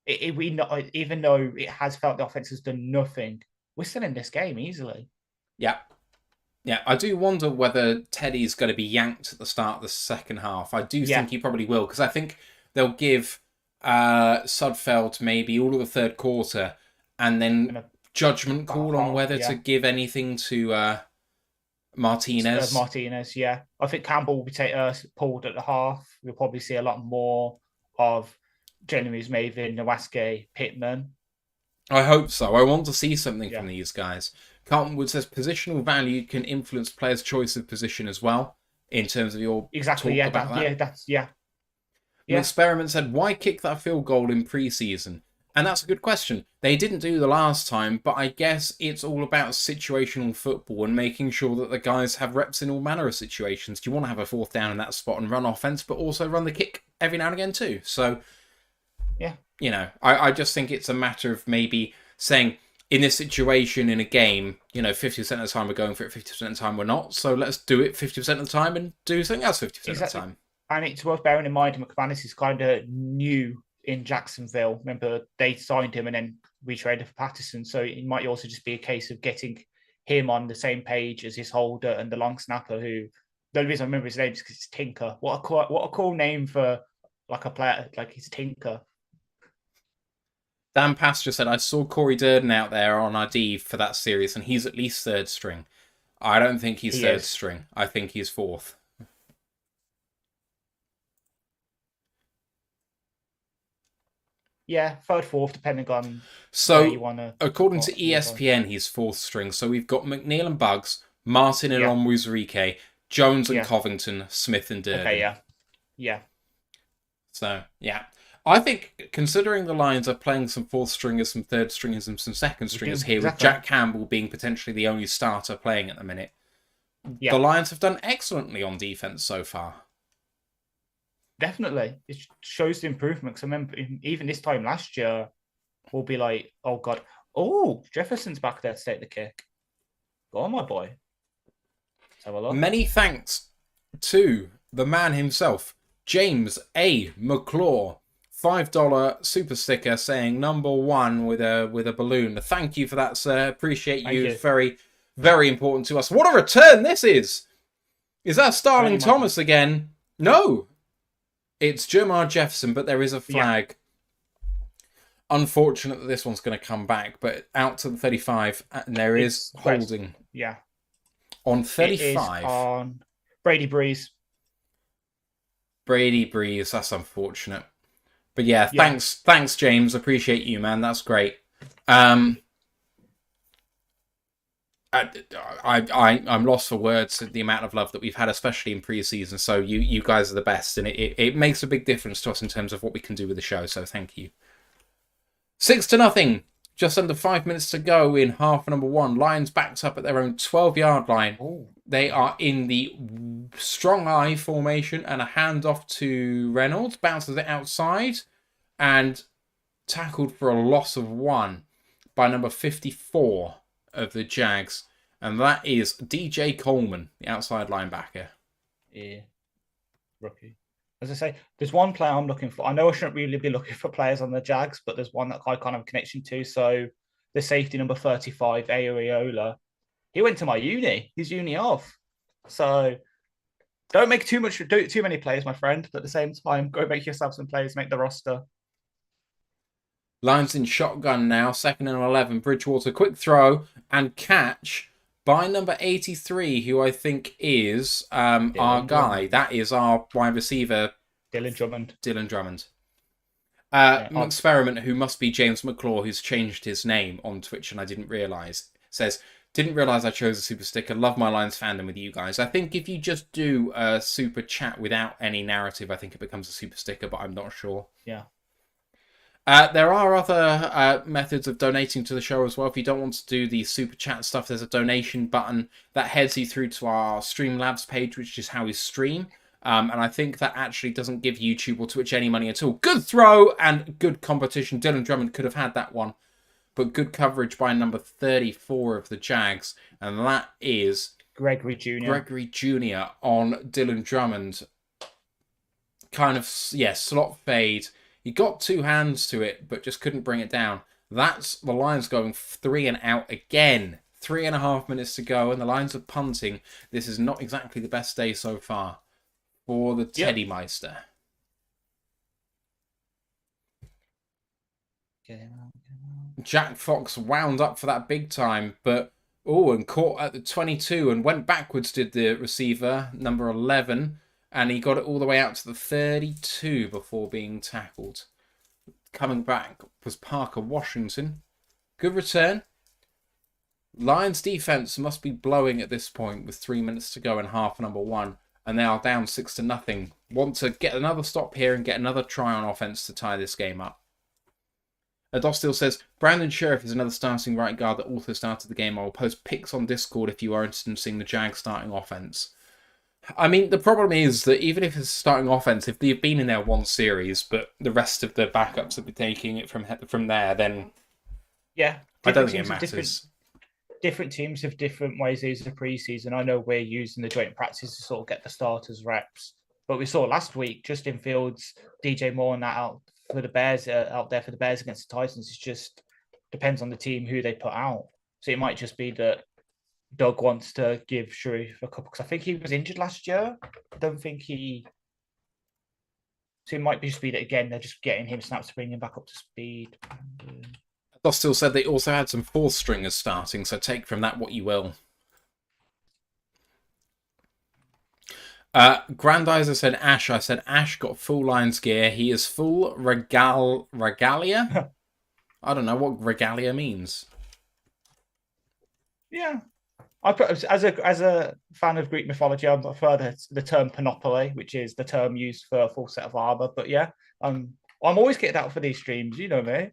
Even though it has felt the offense has done nothing, we're still in this game easily. Yeah. Yeah, I do wonder whether Teddy's going to be yanked at the start of the second half. I do think he probably will, because I think they'll give Sudfeld maybe all of the third quarter, and then judgment call on whether to give anything to Martinez. Martinez, yeah. I think Campbell will be pulled at the half. We'll probably see a lot more of Jeremy's Maven, Nowaske, Pittman. I hope so. I want to see something from these guys. Carlton Wood says positional value can influence players' choice of position as well, in terms of your talk about that. Experiment said, why kick that field goal in preseason? And that's a good question. They didn't do the last time, but I guess it's all about situational football and making sure that the guys have reps in all manner of situations. You want to have a fourth down in that spot and run offense, but also run the kick every now and again too. So, I just think it's a matter of maybe saying, in this situation in a game, 50% of the time we're going for it, 50% of the time we're not. So let's do it 50% of the time and do something else 50% of the time. And it's worth bearing in mind, McManus is kind of new in Jacksonville. Remember, they signed him and then we traded for Patterson. So it might also just be a case of getting him on the same page as his holder and the long snapper, who, the only reason I remember his name is because it's Tinker. What a cool name for like a player, like he's Tinker. Dan Pastor said, I saw Corey Durden out there on ID for that series, and he's at least third string. I don't think he's third string. I think he's fourth. Yeah, third, fourth, depending on where you want to... According to ESPN, he's fourth string. So we've got McNeil and Buggs, Martin and Onwuzurike, Jones and Covington, Smith and Durden. Okay, yeah. So, I think, considering the Lions are playing some fourth stringers, some third stringers, and some second stringers here, with Jack Campbell being potentially the only starter playing at the minute, the Lions have done excellently on defense so far. Definitely. It shows the improvement. Because I remember even this time last year, we'll be like, oh, God. Oh, Jefferson's back there to take the kick. Go on, my boy. Let's have a look. Many thanks to the man himself, James A. McClaw. $5 super sticker saying number 1 with a balloon. Thank you for that, sir. Appreciate you. It's very, very important to us. What a return this is! Is that Starling Thomas again? No! It's Jermar Jefferson, but there is a flag. Unfortunate that this one's going to come back, but out to the 35, and there is holding. Yeah. On 35. It is on Brady Breeze. Brady Breeze, that's unfortunate. But thanks, James. Appreciate you, man. That's great. I'm lost for words at the amount of love that we've had, especially in pre-season. So you guys are the best, and it makes a big difference to us in terms of what we can do with the show. So thank you. 6-0. Just under 5 minutes to go in half number one. Lions backed up at their own 12-yard line. Ooh. They are in the strong eye formation, and a handoff to Reynolds bounces it outside and tackled for a loss of 1 by number 54 of the Jags, and that is DJ Coleman, the outside linebacker. Yeah, rookie. As I say, there's one player I'm looking for. I know I shouldn't really be looking for players on the Jags, but there's one that I kind of have a connection to. So the safety number 35, Areola, he went to my uni. He's uni off. So don't make too many players, my friend. But at the same time, go make yourself some players, make the roster. Lions in shotgun now, 2nd and 11. Bridgewater, quick throw and catch by number 83, who I think is our guy. That is our wide receiver, Dylan Drummond. Experiment, who must be James McClaw, who's changed his name on Twitch, and I didn't realise. Says, didn't realise I chose a super sticker. Love my Lions fandom with you guys. I think if you just do a super chat without any narrative, I think it becomes a super sticker, but I'm not sure. Yeah. There are other methods of donating to the show as well. If you don't want to do the super chat stuff, there's a donation button that heads you through to our Streamlabs page, which is how we stream. And I think that actually doesn't give YouTube or Twitch any money at all. Good throw and good competition. Dylan Drummond could have had that one. But good coverage by number 34 of the Jags. And that is Gregory Jr. on Dylan Drummond. Kind of, slot fade. He got 2 hands to it, but just couldn't bring it down. That's the Lions going 3 and out again. 3.5 minutes to go, and the Lions are punting. This is not exactly the best day so far for the Teddy Meister. Jack Fox wound up for that big time, but and caught at the 22 and went backwards, did the receiver, number 11. And he got it all the way out to the 32 before being tackled. Coming back was Parker Washington. Good return. Lions defense must be blowing at this point with 3 minutes to go in half number one. And they are down 6-0. Want to get another stop here and get another try on offense to tie this game up. Dostil says, Brandon Sheriff is another starting right guard that also started the game. I will post pics on Discord if you are interested in seeing the Jags starting offense. I mean, the problem is that even if it's starting offense, if they've been in there one series, but the rest of the backups have been taking it from there, then I don't think it matters. Different teams have different ways to use the preseason. I know we're using the joint practice to sort of get the starters reps, but we saw last week Justin Fields, DJ Moore, and that out for the Bears, out there for the Bears against the Titans. It just depends on the team who they put out. So it might just be that Doug wants to give Sharif a couple, because I think he was injured last year. I don't think he. So it might just be that again they're just getting him snaps to bring him back up to speed. Dostil said they also had some fourth stringers starting, so take from that what you will. Grandizer said Ash. I said Ash got full Lions gear. He is full regalia. I don't know what regalia means. Yeah. I put, as a fan of Greek mythology, I prefer the term panoply, which is the term used for a full set of armor. But yeah, I'm always getting out for these streams. You know me.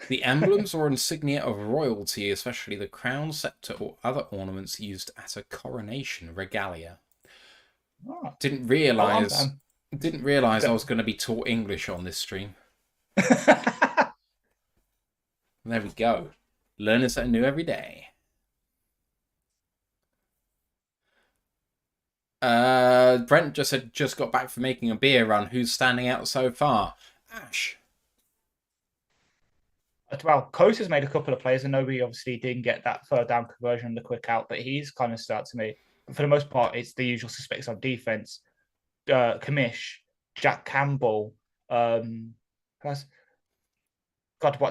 The emblems or insignia of royalty, especially the crown, scepter, or other ornaments used at a coronation, regalia. Oh. Didn't realise I was going to be taught English on this stream. There we go. Learning something new every day. Brent just said, just got back from making a beer run. Who's standing out so far? Ash. Well, Coase has made a couple of plays. I know we obviously didn't get that third down conversion on the quick out, but he's kind of stood out to me. But for the most part, it's the usual suspects on defense. Kamish, Jack Campbell. What's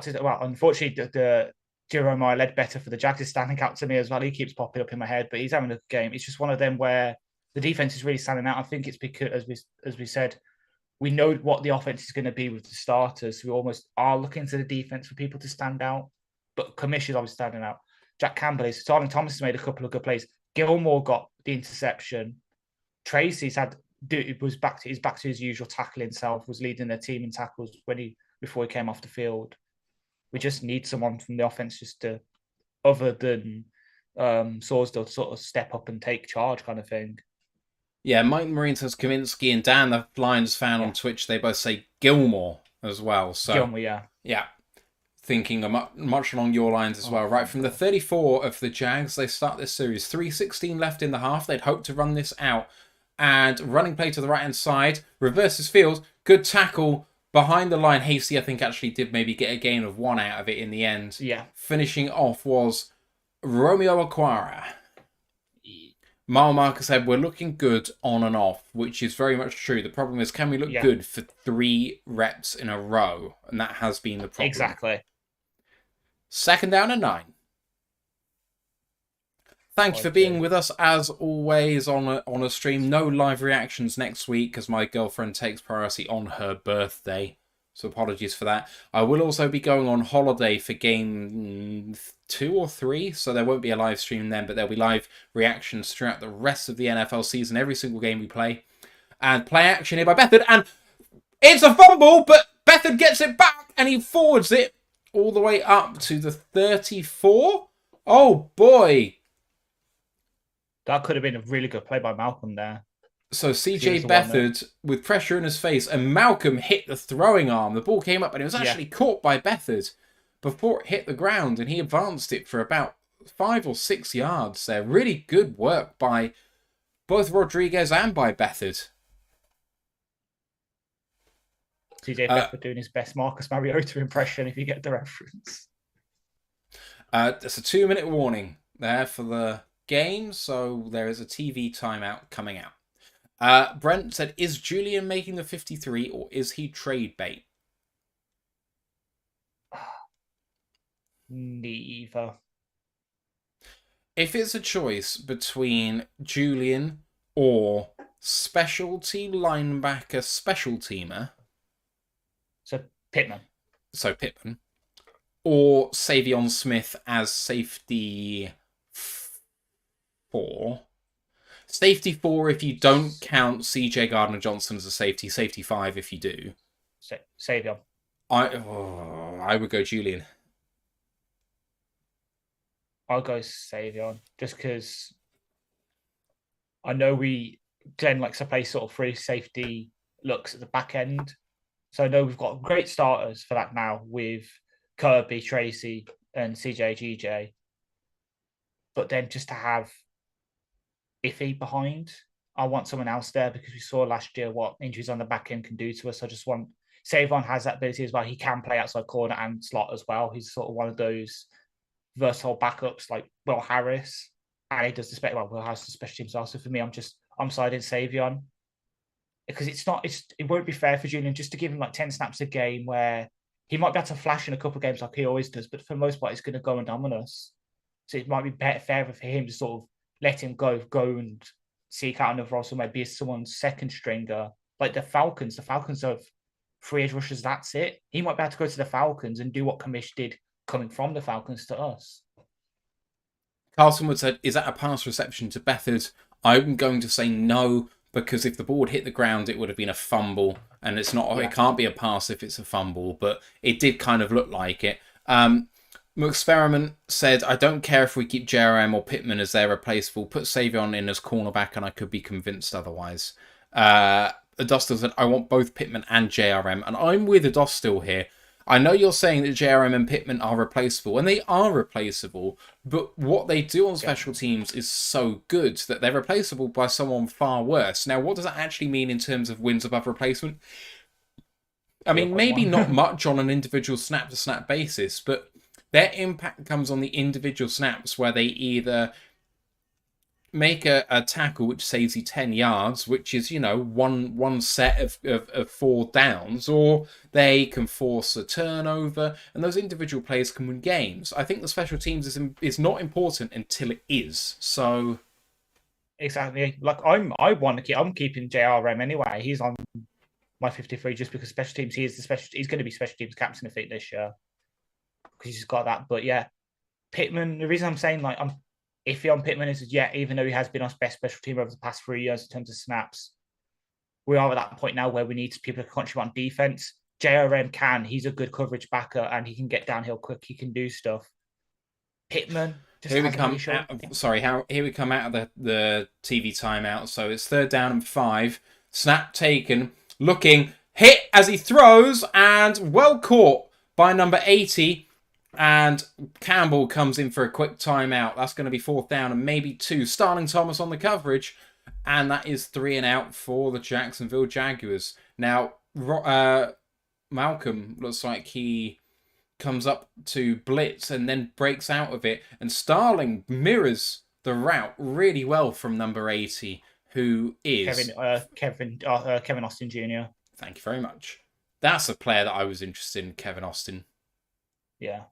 it? Well, unfortunately, the Jeremiah Ledbetter for the Jags is standing out to me as well. He keeps popping up in my head, but he's having a good game. It's just one of them where the defense is really standing out. I think it's because, as we said, we know what the offense is going to be with the starters. We almost are looking to the defense for people to stand out. But Kamish is obviously standing out. Jack Campbell is. Darwin Thomas has made a couple of good plays. Gilmore got the interception. Tracy's back to his usual tackling self, was leading their team in tackles before he came off the field. We just need someone from the offense just to, other than Sorsdale, to sort of step up and take charge kind of thing. Yeah, Mike Marine says Kaminsky, and Dan, the Lions fan on Twitch, they both say Gilmore as well. So Gilmore, yeah. Thinking much along your lines as well. Right, from the 34 of the Jags, they start this series. 3:16 left in the half. They'd hope to run this out. And running play to the right-hand side. Reverses field. Good tackle behind the line. Hasty, I think, actually did maybe get a gain of 1 out of it in the end. Yeah. Finishing off was Romeo Aquara. Mile Marker said, we're looking good on and off, which is very much true. The problem is, can we look good for 3 reps in a row? And that has been the problem. Exactly. 2nd down and 9. Thank you for being with us, as always, on a stream. No live reactions next week, as my girlfriend takes priority on her birthday. So apologies for that. I will also be going on holiday for game 2 or 3, so there won't be a live stream then, but there'll be live reactions throughout the rest of the NFL season, every single game we play. And play action here by Bethard, and it's a fumble, but Bethard gets it back, and he forwards it all the way up to the 34. Oh, boy. That could have been a really good play by Malcolm there. So CJ Bethard with pressure in his face, and Malcolm hit the throwing arm. The ball came up, and it was actually caught by Bethard before it hit the ground, and he advanced it for about 5 or 6 yards there. Really good work by both Rodriguez and by Bethard. CJ Bethard doing his best Marcus Mariota impression, if you get the reference. There's a 2-minute warning there for the game, so there is a TV timeout coming out. Brent said, is Julian making the 53 or is he trade bait? Neither. If it's a choice between Julian or specialty linebacker special teamer. So Pittman. Or Savion Smith as safety 4. Safety 4 if you don't count CJ Gardner-Johnson as a safety. Safety 5 if you do. Savion. I would go Julian. I'll go Savion, just because I know Glenn likes to play sort of free safety looks at the back end. So I know we've got great starters for that now with Kirby, Tracy, and CJ GJ. But then just to have Iffy behind, I want someone else there, because we saw last year what injuries on the back end can do to us. I just want Savon has that ability as well. He can play outside corner and slot as well. He's sort of one of those versatile backups like Will Harris, and he does Will Harris does special teams also. For me, I'm siding Savion, because it won't be fair for Julian just to give him like 10 snaps a game where he might be able to flash in a couple of games like he always does, but for the most part, he's going to go and dominate us. So it might be fairer for him to sort of let him go and seek out another role somewhere, be someone's second stringer. Like the Falcons have 3 edge rushers, that's it. He might be able to go to the Falcons and do what Kamish did coming from the Falcons to us. Carlson would said, is that a pass reception to Bethard? I'm going to say no, because if the ball hit the ground, it would have been a fumble, and it's not. Yeah. It can't be a pass if it's a fumble, but it did kind of look like it. Experiment said, I don't care if we keep JRM or Pittman as their replaceable. Put Savion in as cornerback, and I could be convinced otherwise. Adostil said, I want both Pittman and JRM, and I'm with Adostil here. I know you're saying that JRM and Pittman are replaceable, and they are replaceable, but what they do on special teams is so good that they're replaceable by someone far worse. Now, what does that actually mean in terms of wins above replacement? I mean, maybe not much on an individual snap-to-snap basis, but their impact comes on the individual snaps where they either make a tackle which saves you 10 yards, which is, one set of 4 downs, or they can force a turnover, and those individual plays can win games. I think the special teams is not important until it is. So exactly, like I'm keeping JRM anyway. He's on my 53 just because special teams. He's going to be special teams captain, I think, this year, because he's got that. But yeah, Pittman, the reason I'm saying like I'm iffy on Pittman is even though he has been our best special team over the past 3 years in terms of snaps, we are at that point now where we need people to contribute on defense. JRM can, he's a good coverage backer and he can get downhill quick, he can do stuff. Pittman just Here we hasn't really come shown. here we come out of the TV timeout. So it's 3rd down and 5. Snap taken, looking, hit as he throws, and well caught by number 80. And Campbell comes in for a quick timeout. That's going to be 4th down and maybe 2. Starling Thomas on the coverage. And that is 3 and out for the Jacksonville Jaguars. Now, Malcolm looks like he comes up to blitz and then breaks out of it. And Starling mirrors the route really well from number 80, who is... Kevin Austin Jr. Thank you very much. That's a player that I was interested in, Kevin Austin. Yeah.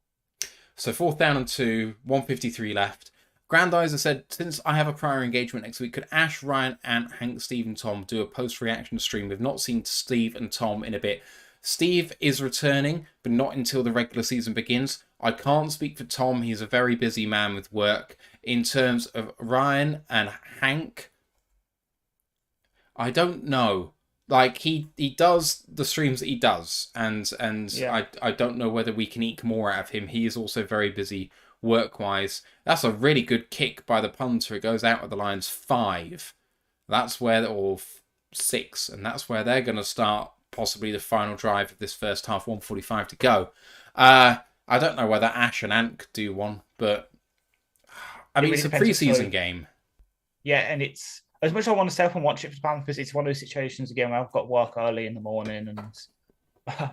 So 4th down and 2, 1:53 left. Grandizer said, since I have a prior engagement next week, could Ash, Ryan, Ant, Hank, Steve, and Tom do a post-reaction stream? We've not seen Steve and Tom in a bit. Steve is returning, but not until the regular season begins. I can't speak for Tom. He's a very busy man with work. In terms of Ryan and Hank, I don't know. Like, he does the streams that he does, and yeah. I don't know whether we can eke more out of him. He is also very busy work-wise. That's a really good kick by the punter. It goes out of the Lions 5. That's where, or 6, and that's where they're going to start possibly the final drive of this first half, 1:45 to go. I don't know whether Ash and Ant could do one, but I mean, it's a preseason game. Yeah, and it's, as much as I want to stay up and watch it for Panthers, it's one of those situations again where I've got work early in the morning and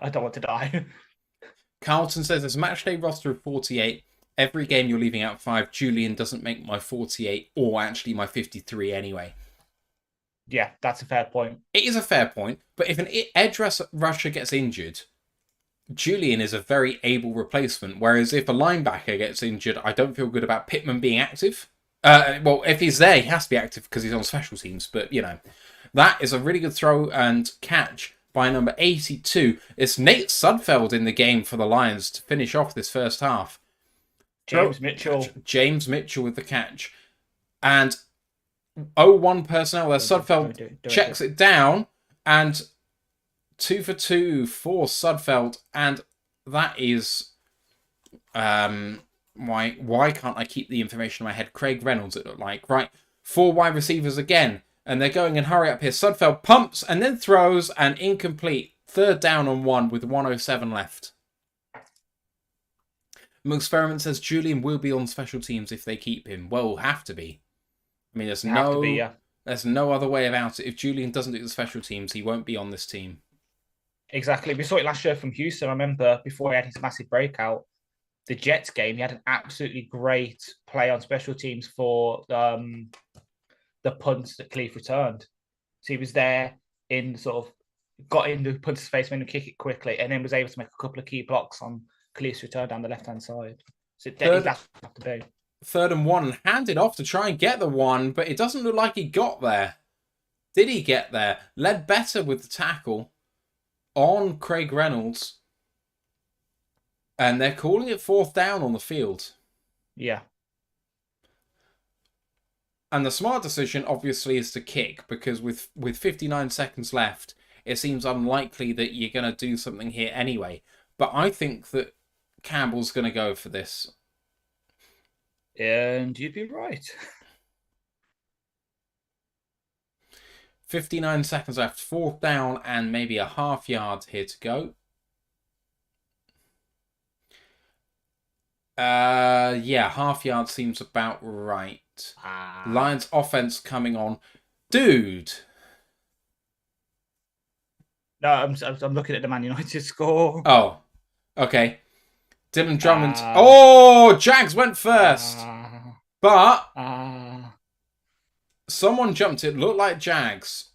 I don't want to die. Carlton says there's a match day roster of 48. Every game you're leaving out 5. Julian doesn't make my 48 or actually my 53 anyway. Yeah, that's a fair point. It is a fair point, but if an edge rusher gets injured, Julian is a very able replacement, whereas if a linebacker gets injured, I don't feel good about Pittman being active. Well, if he's there, he has to be active because he's on special teams, but, you know, that is a really good throw and catch by number 82. It's Nate Sudfeld in the game for the Lions to finish off this first half. James Mitchell with the catch. And 0-1 personnel there. Sudfeld checks it down. And 2 for 2 for Sudfeld. And that is... Why can't I keep the information in my head? Craig Reynolds, it looked like. Right. 4 wide receivers again. And they're going in hurry up here. Sudfeld pumps and then throws. And incomplete. 3rd down and 1 with 1:07 left. Experiment says Julian will be on special teams if they keep him. Well, will have to be. I mean, there's no other way about it. If Julian doesn't do the special teams, he won't be on this team. Exactly. We saw it last year from Houston. I remember before he had his massive breakout, the Jets game, he had an absolutely great play on special teams for the punts that Cleve returned. So he was there in got in the punter's face, made him kick it quickly, and then was able to make a couple of key blocks on Cleve's return down the left-hand side. So that's what to do. 3rd and 1, handed off to try and get the 1, but it doesn't look like he got there. Did he get there? Led better with the tackle on Craig Reynolds. And they're calling it 4th down on the field. Yeah. And the smart decision, obviously, is to kick, because with 59 seconds left, it seems unlikely that you're going to do something here anyway. But I think that Campbell's going to go for this. And you'd be right. 59 seconds left. 4th down and maybe a half yard here to go. Yeah, half yard seems about right. Lions offense coming on. Dude. No, I'm looking at the Man United score. Oh, okay. Dylan Drummond. Jags went first. But someone jumped it. Looked like Jags.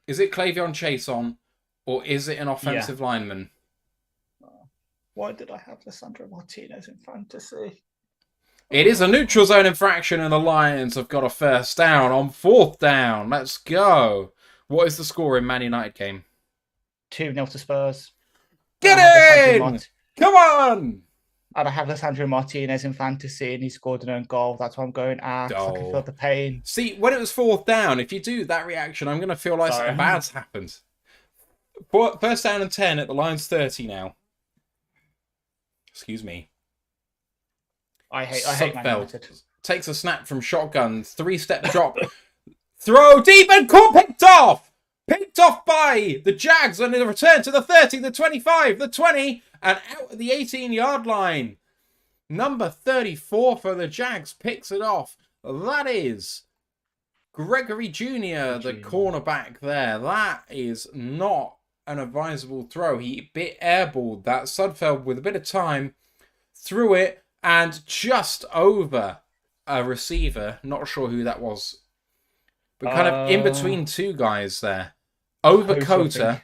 Is it Clavion Chase on? Or is it an offensive lineman? Why did I have Lissandro Martinez in fantasy? It is a neutral zone infraction and the Lions have got a first down on 4th down. Let's go. What is the score in Man United game? 2-0 to Spurs. Get in! Come on! And I have Lissandro Martinez in fantasy, and he scored an own goal. That's why I'm going, because I can feel the pain. See, when it was 4th down, if you do that reaction, I'm going to feel like Sorry. something bad's happened. First down and 10 at the Lions 30 now. Excuse me. I hate Man United. Takes a snap from shotgun, 3-step drop, throw deep and caught, picked off! Picked off by the Jags on the return to the 30, the 25, the 20, and out at the 18-yard line. Number 34 for the Jags picks it off. That is Gregory Jr., the cornerback there. That is not an advisable throw. He bit airballed that. Sudfeld with a bit of time threw it and just over a receiver. Not sure who that was. But kind of in between two guys there. Over Cota.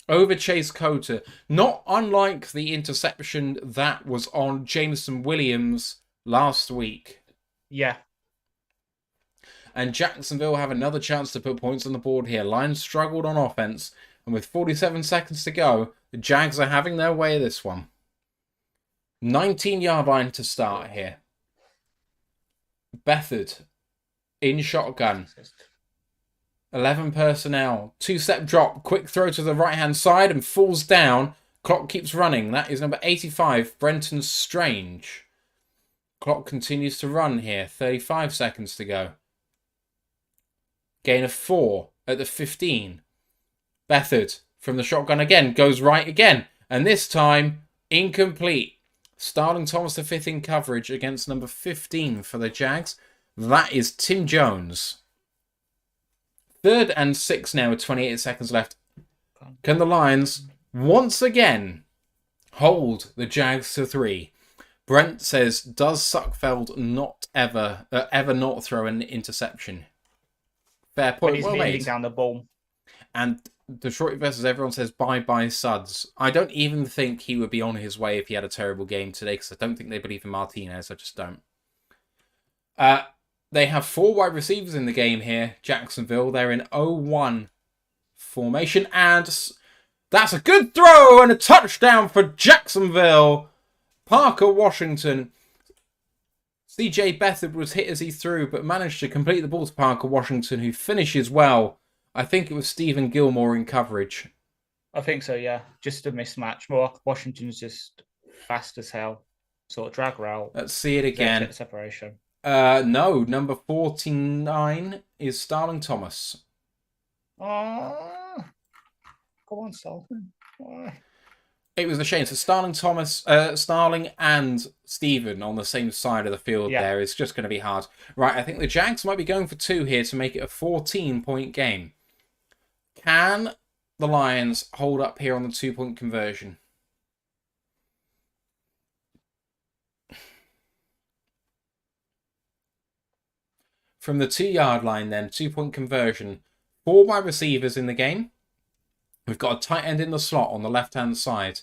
Over Chase Cota. Not unlike the interception that was on Jameson Williams last week. Yeah. And Jacksonville have another chance to put points on the board here. Lions struggled on offense. And with 47 seconds to go, the Jags are having their way of this one. 19-yard line to start here. Beathard in shotgun. 11 personnel. 2-step drop. Quick throw to the right-hand side and falls down. Clock keeps running. That is number 85, Brenton Strange. Clock continues to run here. 35 seconds to go. Gain of 4 at the 15. Beathard from the shotgun again. Goes right again. And this time, incomplete. Starling Thomas the 5th in coverage against number 15 for the Jags. That is Tim Jones. 3rd and 6 now with 28 seconds left. Can the Lions once again hold the Jags to 3? Brent says, does Sudfeld not ever not throw an interception? Fair point. He's well made. down the ball. And Detroit versus everyone says bye-bye Suds. I don't even think he would be on his way if he had a terrible game today, because I don't think they believe in Martinez. I just don't. They have 4 wide receivers in the game here, Jacksonville. They're in 0-1 formation, and that's a good throw and a touchdown for Jacksonville. Parker Washington. CJ Beathard was hit as he threw, but managed to complete the ball to Parker Washington, who finishes well. I think it was Stephen Gilmore in coverage. I think so, yeah. Just a mismatch. More Washington's just fast as hell. Sort of drag route. Let's see it again. Separation. No, number 49 is Starling Thomas. Go on, Starling. It was a shame. So Starling and Stephen on the same side of the field there. It's just going to be hard. Right, I think the Jags might be going for 2 here to make it a 14-point game. Can the Lions hold up here on the 2-point conversion? From the 2-yard line then, 2-point conversion. 4 wide receivers in the game. We've got a tight end in the slot on the left-hand side.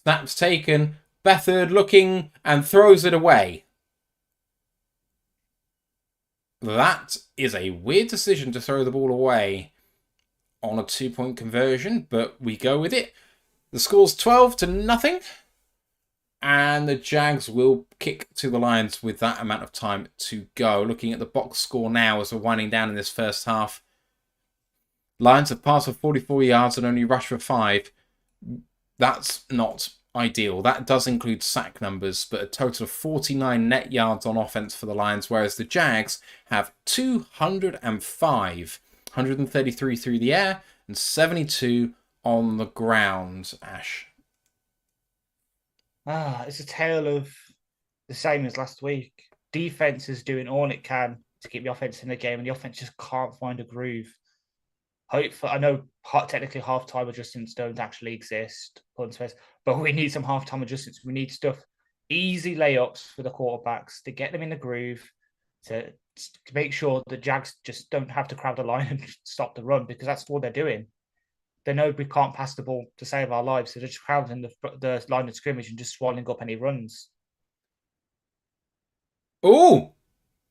Snaps taken. Beathard looking and throws it away. That is a weird decision to throw the ball away on a 2-point conversion, but we go with it. The score's 12-0. And the Jags will kick to the Lions with that amount of time to go. Looking at the box score now as we're winding down in this first half. Lions have passed for 44 yards and only rushed for 5. That's not ideal. That does include sack numbers, but a total of 49 net yards on offense for the Lions, whereas the Jags have 205. 133 through the air and 72 on the ground, Ash. It's a tale of the same as last week. Defense is doing all it can to keep the offense in the game, and the offense just can't find a groove. I know technically halftime adjustments don't actually exist, but we need some halftime adjustments. We need stuff, easy layups for the quarterbacks to get them in the groove, to make sure the Jags just don't have to crowd the line and stop the run, because that's what they're doing. They know we can't pass the ball to save our lives, so they're just crowding the line of scrimmage and just swallowing up any runs. Oh!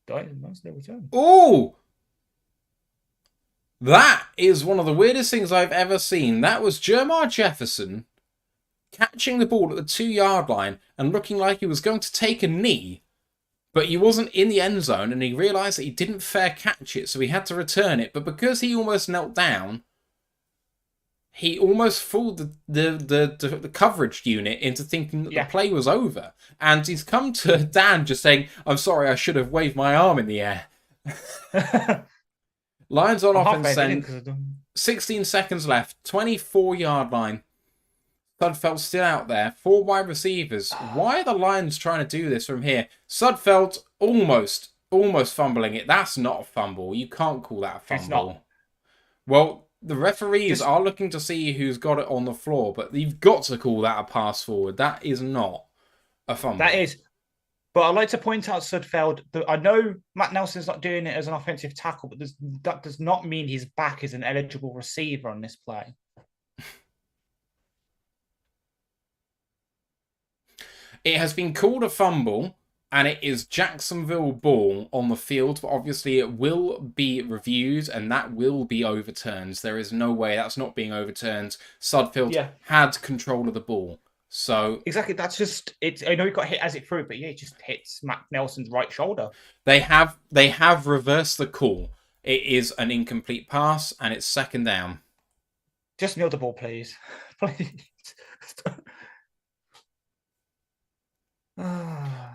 Nice little return. Oh! That is one of the weirdest things I've ever seen. That was Jermar Jefferson catching the ball at the 2-yard line and looking like he was going to take a knee, but he wasn't in the end zone, and he realised that he didn't fair catch it, so he had to return it. But because he almost knelt down, he almost fooled the coverage unit into thinking that the play was over. And he's come to Dan just saying, "I'm sorry, I should have waved my arm in the air." Lions on offense then. 16 seconds left. 24-yard line. Sudfeld still out there. 4 wide receivers. Why are the Lions trying to do this from here? Sudfeld almost fumbling it. That's not a fumble. You can't call that a fumble. It's not. Well, the referees are looking to see who's got it on the floor, but you've got to call that a pass forward. That is not a fumble. That is. But I'd like to point out, Sudfeld, that I know Matt Nelson's not doing it as an offensive tackle, but that does not mean his back is an eligible receiver on this play. It has been called a fumble, and it is Jacksonville ball on the field, but obviously it will be reviewed, and that will be overturned. There is no way that's not being overturned. Sudfeld had control of the ball. So exactly, that's just it. I know he got hit as it threw, but it just hits Matt Nelson's right shoulder. They have reversed the call. It is an incomplete pass, and it's 2nd down. Just kneel the ball, please. Please.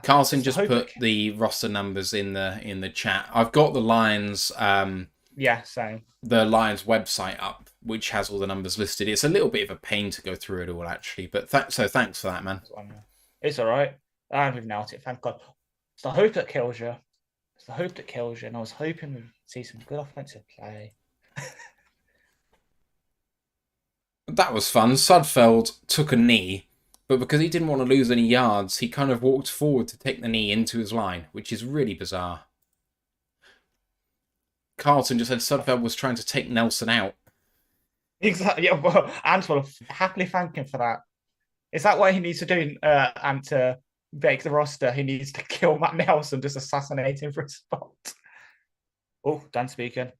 Carlson just put the roster numbers in the chat. I've got the Lions same. The Lions website up, which has all the numbers listed. It's a little bit of a pain to go through it all, actually, but so thanks for that, man. It's all right. We've nailed it, thank God. It's the hope that kills you. And I was hoping we'd see some good offensive play. That was fun. Sudfeld took a knee, but because he didn't want to lose any yards, he kind of walked forward to take the knee into his line, which is really bizarre. Carlton just said Sudfeld was trying to take Nelson out. Exactly. Yeah, well, Ant will happily thank him for that. Is that what he needs to do? And to make the roster, he needs to kill Matt Nelson, just assassinate him for a spot. Oh, Dan speaking.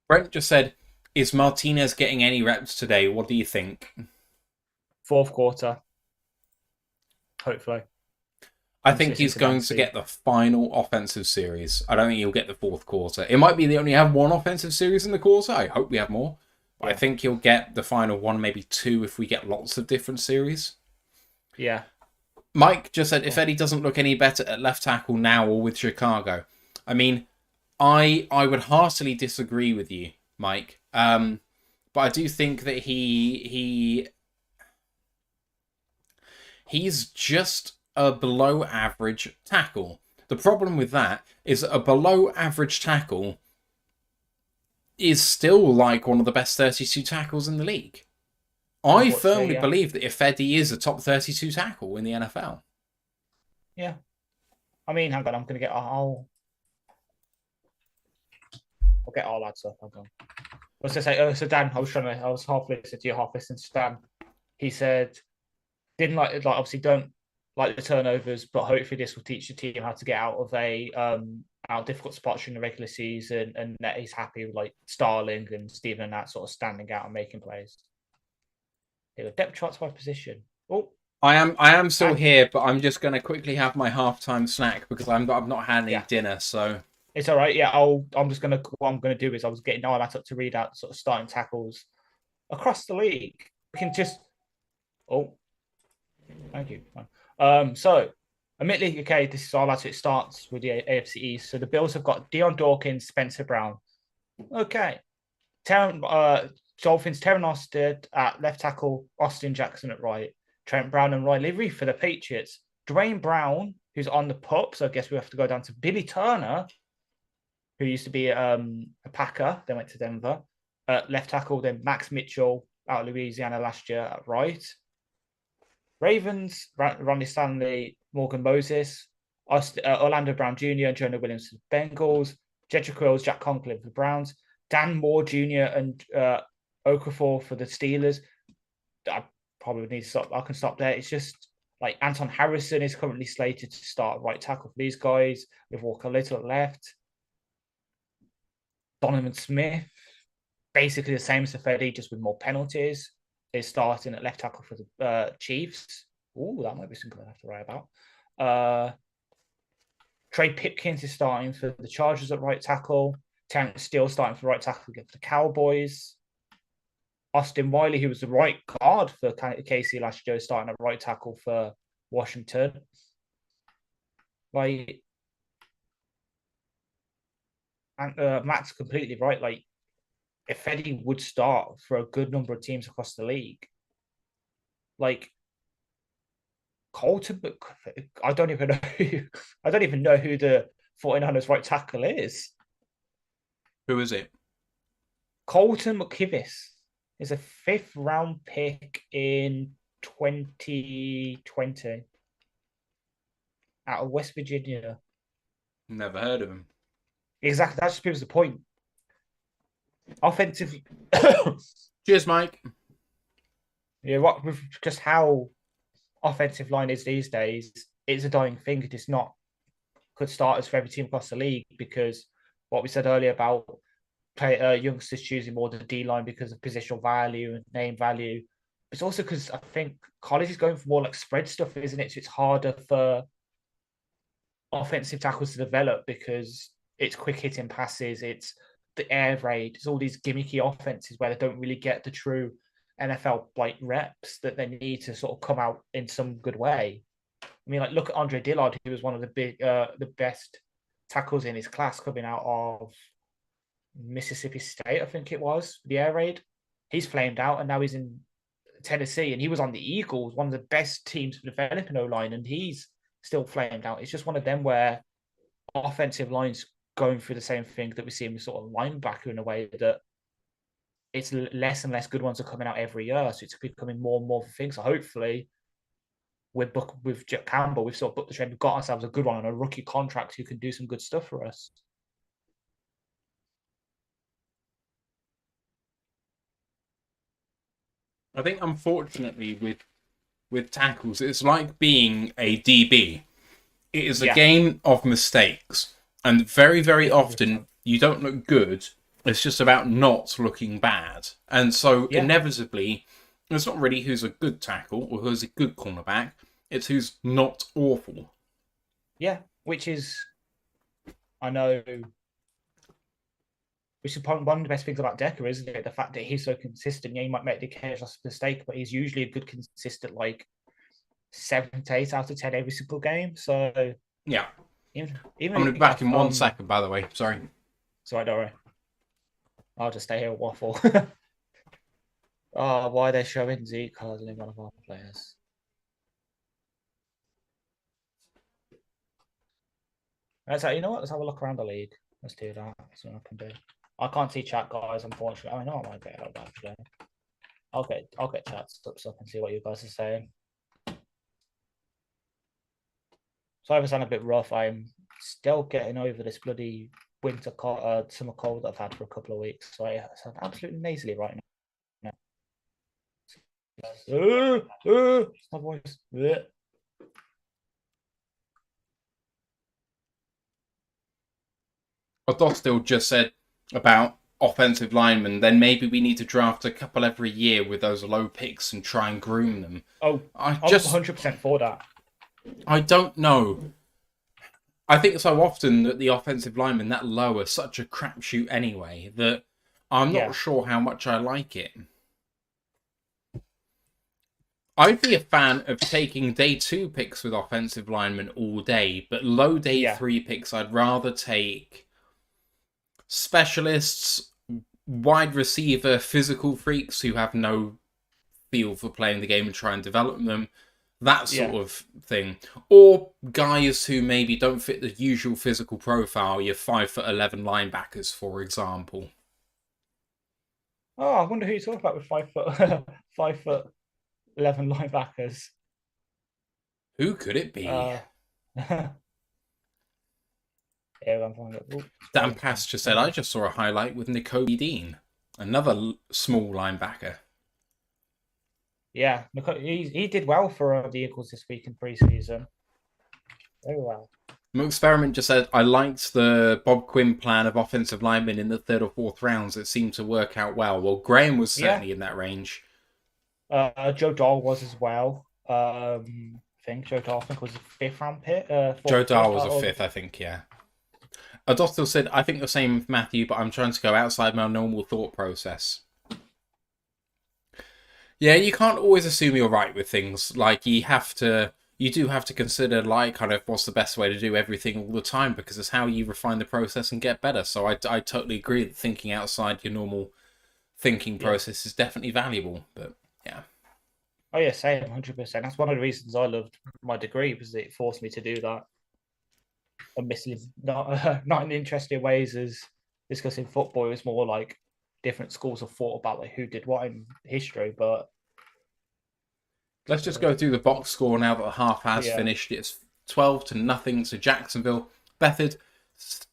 Brent just said, "Is Martinez getting any reps today? What do you think?" 4th quarter. Hopefully. I think he's going to get the final offensive series. I don't think he'll get the 4th quarter. It might be they only have 1 offensive series in the quarter. I hope we have more. But I think he'll get the final 1, maybe 2 if we get lots of different series. Yeah. Mike just said, if Eddie doesn't look any better at left tackle now or with Chicago. I mean, I would heartily disagree with you, Mike. But I do think that he's just a below average tackle. The problem with that is that a below average tackle is still like one of the best 32 tackles in the league. I firmly believe that if Eddie is a top 32 tackle in the NFL. Yeah. I mean, hang on, I'm going to get I'll get all that stuff. Hang on. What's I say? So Dan, I was half listening to you, half listening to Dan. He said, didn't like obviously don't like the turnovers, but hopefully this will teach the team how to get out of out of difficult spots during the regular season, and that he's happy with like Starling and Stephen and that sort of standing out and making plays. They were depth charts by position. Oh, I am still here, but I'm just going to quickly have my halftime snack because I've not had any dinner, so it's all right. Yeah, what I'm going to do is I was getting Noah up to read out sort of starting tackles across the league. We can just thank you. So, admittedly, okay, this is all as it starts with the AFC East. So the Bills have got Deion Dawkins, Spencer Brown. Okay. Dolphins, Teron Austin at left tackle, Austin Jackson at right, Trent Brown and Riley Reef for the Patriots. Dwayne Brown, who's on the pup, so I guess we have to go down to Billy Turner, who used to be a Packer, then went to Denver. Left tackle, then Max Mitchell out of Louisiana last year at right. Ravens, Ronnie Stanley, Morgan Moses, Orlando Brown Jr. and Jonah Williams for the Bengals, Jedrick Wills, Jack Conklin for the Browns, Dan Moore Jr. and Okafor for the Steelers. I probably need to stop. I can stop there. It's just like Anton Harrison is currently slated to start right tackle for these guys with Walker Little at left. Donovan Smith, basically the same as Safedi, just with more penalties, is starting at left tackle for the Chiefs. Oh, that might be something I have to write about. Trey Pipkins is starting for the Chargers at right tackle. Terrence Steele starting for right tackle against the Cowboys. Austin Wiley, who was the right guard for KC last year, starting at right tackle for Washington. Like, and Matt's completely right. Like, if Eddie would start for a good number of teams across the league, like Colton, I don't even know who the 49ers right tackle is. Who is it? Colton McKivis is a 5th round pick in 2020 out of West Virginia. Never heard of him. Exactly. That just proves the point. Offensive. Cheers, Mike. Yeah, what with just how offensive line is these days, it's a dying thing. It's not good starters for every team across the league because what we said earlier about youngsters choosing more the D line because of positional value and name value. It's also because I think college is going for more like spread stuff, isn't it? So it's harder for offensive tackles to develop because it's quick hitting passes, it's the air raid, it's all these gimmicky offenses where they don't really get the true NFL like reps that they need to sort of come out in some good way. I mean, like look at Andre Dillard, who was one of the best tackles in his class coming out of Mississippi State, I think it was, the air raid. He's flamed out and now he's in Tennessee and he was on the Eagles, one of the best teams for developing O-line, and he's still flamed out. It's just one of them where offensive lines going through the same thing that we see in the sort of linebacker in a way that it's less and less good ones are coming out every year. So it's becoming more and more of a thing. So hopefully with Jack Campbell, we've sort of booked the trend. We've got ourselves a good one on a rookie contract who can do some good stuff for us. I think, unfortunately, with tackles, it's like being a DB. It is a game of mistakes. And very, very often, you don't look good. It's just about not looking bad. And so, inevitably, it's not really who's a good tackle or who's a good cornerback. It's who's not awful. Yeah, which is, I know, which is one of the best things about Decker, isn't it? The fact that he's so consistent. Yeah, he might make the occasional mistake, but he's usually a good, consistent, like 7 to 8 out of 10 every single game. So yeah, even I'm gonna be back in 1 second. By the way, sorry. Sorry, don't worry. I'll just stay here and waffle. Oh, why they're showing Zeke cards in one of our players? Let's you know what? Let's have a look around the league. Let's do that. That's what I can do. I can't see chat, guys. Unfortunately, I know I might get out actually. I'll get chats up and see what you guys are saying. Sorry if I sound a bit rough. I'm still getting over this bloody summer cold that I've had for a couple of weeks. So I sound absolutely nasally right now. It's my voice. Dostil just said about offensive linemen, then maybe we need to draft a couple every year with those low picks and try and groom them. I'm 100% for that. I don't know. I think so often that the offensive linemen that low are such a crapshoot anyway that I'm not sure how much I like it. I'd be a fan of taking day 2 picks with offensive linemen all day, but low day 3 picks I'd rather take specialists, wide receiver, physical freaks who have no feel for playing the game and try and develop them, that sort of thing. Or guys who maybe don't fit the usual physical profile, your 5'11" linebackers, for example. Oh, I wonder who you're talking about with 5'11" linebackers. Who could it be? Dan Pasture said, I just saw a highlight with Nakobe Dean, another small linebacker. Yeah, he did well for the Eagles this week in preseason. Very well. Experiment just said, I liked the Bob Quinn plan of offensive linemen in the third or fourth rounds. It seemed to work out well. Well, Graham was Yeah, certainly in that range. Joe Dahl was as well. I think Joe Dahl, I think, was a fifth round pick, Joe fourth pick. Dahl was a fifth, I think, yeah. Adostil said, I think the same with Matthew, but I'm trying to go outside my normal thought process. Yeah, you can't always assume you're right with things. Like, you do have to consider, like, kind of what's the best way to do everything all the time, because it's how you refine the process and get better. So I totally agree that thinking outside your normal thinking Yeah. process is definitely valuable. But yeah. Oh yeah, same, 100%. That's one of the reasons I loved my degree, because it forced me to do that. Admittedly, not in interesting ways as discussing football. It was more like different schools of thought about like who did what in history. But Let's just go through the box score now that the half has yeah, finished. It's 12-0 to Jacksonville. Bethard,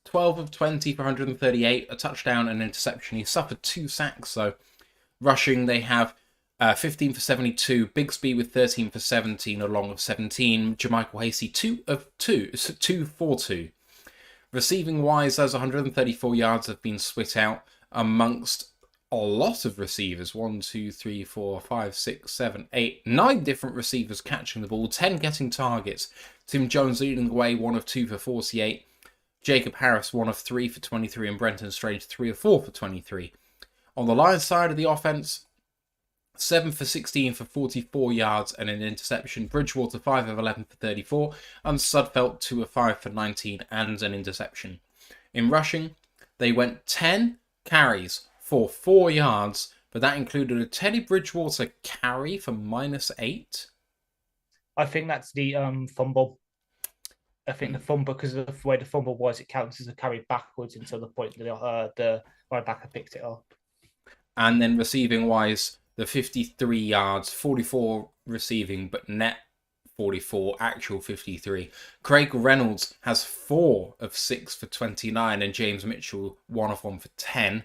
12 of 20 for 138, a touchdown and an interception. He suffered 2 sacks, though. Rushing, they have 15 for 72. Bigsby with 13 for 17, a long of 17. Jermichael Hasty, 2 of 2, 2 for 2. Receiving wise, those 134 yards have been split out amongst a lot of receivers. 1, 2, 3, 4, 5, 6, 7, 8, 9 different receivers catching the ball, 10 getting targets. Tim Jones leading the way, 1 of 2 for 48. Jacob Harris, 1 of 3 for 23, and Brenton Strange, 3 of 4 for 23. On the Lions side of the offense, 7 for 16 for 44 yards and an interception. Bridgewater, 5 of 11 for 34. And Sudfeld, 2 of 5 for 19 and an interception. In rushing, they went 10 carries for 4 yards, but that included a Teddy Bridgewater carry for -8. I think that's the fumble. I think the fumble, because of the way the fumble was, it counts as a carry backwards until the point that the linebacker picked it up. And then receiving wise, the 53 yards, 44 receiving, but net 44, actual 53. Craig Reynolds has 4 of 6 for 29, and James Mitchell 1 of 1 for 10.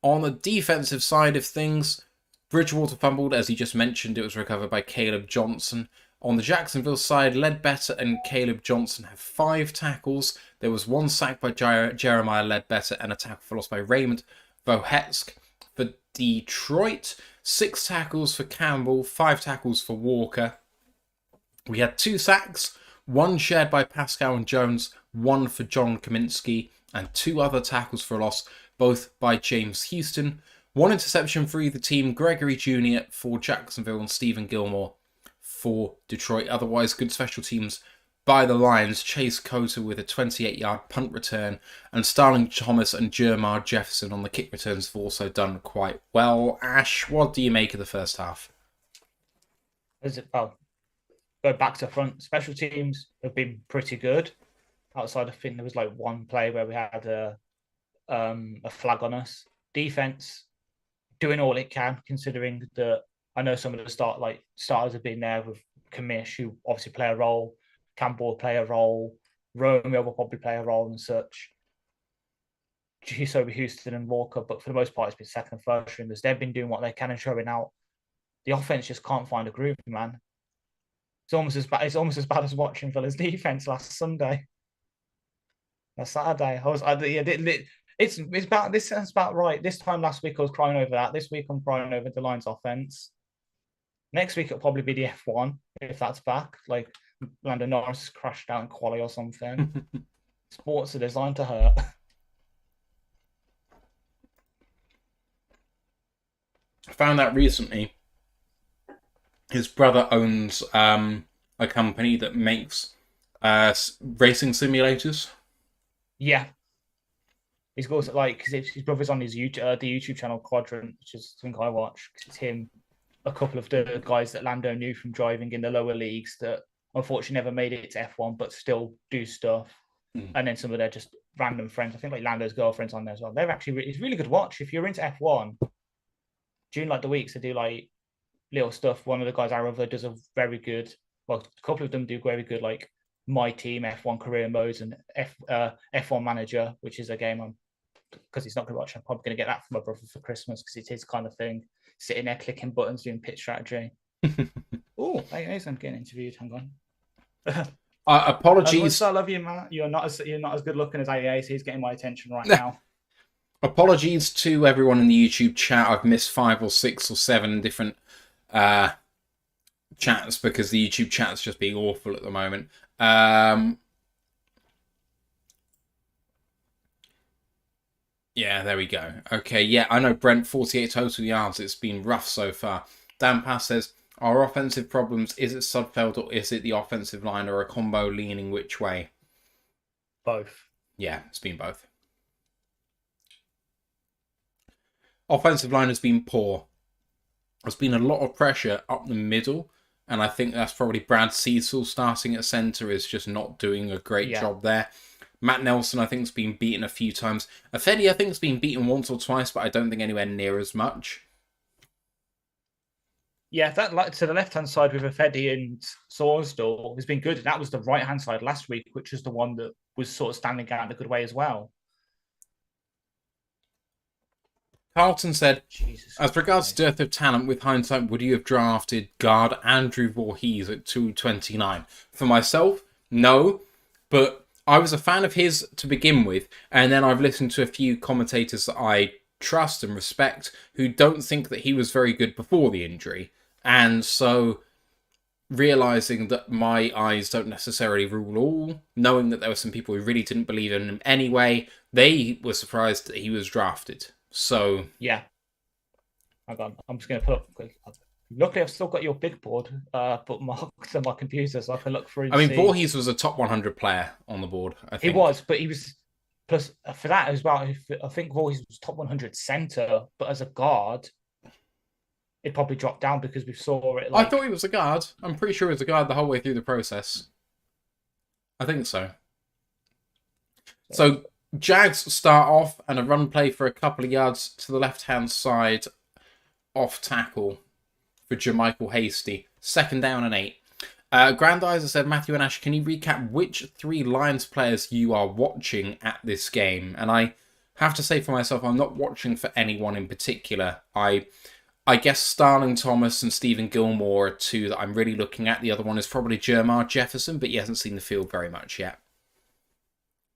On the defensive side of things, Bridgewater fumbled, as he just mentioned. It was recovered by Caleb Johnson. On the Jacksonville side, Ledbetter and Caleb Johnson have 5 tackles. There was 1 sack by Jeremiah Ledbetter and a tackle for loss by Raymond Vohetsk. For Detroit, 6 tackles for Campbell, 5 tackles for Walker. We had 2 sacks, 1 shared by Pascal and Jones, 1 for John Kaminsky, and 2 other tackles for loss, both by James Houston. 1 interception for either team, Gregory Jr. for Jacksonville and Stephen Gilmore for Detroit. Otherwise, good special teams by the Lions. Chase Cota with a 28-yard punt return, and Starling Thomas and Jermar Jefferson on the kick returns have also done quite well. Ash, what do you make of the first half? Well, go back to front. Special teams have been pretty good. Outside, I think there was like 1 play where we had a flag on us. Defense doing all it can, considering that I know some of the starters have been there with Kamish, who obviously play a role. Campbell will play a role. Romeo will probably play a role and such. Houston and Walker, but for the most part, it's been second and third stringers. They've been doing what they can and showing out. The offense just can't find a groove, man. It's almost as bad. It's almost as bad as watching Villa's defense last Sunday. Saturday, it's about this. It's about right. This time last week I was crying over that. This week I'm crying over the Lions offense. Next week it'll probably be the F1 if that's back. Like Lando Norris crashed out in quali or something. Sports are designed to hurt. I found out recently. His brother owns a company that makes racing simulators. Yeah, he's got because his brother's on his YouTube, the YouTube channel Quadrant, which is something I watch. It's him, a couple of the guys that Lando knew from driving in the lower leagues that unfortunately never made it to F1, but still do stuff. And then some of their just random friends. I think like Lando's girlfriend's on there as well. They're actually it's really good watch if you're into F1. During like the weeks, they do like little stuff. One of the guys I remember does a very good. Well, a couple of them do very good like My Team F1 career modes and F1 Manager, which is a game I'm because he's not going to watch. I'm probably going to get that for my brother for Christmas because it's his kind of thing. Sitting there clicking buttons, doing pit strategy. Oh, hey, I'm getting interviewed. Hang on. As much Apologies. as I love you, man, you're not as good looking as AA, so he's getting my attention right now. Apologies to everyone in the YouTube chat. I've missed 5 or 6 or 7 different chats because the YouTube chat's just being awful at the moment. Yeah, there we go. Okay, yeah, I know, Brent, 48 total yards. It's been rough so far. Dan Pass says, our offensive problems, is it Sudfeld or is it the offensive line or a combo leaning which way? Both. Yeah, it's been both. Offensive line has been poor. There's been a lot of pressure up the middle, and I think that's probably Brad Cecil starting at centre is just not doing a great job there. Matt Nelson, I think, has been beaten a few times. Afedi, I think, has been beaten once or twice, but I don't think anywhere near as much. Yeah, that to the left-hand side with Afedi and Sorsdal has been good. That was the right-hand side last week, which was the one that was sort of standing out in a good way as well. Carlton said, as regards to dearth of talent, with hindsight, would you have drafted guard Andrew Voorhees at 229? For myself, no, but I was a fan of his to begin with, and then I've listened to a few commentators that I trust and respect who don't think that he was very good before the injury. And so, realising that my eyes don't necessarily rule all, knowing that there were some people who really didn't believe in him anyway, they were surprised that he was drafted. So... yeah. I'm just going to put up quick. Luckily, I've still got your big board bookmarked on my computer, so I can look through. I mean, Voorhees was a top 100 player on the board, I think. He was, but he was... Plus, for that as well, I think Voorhees was top 100 centre, but as a guard... it probably dropped down because we saw it. I thought he was a guard. I'm pretty sure he was a guard the whole way through the process. I think so. So, Jags start off and a run play for a couple of yards to the left-hand side off tackle for Jermichael Hasty. 2nd down and 8. Grandizer said, Matthew and Ash, can you recap which 3 Lions players you are watching at this game? And I have to say for myself, I'm not watching for anyone in particular. I guess Starling Thomas and Stephen Gilmore are 2 that I'm really looking at. The other one is probably Jermar Jefferson, but he hasn't seen the field very much yet.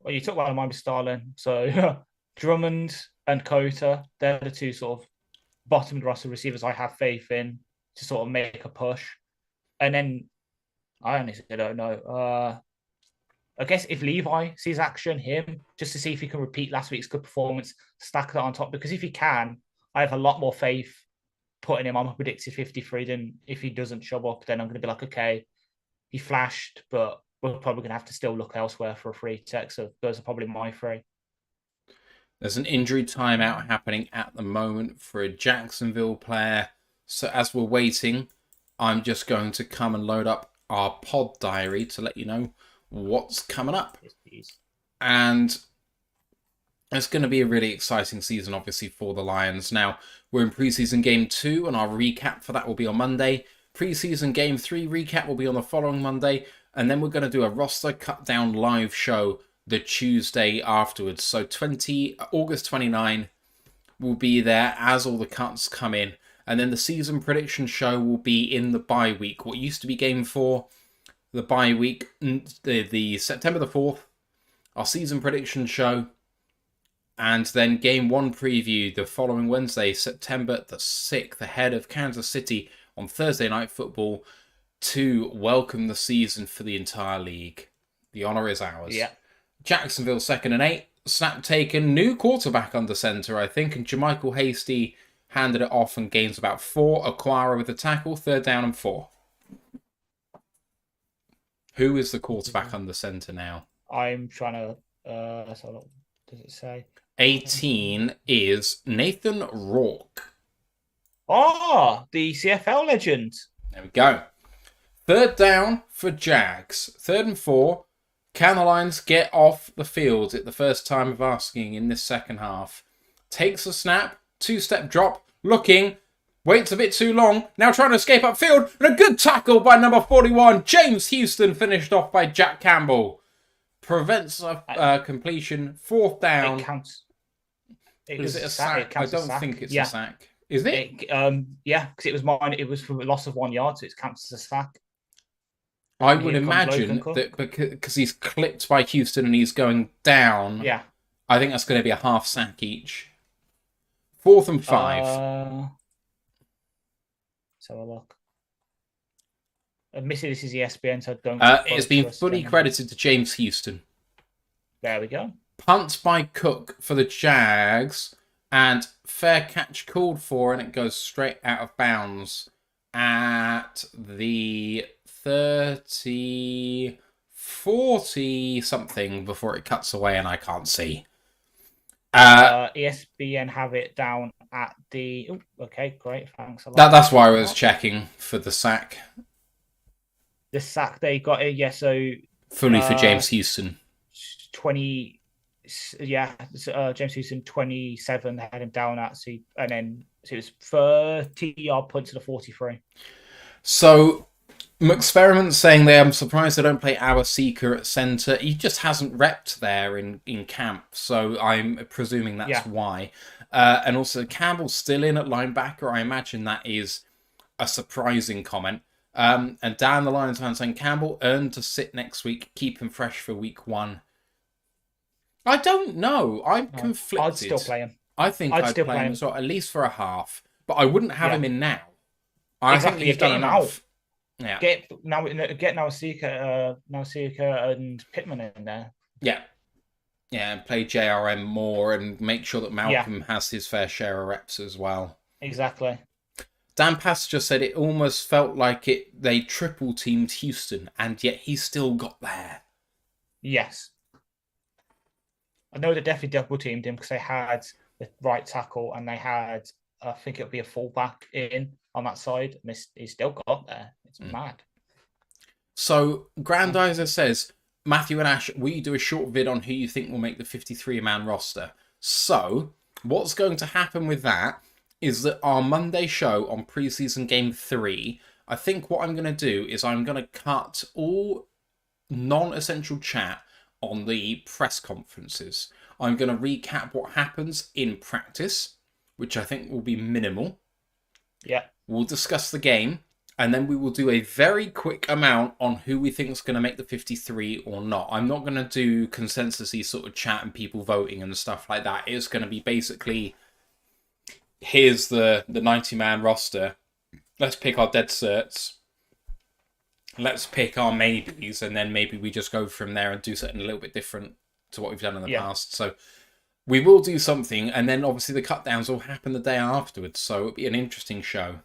Well, you took one of mine with Starling. So Drummond and Cota, they're the 2 sort of bottom of the roster receivers I have faith in to sort of make a push. And then I honestly don't know. I guess if Levi sees action, him, just to see if he can repeat last week's good performance, stack that on top. Because if he can, I have a lot more faith putting him on my predicted 53 than if he doesn't show up. Then I'm going to be like, okay, he flashed, but we're probably going to have to still look elsewhere for a free tech. So those are probably my 3. There's an injury timeout happening at the moment for a Jacksonville player. So as we're waiting, I'm just going to come and load up our pod diary to let you know what's coming up. Yes, please. And it's going to be a really exciting season, obviously, for the Lions. Now, we're in preseason game 2, and our recap for that will be on Monday. Preseason game 3 recap will be on the following Monday. And then we're going to do a roster cut down live show the Tuesday afterwards. So August 29 will be there as all the cuts come in. And then the season prediction show will be in the bye week. What used to be game 4, the bye week, the September the 4th, our season prediction show. And then game 1 preview the following Wednesday, September the 6th, ahead of Kansas City on Thursday Night Football to welcome the season for the entire league. The honour is ours. Yeah. Jacksonville 2nd and 8. Snap taken. New quarterback under centre, I think. And Jermichael Hasty handed it off and gains about 4. Aquara with the tackle. 3rd down and 4. Who is the quarterback under centre now? I'm trying to... so does it say? 18 is Nathan Rourke. Oh, the CFL legend. There we go. 3rd down for Jags. 3rd and 4. Can the Lions get off the field at the first time of asking in this second half? Takes a snap. 2-step drop. Looking. Waits a bit too long. Now trying to escape upfield. And a good tackle by number 41. James Houston finished off by Jack Campbell. Prevents a completion. 4th down. It counts. Is it a sack? I don't think it's a sack. Is it? Yeah, because it was mine. It was for a loss of 1 yard, so it counts as a sack. I And would here comes Logan imagine that Cook. because he's clipped by Houston and he's going down, Yeah. I think that's going to be a half sack each. 4th and 5. So a look. Admittedly, this is ESPN, so don't It's quote been us. fully credited to James Houston. There we go. Punt by Cook for the Jags, and fair catch called for, and it goes straight out of bounds at the 30, 40 something before it cuts away, and I can't see. ESPN have it down at the. Okay, great. Thanks a lot. That's why I was checking for the sack. The sack they got it, yeah. So fully for James Houston. 20. Yeah, James Houston 27 had him down at, and then it was 30-yard punt to the 43. So McSperiment's saying there, I'm surprised they don't play our seeker at centre. He just hasn't repped there in camp, so I'm presuming that's why. And also Campbell's still in at linebacker. I imagine that is a surprising comment. And Dan the Lions fan saying Campbell earned to sit next week, keep him fresh for week 1. I don't know. I'm conflicted. I'd still play him. I think I'd still play him as well, at least for a half. But I wouldn't have him in now. I think he's done enough. Yeah. Get Nausicaa and Pittman in there. Yeah. Yeah, and play JRM more and make sure that Malcolm has his fair share of reps as well. Exactly. Dan Pass just said it almost felt like they triple teamed Houston, and yet he still got there. Yes. I know they definitely double teamed him because they had the right tackle and they had, I think it would be a fullback in on that side, and he still got there. It's mad. So Grandizer says, Matthew and Ash, will you do a short vid on who you think will make the 53-man roster? So what's going to happen with that is that our Monday show on preseason game 3, I think what I'm going to do is I'm going to cut all non-essential chat on the press conferences. I'm going to recap what happens in practice, which I think will be minimal. Yeah. We'll discuss the game, and then we will do a very quick amount on who we think is going to make the 53 or not. I'm not going to do consensus-y sort of chat and people voting and stuff like that. It's going to be basically, here's the 90-man roster. Let's pick our dead certs. Let's pick our maybes, and then maybe we just go from there and do something a little bit different to what we've done in the past. So we will do something, and then obviously the cut downs will happen the day afterwards. So it'll be an interesting show.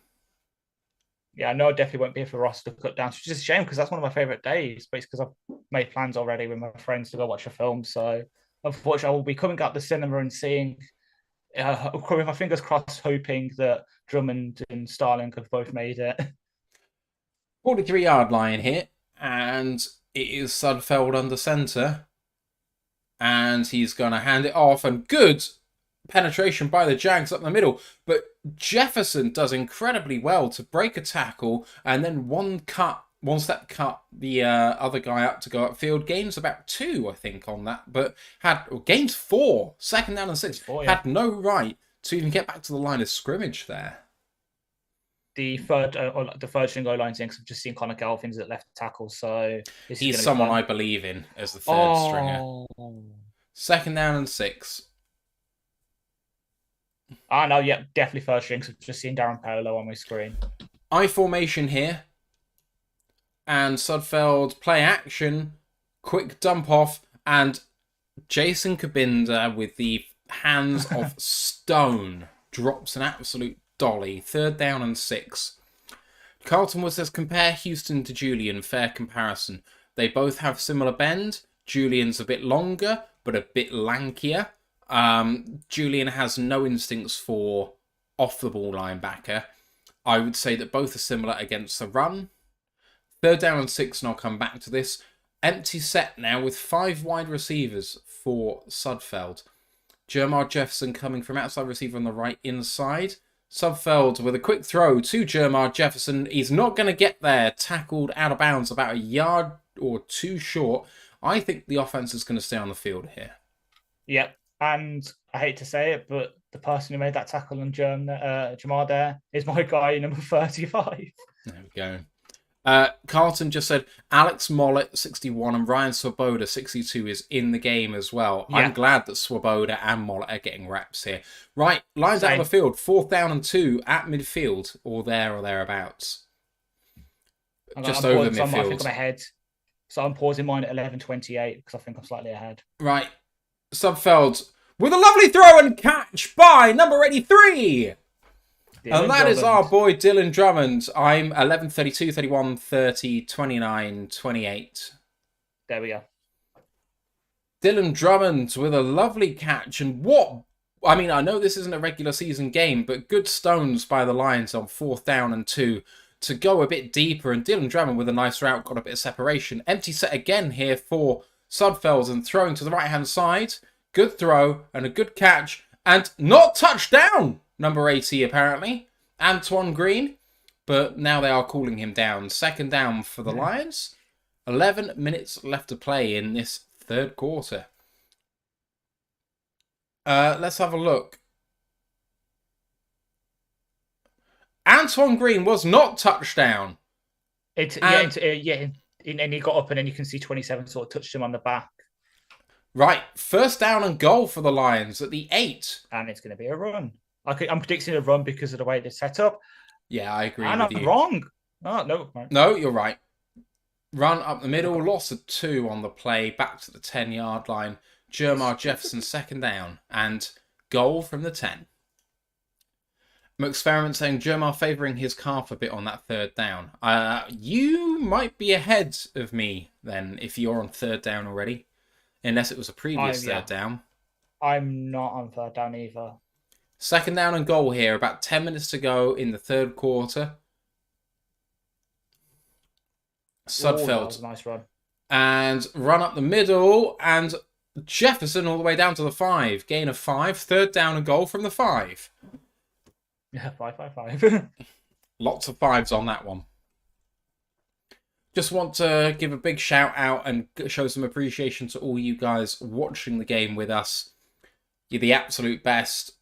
Yeah, I know I definitely won't be here for roster cut downs, which is a shame because that's one of my favourite days, but it's because I've made plans already with my friends to go watch a film. So unfortunately, I will be coming out the cinema and seeing, with my fingers crossed, hoping that Drummond and Starling have both made it. 43-yard line here, and it is Sudfeld under centre. And he's going to hand it off, and good penetration by the Jags up the middle. But Jefferson does incredibly well to break a tackle, and then one step cut the other guy up to go upfield. Gains about 2, I think, on that. But gains 4, 2nd down and 6. Had no right to even get back to the line of scrimmage there. The third string O line's in because I've just seen Connor Galvin's at left tackle, so he's someone I believe in as the third stringer. 2nd down and 6. No, yeah, definitely third string. So I've just seen Darren Paolo on my screen. I formation here, and Sudfeld play action, quick dump off, and Jason Kabinda with the hands of stone drops an absolute dolly. 3rd down and 6. Carlton Wood says, compare Houston to Julian. Fair comparison. They both have similar bend. Julian's a bit longer, but a bit lankier. Julian has no instincts for off-the-ball linebacker. I would say that both are similar against the run. 3rd down and 6, and I'll come back to this. Empty set now with 5 wide receivers for Sudfeld. Jermar Jefferson coming from outside receiver on the right inside. Sudfeld with a quick throw to Jermar Jefferson. He's not going to get there. Tackled out of bounds about a yard or 2 short. I think the offense is going to stay on the field here. Yep. And I hate to say it, but the person who made that tackle on Jamar there is my guy, number 35. There we go. Carlton just said Alex Mollett 61 and Ryan Swoboda 62 is in the game as well. Yeah. I'm glad that Swoboda and Mollett are getting reps here. Right, lines out Same. of the field, 4th down and 2 at midfield, or there or thereabouts. Just over midfield. I think I'm ahead. So I'm pausing mine at 11:28 because I think I'm slightly ahead. Right, Subfeld with a lovely throw and catch by number 83. And that is our boy Dylan Drummond. I'm 11, 32, 31, 30, 29, 28. There we go. Dylan Drummond with a lovely catch. And what... I mean, I know this isn't a regular season game, but good stones by the Lions on 4th down and 2 to go a bit deeper. And Dylan Drummond with a nice route got a bit of separation. Empty set again here for Sudfeld and throwing to the right-hand side. Good throw and a good catch. And not touchdown! Number 80, apparently. Antoine Green. But now they are calling him down. 2nd down for the Lions. 11 minutes left to play in this 3rd quarter. Let's have a look. Antoine Green was not touchdown. And he got up and then you can see 27 sort of touched him on the back. Right, 1st down and goal for the Lions at the 8. And it's going to be a run. I'm predicting a run because of the way they're set up. Yeah, I agree and with I'm you. wrong. Oh, no. No, you're right. Run up the middle, loss of 2 on the play, back to the 10-yard line. Jermar Jefferson 2nd down and goal from the 10. McSperiment saying Jermar favouring his calf a bit on that 3rd down. You might be ahead of me then if you're on 3rd down already. Unless it was a previous 3rd down. I'm not on 3rd down either. 2nd down and goal here. About 10 minutes to go in the 3rd quarter. Sudfeld. That was a nice run. And run up the middle. And Jefferson all the way down to the 5. Gain of 5. 3rd down and goal from the 5. Yeah, 5. Lots of 5s on that one. Just want to give a big shout out and show some appreciation to all you guys watching the game with us. You're the absolute best.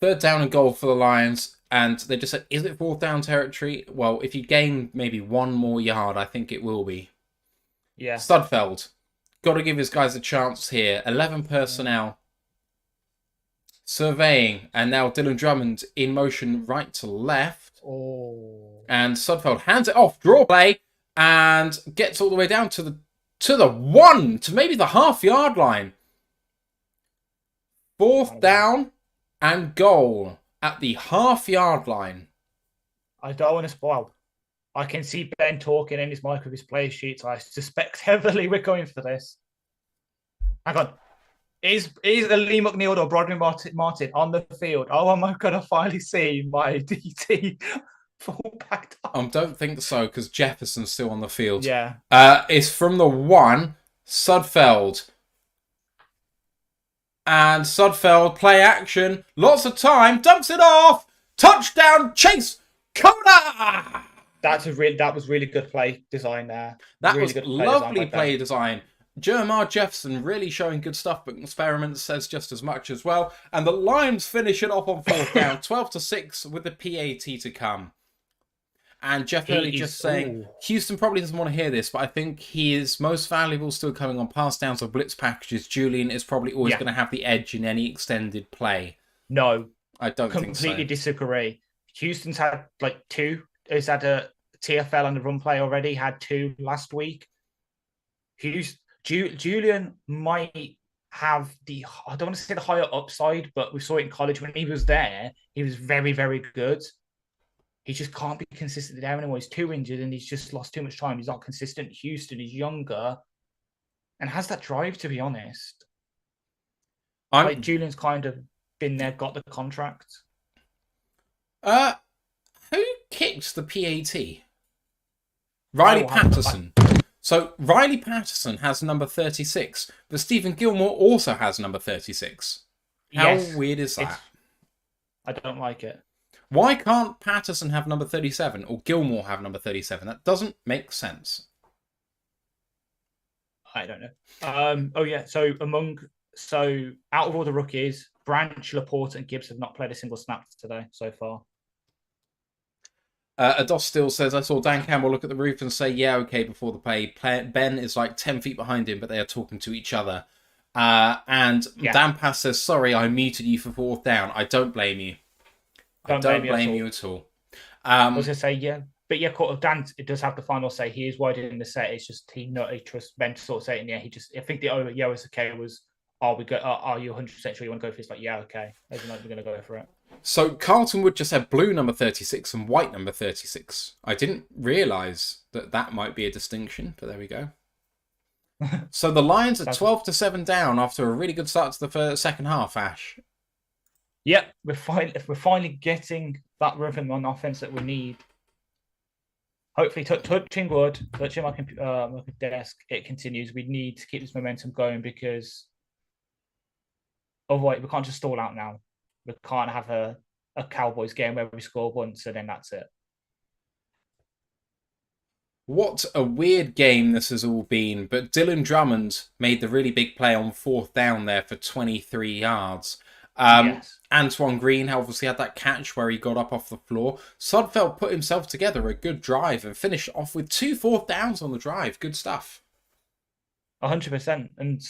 3rd down and goal for the Lions. And they just said, is it 4th down territory? Well, if you gain maybe 1 more yard, I think it will be. Yeah. Studfeld. Got to give his guys a chance here. 11 personnel. Surveying. And now Dylan Drummond in motion right to left. Oh. And Sudfeld hands it off. Draw play. And gets all the way down to the 1. To maybe the half-yard line. 4th down and goal at the half-yard line. I don't want to spoil. I can see Ben talking in his mic with his play sheets. I suspect heavily we're going for this. Hang on. Is Lee McNeil or Broderick Martin on the field? Oh, am I going to finally see my DT fall back down? I don't think so, because Jefferson's still on the field. Yeah. It's from the 1, Sudfeld. And Sudfeld, play action, lots of time, dumps it off, touchdown, Chase Coda! That was really good play design there. That really was good lovely play design. Jermar Jefferson really showing good stuff, but Experiment says just as much as well. And the Lions finish it off on 4th down, 12-6 with the PAT to come. And Jeff Hurley just saying, Houston probably doesn't want to hear this, but I think he is most valuable still coming on pass downs or blitz packages. Julian is probably always going to have the edge in any extended play. No. I don't think so. Completely disagree. Houston's had like 2. He's had a TFL on the run play already, had 2 last week. Julian might have I don't want to say the higher upside, but we saw it in college when he was there. He was very, very good. He just can't be consistent there anymore. He's too injured and he's just lost too much time. He's not consistent. Houston is younger and has that drive, to be honest. Julian's kind of been there, got the contract. Who kicked the PAT? Riley Patterson. So Riley Patterson has number 36, but Stephen Gilmore also has number 36. How weird is that? I don't like it. Why can't Patterson have number 37 or Gilmore have number 37? That doesn't make sense. I don't know. So out of all the rookies, Branch, Laporte, and Gibbs have not played a single snap today so far. Ados still says, I saw Dan Campbell look at the roof and say, yeah, okay, before the play. Ben is like 10 feet behind him, but they are talking to each other. And Yeah. Dan Pass says, sorry, I muted you for fourth down. I don't blame you. I don't blame you at all. I was going to say, yeah. But yeah, Dan, it does have the final say. He is wide in the set. It's just he trusts Ben to sort of say it. And yeah, I think the yeah was okay was, are you 100% sure you want to go for it? It's like, yeah, okay. We're going to go for it. So Carlton Wood just had blue number 36 and white number 36. I didn't realise that might be a distinction, but there we go. So the Lions are 12-7 down after a really good start to the second half, Ash. Yeah, we're finally getting that rhythm on offense that we need. Hopefully, touching wood, touching my desk, it continues. We need to keep this momentum going because otherwise we can't just stall out now. We can't have a Cowboys game where we score once and then that's it. What a weird game this has all been, but Dylan Drummond made the really big play on fourth down there for 23 yards. Yes. Antoine Green obviously had that catch where he got up off the floor. Sudfeld put himself together a good drive and finished off with 2 fourth downs on the drive. Good stuff. 100%. And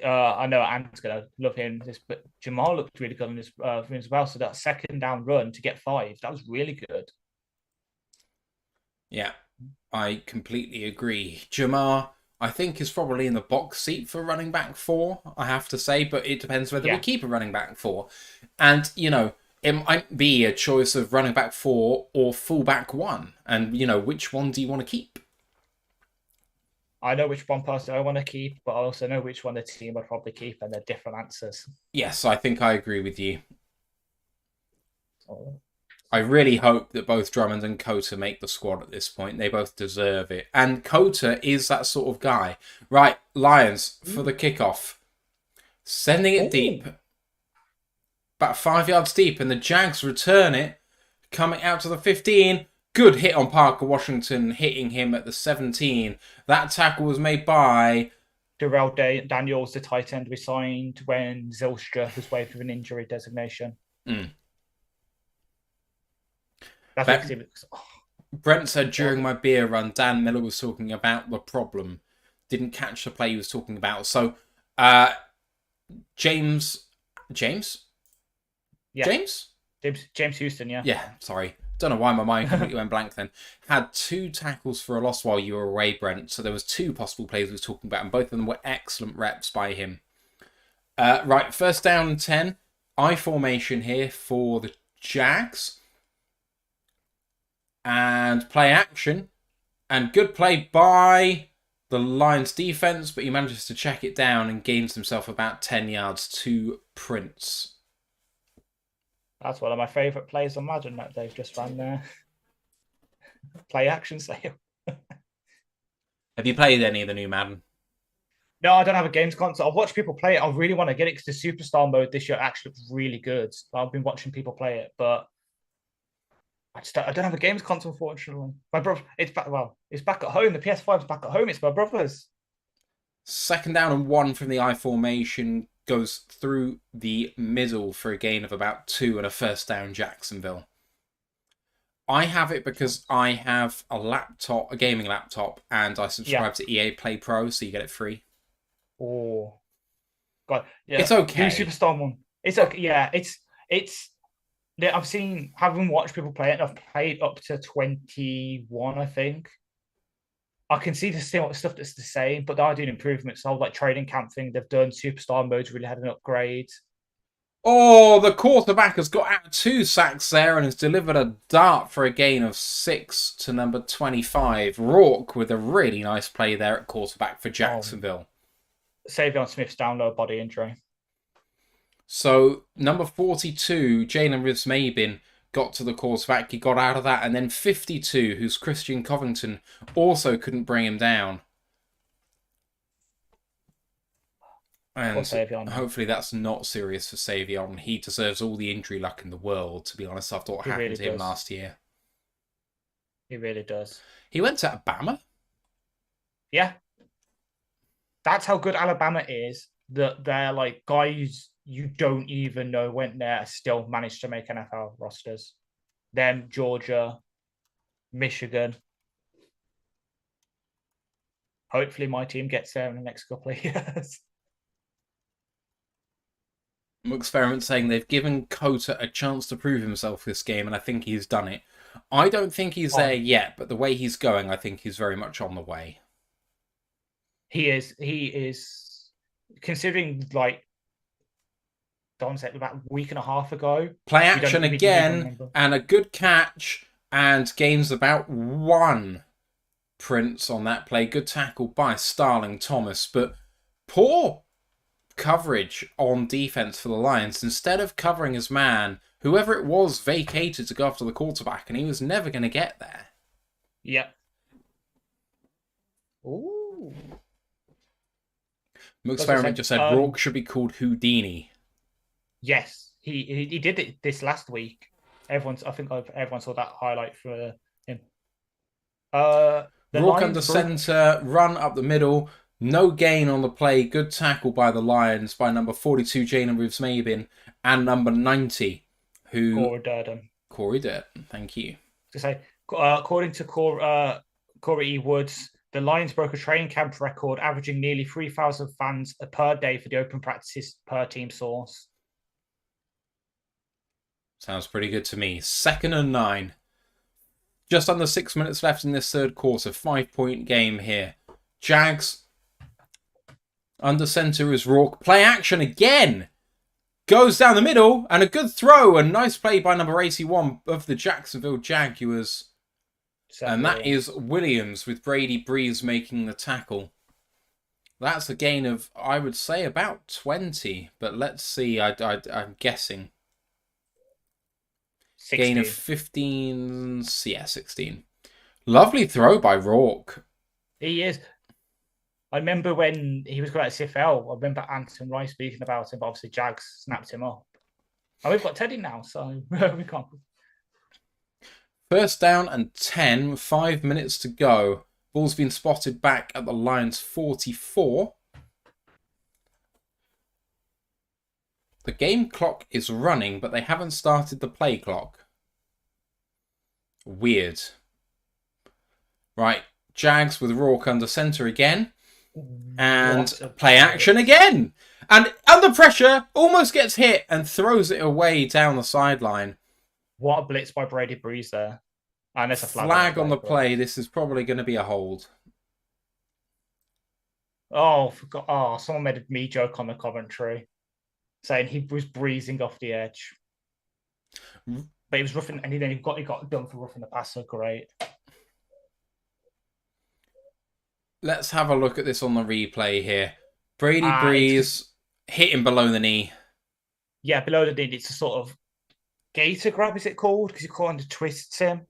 I know Ant's going to love him, but Jamal looked really good on this as well. So that second down run to get 5, that was really good. Yeah, I completely agree. Jamar, I think, is probably in the box seat for running back 4, I have to say, but it depends whether we keep a running back 4. And, it might be a choice of running back 4 or fullback 1. And, which one do you want to keep? I know which one person I want to keep, but I also know which one the team would probably keep, and they're different answers. Yes, I think I agree with you. I really hope that both Drummond and Cota make the squad at this point. They both deserve it. And Cota is that sort of guy. Right, Lions for the kickoff. Sending it deep. About 5 yards deep, and the Jags return it. Coming out to the 15. Good hit on Parker Washington, hitting him at the 17. That tackle was made by Darrell Daniels, the tight end we signed when Zylstra was waived with an injury designation. Brent said during my beer run, Dan Miller was talking about the problem. Didn't catch the play he was talking about. So, James? Yeah. James Houston, yeah. Yeah, sorry. Don't know why my mind completely went blank then. Had 2 tackles for a loss while you were away, Brent. So there was 2 possible plays we were talking about, and both of them were excellent reps by him. Right, first down and 10. I formation here for the Jags. And play action. And good play by the Lions defense, but he manages to check it down and gains himself about 10 yards to Prince. That's one of my favourite plays on Madden that they've just ran there. Play action sale. Have you played any of the new Madden? No, I don't have a games console. I've watched people play it. I really want to get it because the Superstar mode this year actually looks really good. I've been watching people play it, but I don't have a games console, unfortunately. My brother, it's back at home. The PS5 is back at home. It's my brother's. Second down and 1 from the I formation goes through the middle for a gain of about 2 and a first down Jacksonville. I have it because I have a gaming laptop, and I subscribe to EA Play Pro, so you get it free. Oh, God, yeah, it's okay. The Superstar one, it's okay. Yeah, it's. I've having watched people play it. I've played up to 21, I think. I can see the stuff that's the same, but they are doing improvements. So, like training camp thing they've done, Superstar mode's really had an upgrade. Oh, the quarterback has got out 2 sacks there and has delivered a dart for a gain of 6 to number 25. Rourke with a really nice play there at quarterback for Jacksonville. Savion Smith's down low body injury. So, number 42, Jalen Rivers-Mabin, got to the quarterback. He got out of that. And then 52, who's Christian Covington, also couldn't bring him down. And hopefully that's not serious for Savion. He deserves all the injury luck in the world, to be honest, after what happened to him last year. He really does. He went to Alabama? Yeah. That's how good Alabama is, that they're like guys you don't even know went there still managed to make NFL rosters. Them, Georgia, Michigan. Hopefully my team gets there in the next couple of years. Experiment saying they've given Cota a chance to prove himself this game, and I think he's done it. I don't think he's there yet, but the way he's going, I think he's very much on the way. He is considering, like Don said about a week and a half ago. Play action again, and a good catch, and gains about 1 Prince on that play. Good tackle by Starling Thomas, but poor coverage on defense for the Lions. Instead of covering his man, whoever it was vacated to go after the quarterback, and he was never going to get there. Yep. Ooh. Experiment just said Rourke should be called Houdini. Yes, he did it this last week. Everyone saw that highlight for him. Rourke under center, run up the middle. No gain on the play. Good tackle by the Lions by number 42, Jalen Reeves-Mabin, and number 90, Corey Durden. Thank you. To say, according to Corey E. Woods, the Lions broke a training camp record, averaging nearly 3,000 fans per day for the open practices per team source. Sounds pretty good to me. 2nd and 9. Just under 6 minutes left in this third quarter. 5-point game here. Jags. Under center is Rourke. Play action again. Goes down the middle. And a good throw. A nice play by number 81 of the Jacksonville Jaguars. And that is Williams with Brady Breeze making the tackle. That's a gain of, I would say, about 20. But let's see. I'm guessing. 16. Gain of 15. Yeah, 16. Lovely throw by Rourke. He is. I remember when he was going at CFL, I remember Anton Rice speaking about him, but obviously Jags snapped him up. And we've got Teddy now, so we can't. 1st down and 10, 5 minutes to go. Ball's been spotted back at the Lions 44. The game clock is running, but they haven't started the play clock. Weird. Right, Jags with Rourke under center again. And play action again. And under pressure, almost gets hit and throws it away down the sideline. What a blitz by Brady Breeze there. And there's a flag on the play. This is probably going to be a hold. Oh, someone made a me joke on the commentary saying he was breezing off the edge. But he was roughing, and then he got done for roughing the passer. Great. Let's have a look at this on the replay here. Brady Breeze hit him below the knee. Yeah, below the knee. It's a sort of gator grab, is it called? Because he kind of twists him.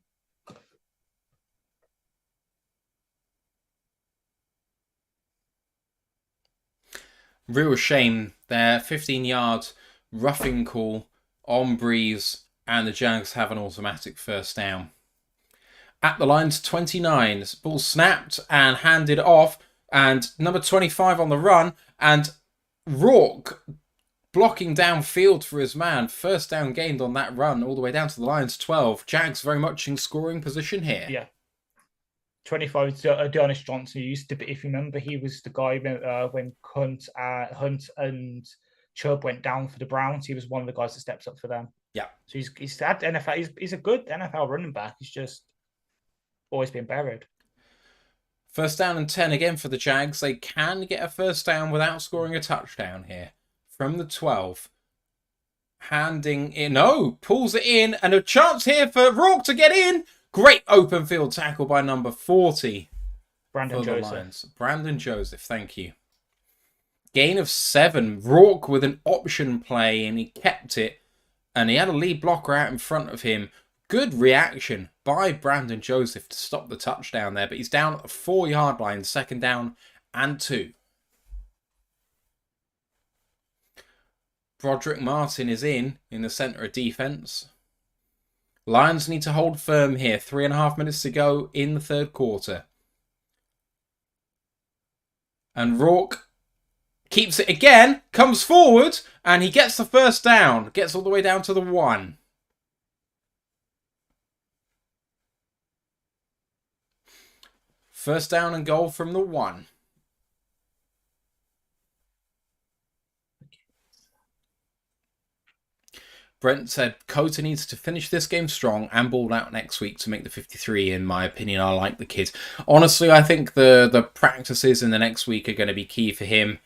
Real shame there. 15-yard roughing call on Breeze, and the Jags have an automatic 1st down. At the Lions 29, ball snapped and handed off, and number 25 on the run, and Rourke blocking downfield for his man. 1st down gained on that run all the way down to the Lions 12. Jags very much in scoring position here. Yeah. 25, Dearness Johnson used to be, if you remember, he was the guy when Hunt and Chubb went down for the Browns. He was one of the guys that steps up for them. Yeah. So he's had NFL. He's a good NFL running back. He's just always been buried. 1st down and 10 again for the Jags. They can get a 1st down without scoring a touchdown here. From the 12. Handing in. No, pulls it in. And a chance here for Rourke to get in. Great open field tackle by number 40. Brandon Joseph. Brandon Joseph, thank you. Gain of 7. Rourke with an option play, and he kept it. And he had a lead blocker out in front of him. Good reaction by Brandon Joseph to stop the touchdown there. But he's down at the 4-yard line. 2nd down and 2. Broderick Martin is in the centre of defence. Lions need to hold firm here. 3.5 minutes to go in the 3rd quarter. And Rourke keeps it again, comes forward, and he gets the 1st down. Gets all the way down to the 1. First down and goal from the 1. Brent said, Cota needs to finish this game strong and ball out next week to make the 53. In my opinion, I like the kid. Honestly, I think the practices in the next week are going to be key for him.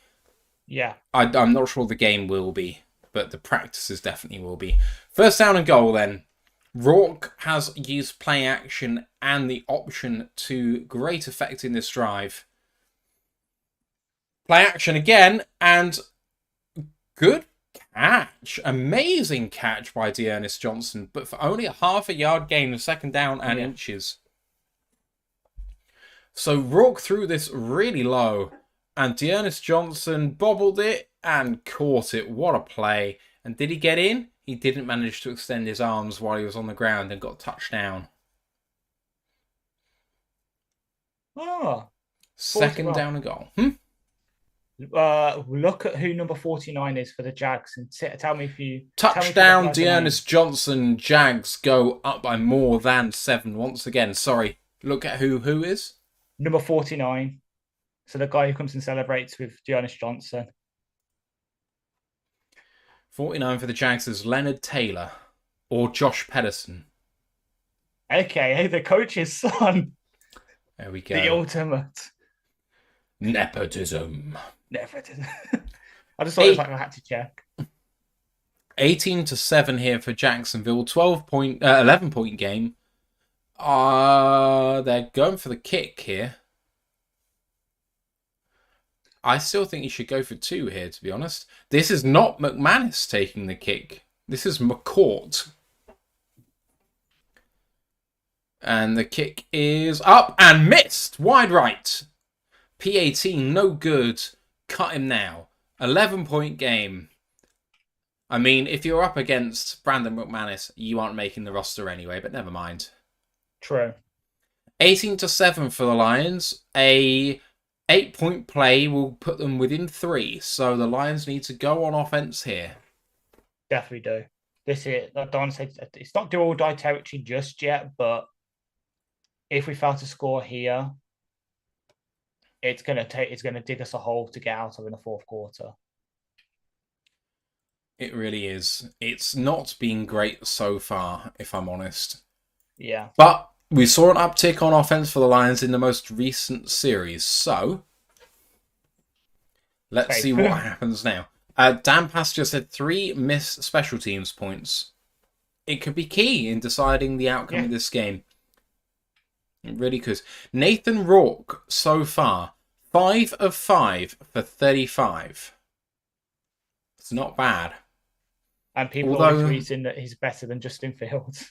Yeah. I'm not sure the game will be, but the practices definitely will be. First down and goal then. Rourke has used play action and the option to great effect in this drive. Play action again, and good catch. Amazing catch by Dearness Johnson, but for only a half a yard gain of second down and inches. So Rourke threw this really low, and Dearness Johnson bobbled it and caught it. What a play. And did he get in? He didn't manage to extend his arms while he was on the ground and got a touchdown. Oh. Second down and goal. Look at who number 49 is for the Jags and tell me if you... Touchdown, Dearness Johnson. Jags go up by more than 7 once again. Sorry, look at who is? Number 49. So the guy who comes and celebrates with Dearness Johnson. 49 for the Jags is Leonard Taylor or Josh Pedersen. Okay, the coach's son. There we go. The ultimate. Nepotism. I just thought it was like I had to check. 18-7 here for Jacksonville. 11-point game. They're going for the kick here. I still think you should go for 2 here, to be honest. This is not McManus taking the kick. This is McCourt. And the kick is up and missed. Wide right. P18, no good. Cut him now. 11-point game. I mean, if you're up against Brandon McManus, you aren't making the roster anyway, but never mind. True. 18-7 for the Lions. A 8-point play will put them within 3, so the Lions need to go on offense here. Definitely do. This is, I don't want to say it's not do or die territory just yet, but if we fail to score here, it's gonna dig us a hole to get out of in the fourth quarter. It really is. It's not been great so far, if I'm honest. Yeah. But we saw an uptick on offense for the Lions in the most recent series, so let's see what happens now. Dan Pasture said 3 missed special teams points. It could be key in deciding the outcome of this game. It really could. Nathan Rourke, so far, 5 of 5 for 35. It's not bad. And people are tweeting that he's better than Justin Fields.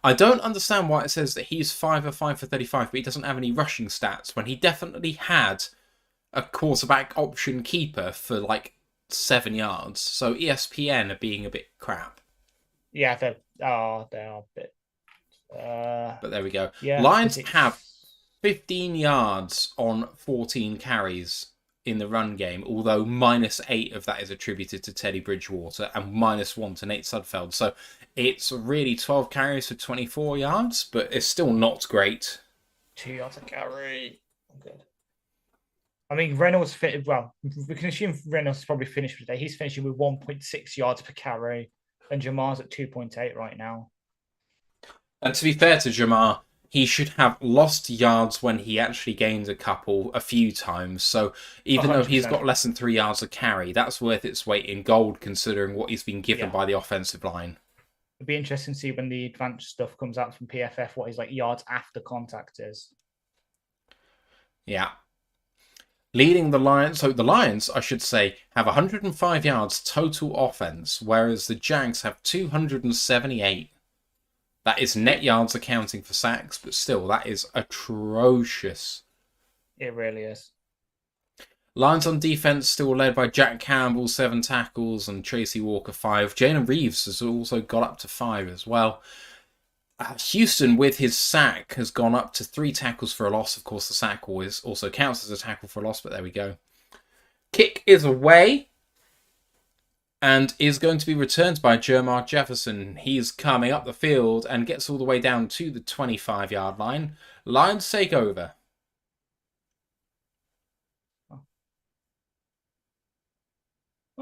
I don't understand why it says that he's 5 of 5 for 35, but he doesn't have any rushing stats when he definitely had a quarterback option keeper for like 7 yards. So ESPN are being a bit crap. Yeah, they are a bit. But there we go. Yeah, Lions have 15 yards on 14 carries in the run game, although -8 of that is attributed to Teddy Bridgewater and -1 to Nate Sudfeld. So it's really 12 carries for 24 yards, but it's still not great. 2 yards a carry. Good. I mean, Reynolds fit well. We can assume Reynolds probably finished today. He's finishing with 1.6 yards per carry, and Jamar's at 2.8 right now. And to be fair to Jamar, he should have lost yards when he actually gained a few times. So even 100%. Though he's got less than 3 yards a carry, that's worth its weight in gold considering what he's been given by the offensive line. It'd be interesting to see when the advanced stuff comes out from PFF what his like yards after contact is. Yeah. Leading the Lions, so the Lions, I should say, have 105 yards total offense, whereas the Jags have 278. That is net yards accounting for sacks, but still, that is atrocious. It really is. Lions on defense still led by Jack Campbell, 7 tackles, and Tracy Walker, 5. Jalen Reeves has also got up to 5 as well. Houston, with his sack, has gone up to 3 tackles for a loss. Of course, the sack always also counts as a tackle for a loss, but there we go. Kick is away and is going to be returned by Jermar Jefferson. He's coming up the field and gets all the way down to the 25-yard line. Lions take over.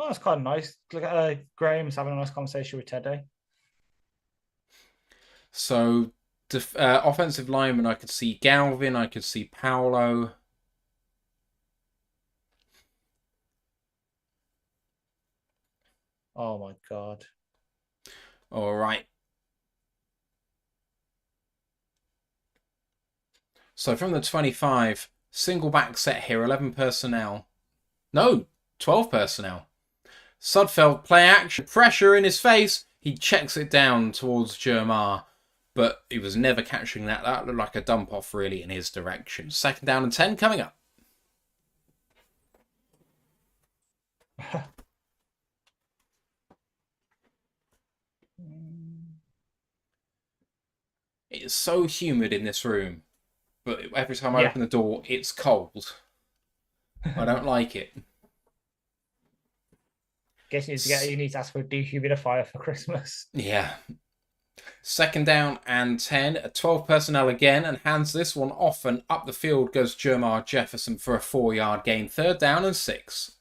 Oh, that's kind of nice. Look at Graham's having a nice conversation with Teddy. So, offensive lineman, I could see Galvin, I could see Paolo. Oh my god. All right. So from the 25, single back set here, 11 personnel. No, 12 personnel. Sudfeld play action, pressure in his face. He checks it down towards Jermar, but he was never catching that. That looked like a dump off really in his direction. 2nd down and 10 coming up. It's so humid in this room, but every time I open the door, it's cold. I don't like it. Guess you need to ask for a dehumidifier for Christmas. Yeah. 2nd down and 10. 12 personnel again, and hands this one off, and up the field goes Jermar Jefferson for a 4-yard gain. 3rd down and 6.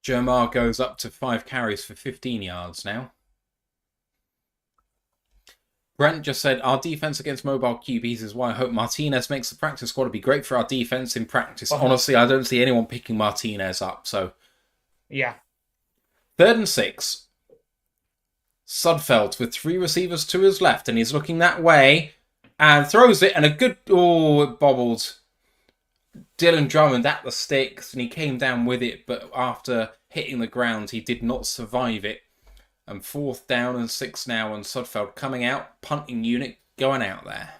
Jermar goes up to 5 carries for 15 yards now. Brent just said, our defense against mobile QBs is why I hope Martinez makes the practice squad. It'd be great for our defense in practice. Honestly, I don't see anyone picking Martinez up, so. Yeah. 3rd and 6. Sudfeld with 3 receivers to his left, and he's looking that way and throws it, and a good, it bobbled. Dylan Drummond at the sticks, and he came down with it, but after hitting the ground, he did not survive it. And 4th down and 6 now, and Sudfeld coming out, punting unit going out there.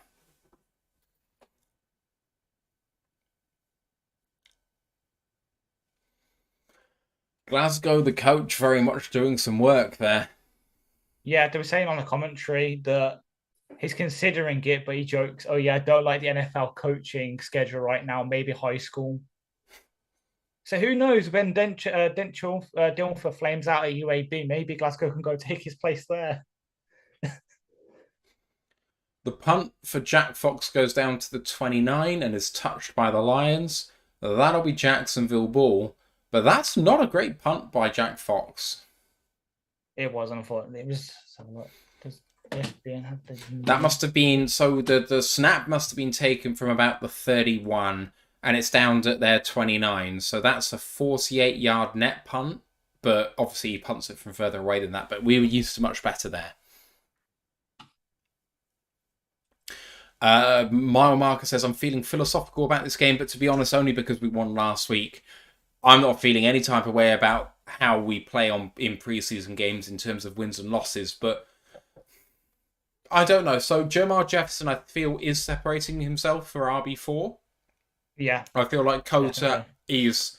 Glasgow, the coach, very much doing some work there. Yeah, they were saying on the commentary that he's considering it, but he jokes, oh yeah, I don't like the NFL coaching schedule right now, maybe high school. So who knows, when Dilfer flames out at UAB, maybe Glasgow can go take his place there. The punt for Jack Fox goes down to the 29 and is touched by the Lions. That'll be Jacksonville ball, but that's not a great punt by Jack Fox. It was, unfortunately. It was... That must have been... So the snap must have been taken from about the 31... and it's down at their 29. So that's a 48-yard net punt. But obviously he punts it from further away than that. But we were used to much better there. Mile Marker says, I'm feeling philosophical about this game, but to be honest, only because we won last week. I'm not feeling any type of way about how we play in preseason games in terms of wins and losses. But I don't know. So Jermar Jefferson, I feel, is separating himself for RB4. Yeah. I feel like Cota is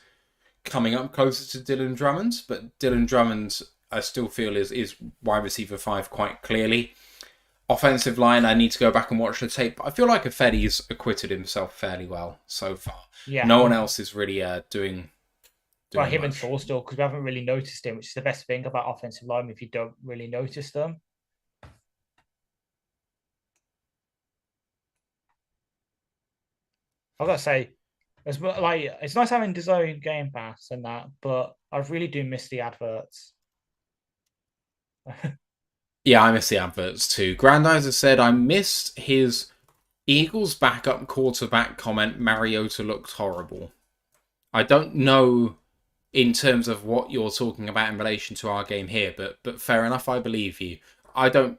coming up closer to Dylan Drummond, but Dylan Drummond, I still feel, is wide receiver 5 quite clearly. Offensive line, I need to go back and watch the tape. I feel like Ifedi's acquitted himself fairly well so far. Yeah. No one else is really doing well, him much. And Forstall, because we haven't really noticed him, which is the best thing about offensive line if you don't really notice them. I've got to say, it's nice having DAZN Game Pass and that, but I really do miss the adverts. Yeah, I miss the adverts too. Grandizer said, I missed his Eagles backup quarterback comment, Mariota looked horrible. I don't know in terms of what you're talking about in relation to our game here, but fair enough, I believe you. I don't...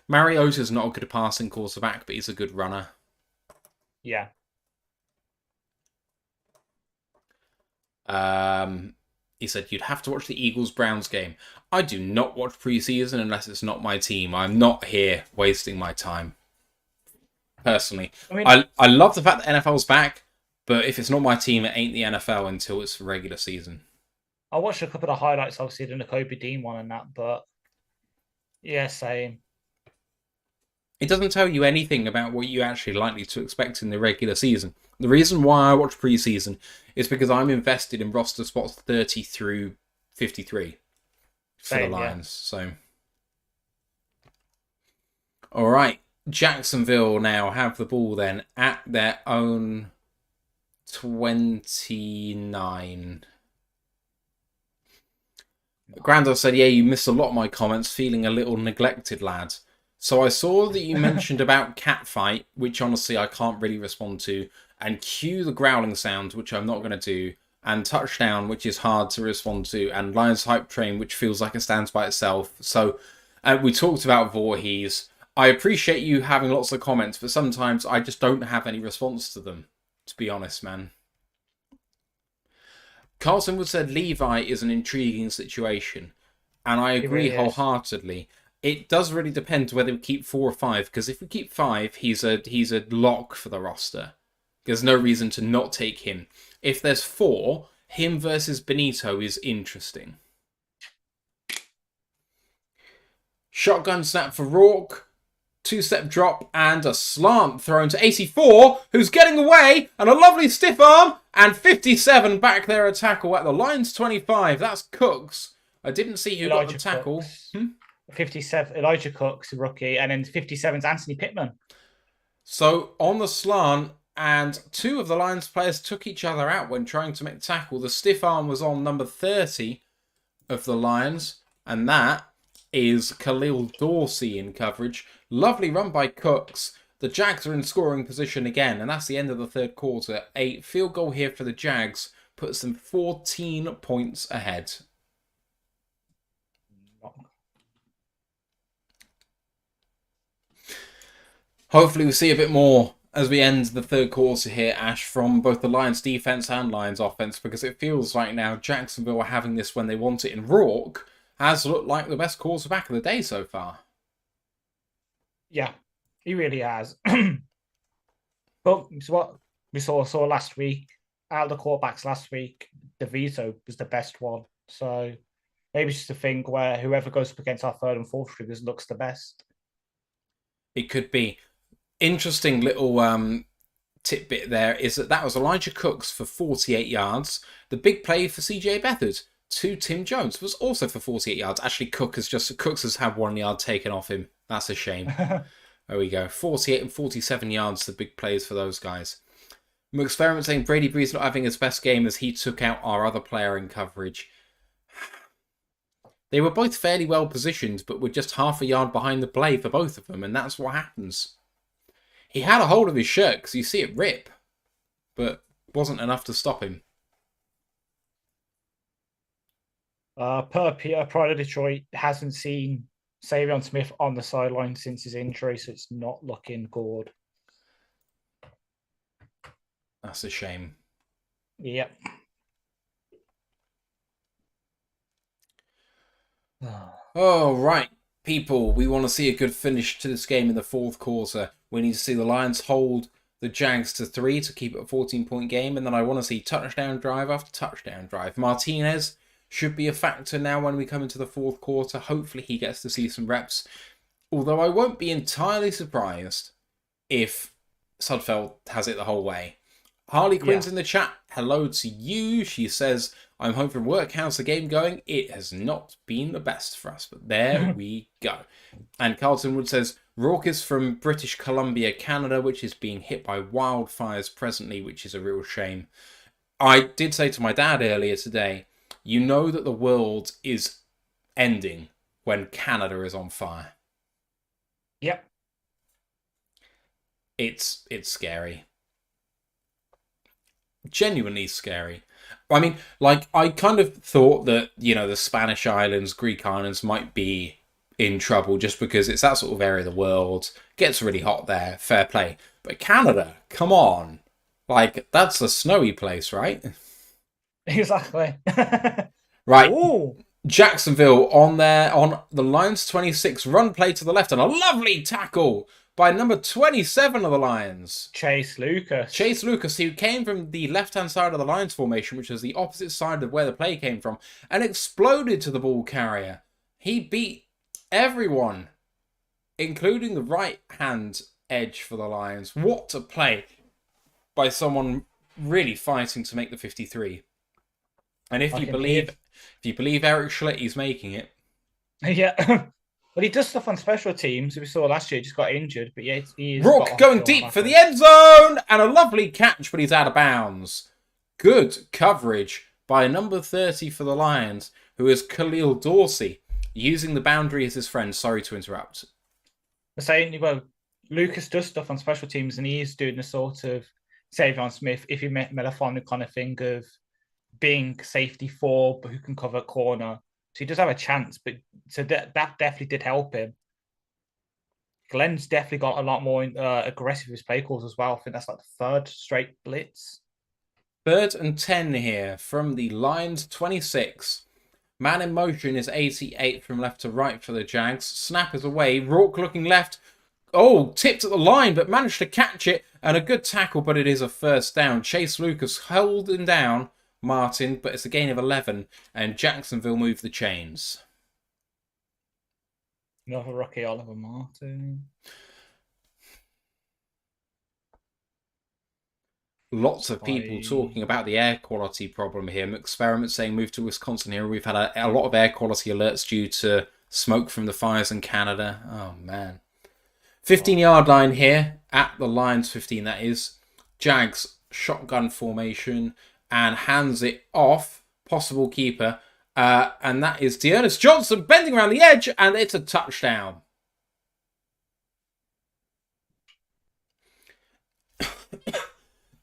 Mariota's not a good passing quarterback, but he's a good runner. Yeah. He said, you'd have to watch the Eagles-Browns game. I do not watch preseason unless it's not my team. I'm not here wasting my time. Personally. I love the fact that NFL's back, but if it's not my team, it ain't the NFL until it's regular season. I watched a couple of the highlights, obviously, the Nakobe Dean one and that, but yeah, same. It doesn't tell you anything about what you're actually likely to expect in the regular season. The reason why I watch preseason is because I'm invested in roster spots 30 through 53 for the Lions. Yeah. So, all right. Jacksonville now have the ball then at their own 29. Grandad said, yeah, you missed a lot of my comments, feeling a little neglected, lad. So I saw that you mentioned about catfight, which honestly I can't really respond to, and cue the growling sound, which I'm not going to do, and touchdown, which is hard to respond to, and Lions hype train, which feels like it stands by itself. So we talked about Voorhees. I appreciate you having lots of comments, but sometimes I just don't have any response to them, to be honest, man. Carlson would said Levi is an intriguing situation, and I agree really wholeheartedly. It does really depend whether we keep 4 or 5, because if we keep 5, he's a lock for the roster. There's no reason to not take him. If there's 4, him versus Benito is interesting. Shotgun snap for Rourke. 2-step drop and a slant thrown to 84, who's getting away, and a lovely stiff arm, and 57 back there a tackle at the Lions 25. That's Cooks. I didn't see who got the tackle. 57, Elijah Cooks, rookie, and then 57's Anthony Pittman. So on the slant, and 2 of the Lions players took each other out when trying to make the tackle. The stiff arm was on number 30 of the Lions, and that is Khalil Dorsey in coverage. Lovely run by Cooks. The Jags are in scoring position again, and that's the end of the third quarter. A field goal here for the Jags puts them 14 points ahead. Hopefully we see a bit more as we end the third quarter here, Ash, from both the Lions defense and Lions offense, because it feels like now Jacksonville are having this when they want it, and Rourke has looked like the best quarterback of the day so far. Yeah, he really has. But it's what we saw last week. Out of the quarterbacks last week, DeVito was the best one. So maybe it's just a thing where whoever goes up against our third and fourth triggers looks the best. It could be. Interesting little tidbit there is that was Elijah Cooks for 48 yards. The big play for CJ Beathard to Tim Jones was also for 48 yards. Actually, Cooks has had 1 yard taken off him. That's a shame. There we go. 48 and 47 yards, the big plays for those guys. Experiment saying Brady Breeze not having his best game as he took out our other player in coverage. They were both fairly well positioned, but were just half a yard behind the play for both of them, and that's what happens. He had a hold of his shirt because you see it rip, but wasn't enough to stop him. Per Peter, Pride of Detroit hasn't seen Savion Smith on the sideline since his injury, so it's not looking good. That's a shame. Yep. Oh, right. People, we want to see a good finish to this game in the fourth quarter. We need to see the Lions hold the Jags to 3 to keep it a 14-point game, and then I want to see touchdown drive after touchdown drive. Martinez should be a factor now when we come into the fourth quarter. Hopefully he gets to see some reps. Although I won't be entirely surprised if Sudfeld has it the whole way. Harley Quinn's in the chat. Hello to you. She says, I'm home from work. How's the game going? It has not been the best for us, but there we go. And Carlton Wood says, Rourke is from British Columbia, Canada, which is being hit by wildfires presently, which is a real shame. I did say to my dad earlier today, you know that the world is ending when Canada is on fire. Yep. It's scary. Genuinely scary. I mean, like, I kind of thought that, you know, the Spanish islands, Greek islands might be in trouble just because it's that sort of area of the world. Gets really hot there, fair play. But Canada, come on. Like, that's a snowy place, right? Exactly. Right. Ooh. Jacksonville on the Lions 26 run play to the left and a lovely tackle by number 27 of the Lions. Chase Lucas, who came from the left-hand side of the Lions formation, which was the opposite side of where the play came from, and exploded to the ball carrier. He beat everyone, including the right-hand edge for the Lions. What a play by someone really fighting to make the 53. And if you believe Eric Schlitt's making it. Yeah. But he does stuff on special teams. We saw last year, he just got injured. But yeah, he's got Rourke off going to a deep for the backer. end zone, and a lovely catch, but he's out of bounds. Good coverage by number 30 for the Lions, who is Khalil Dorsey, using the boundary as his friend. Sorry to interrupt. The saying, well, Lucas does stuff on special teams, and he's doing the sort of Savion Smith, if you met Melafonte kind of thing of being safety four, but who can cover a corner. So he does have a chance, but so that definitely did help him. Glenn's definitely got a lot more aggressive with his play calls as well. I think that's like the third straight blitz. 3rd and 10 here from the Lions 26. Man in motion is 88 from left to right for the Jags. Snap is away. Rourke looking left. Oh, tipped at the line, but managed to catch it. And a good tackle, but it is a first down. Chase Lucas holding down Martin, but it's a gain of 11. And Jacksonville move the chains. Another rookie, Oliver Martin. Lots of people talking about the air quality problem here. Experiment saying move to Wisconsin here. We've had a lot of air quality alerts due to smoke from the fires in Canada. Oh, man. 15-yard line here at the Lions 15, that is. Jags shotgun formation and hands it off. Possible keeper. And that is Dearness Johnson bending around the edge, and it's a touchdown.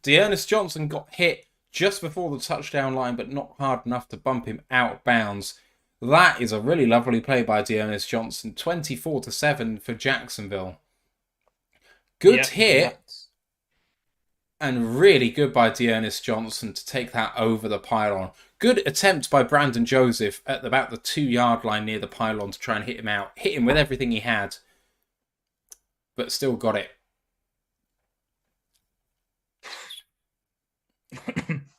Dearness Johnson got hit just before the touchdown line, but not hard enough to bump him out of bounds. That is a really lovely play by Dearness Johnson. 24-7 for Jacksonville. Good hit. And really good by Dearness Johnson to take that over the pylon. Good attempt by Brandon Joseph at about the 2-yard line near the pylon to try and hit him out. Hit him with everything he had. But still got it.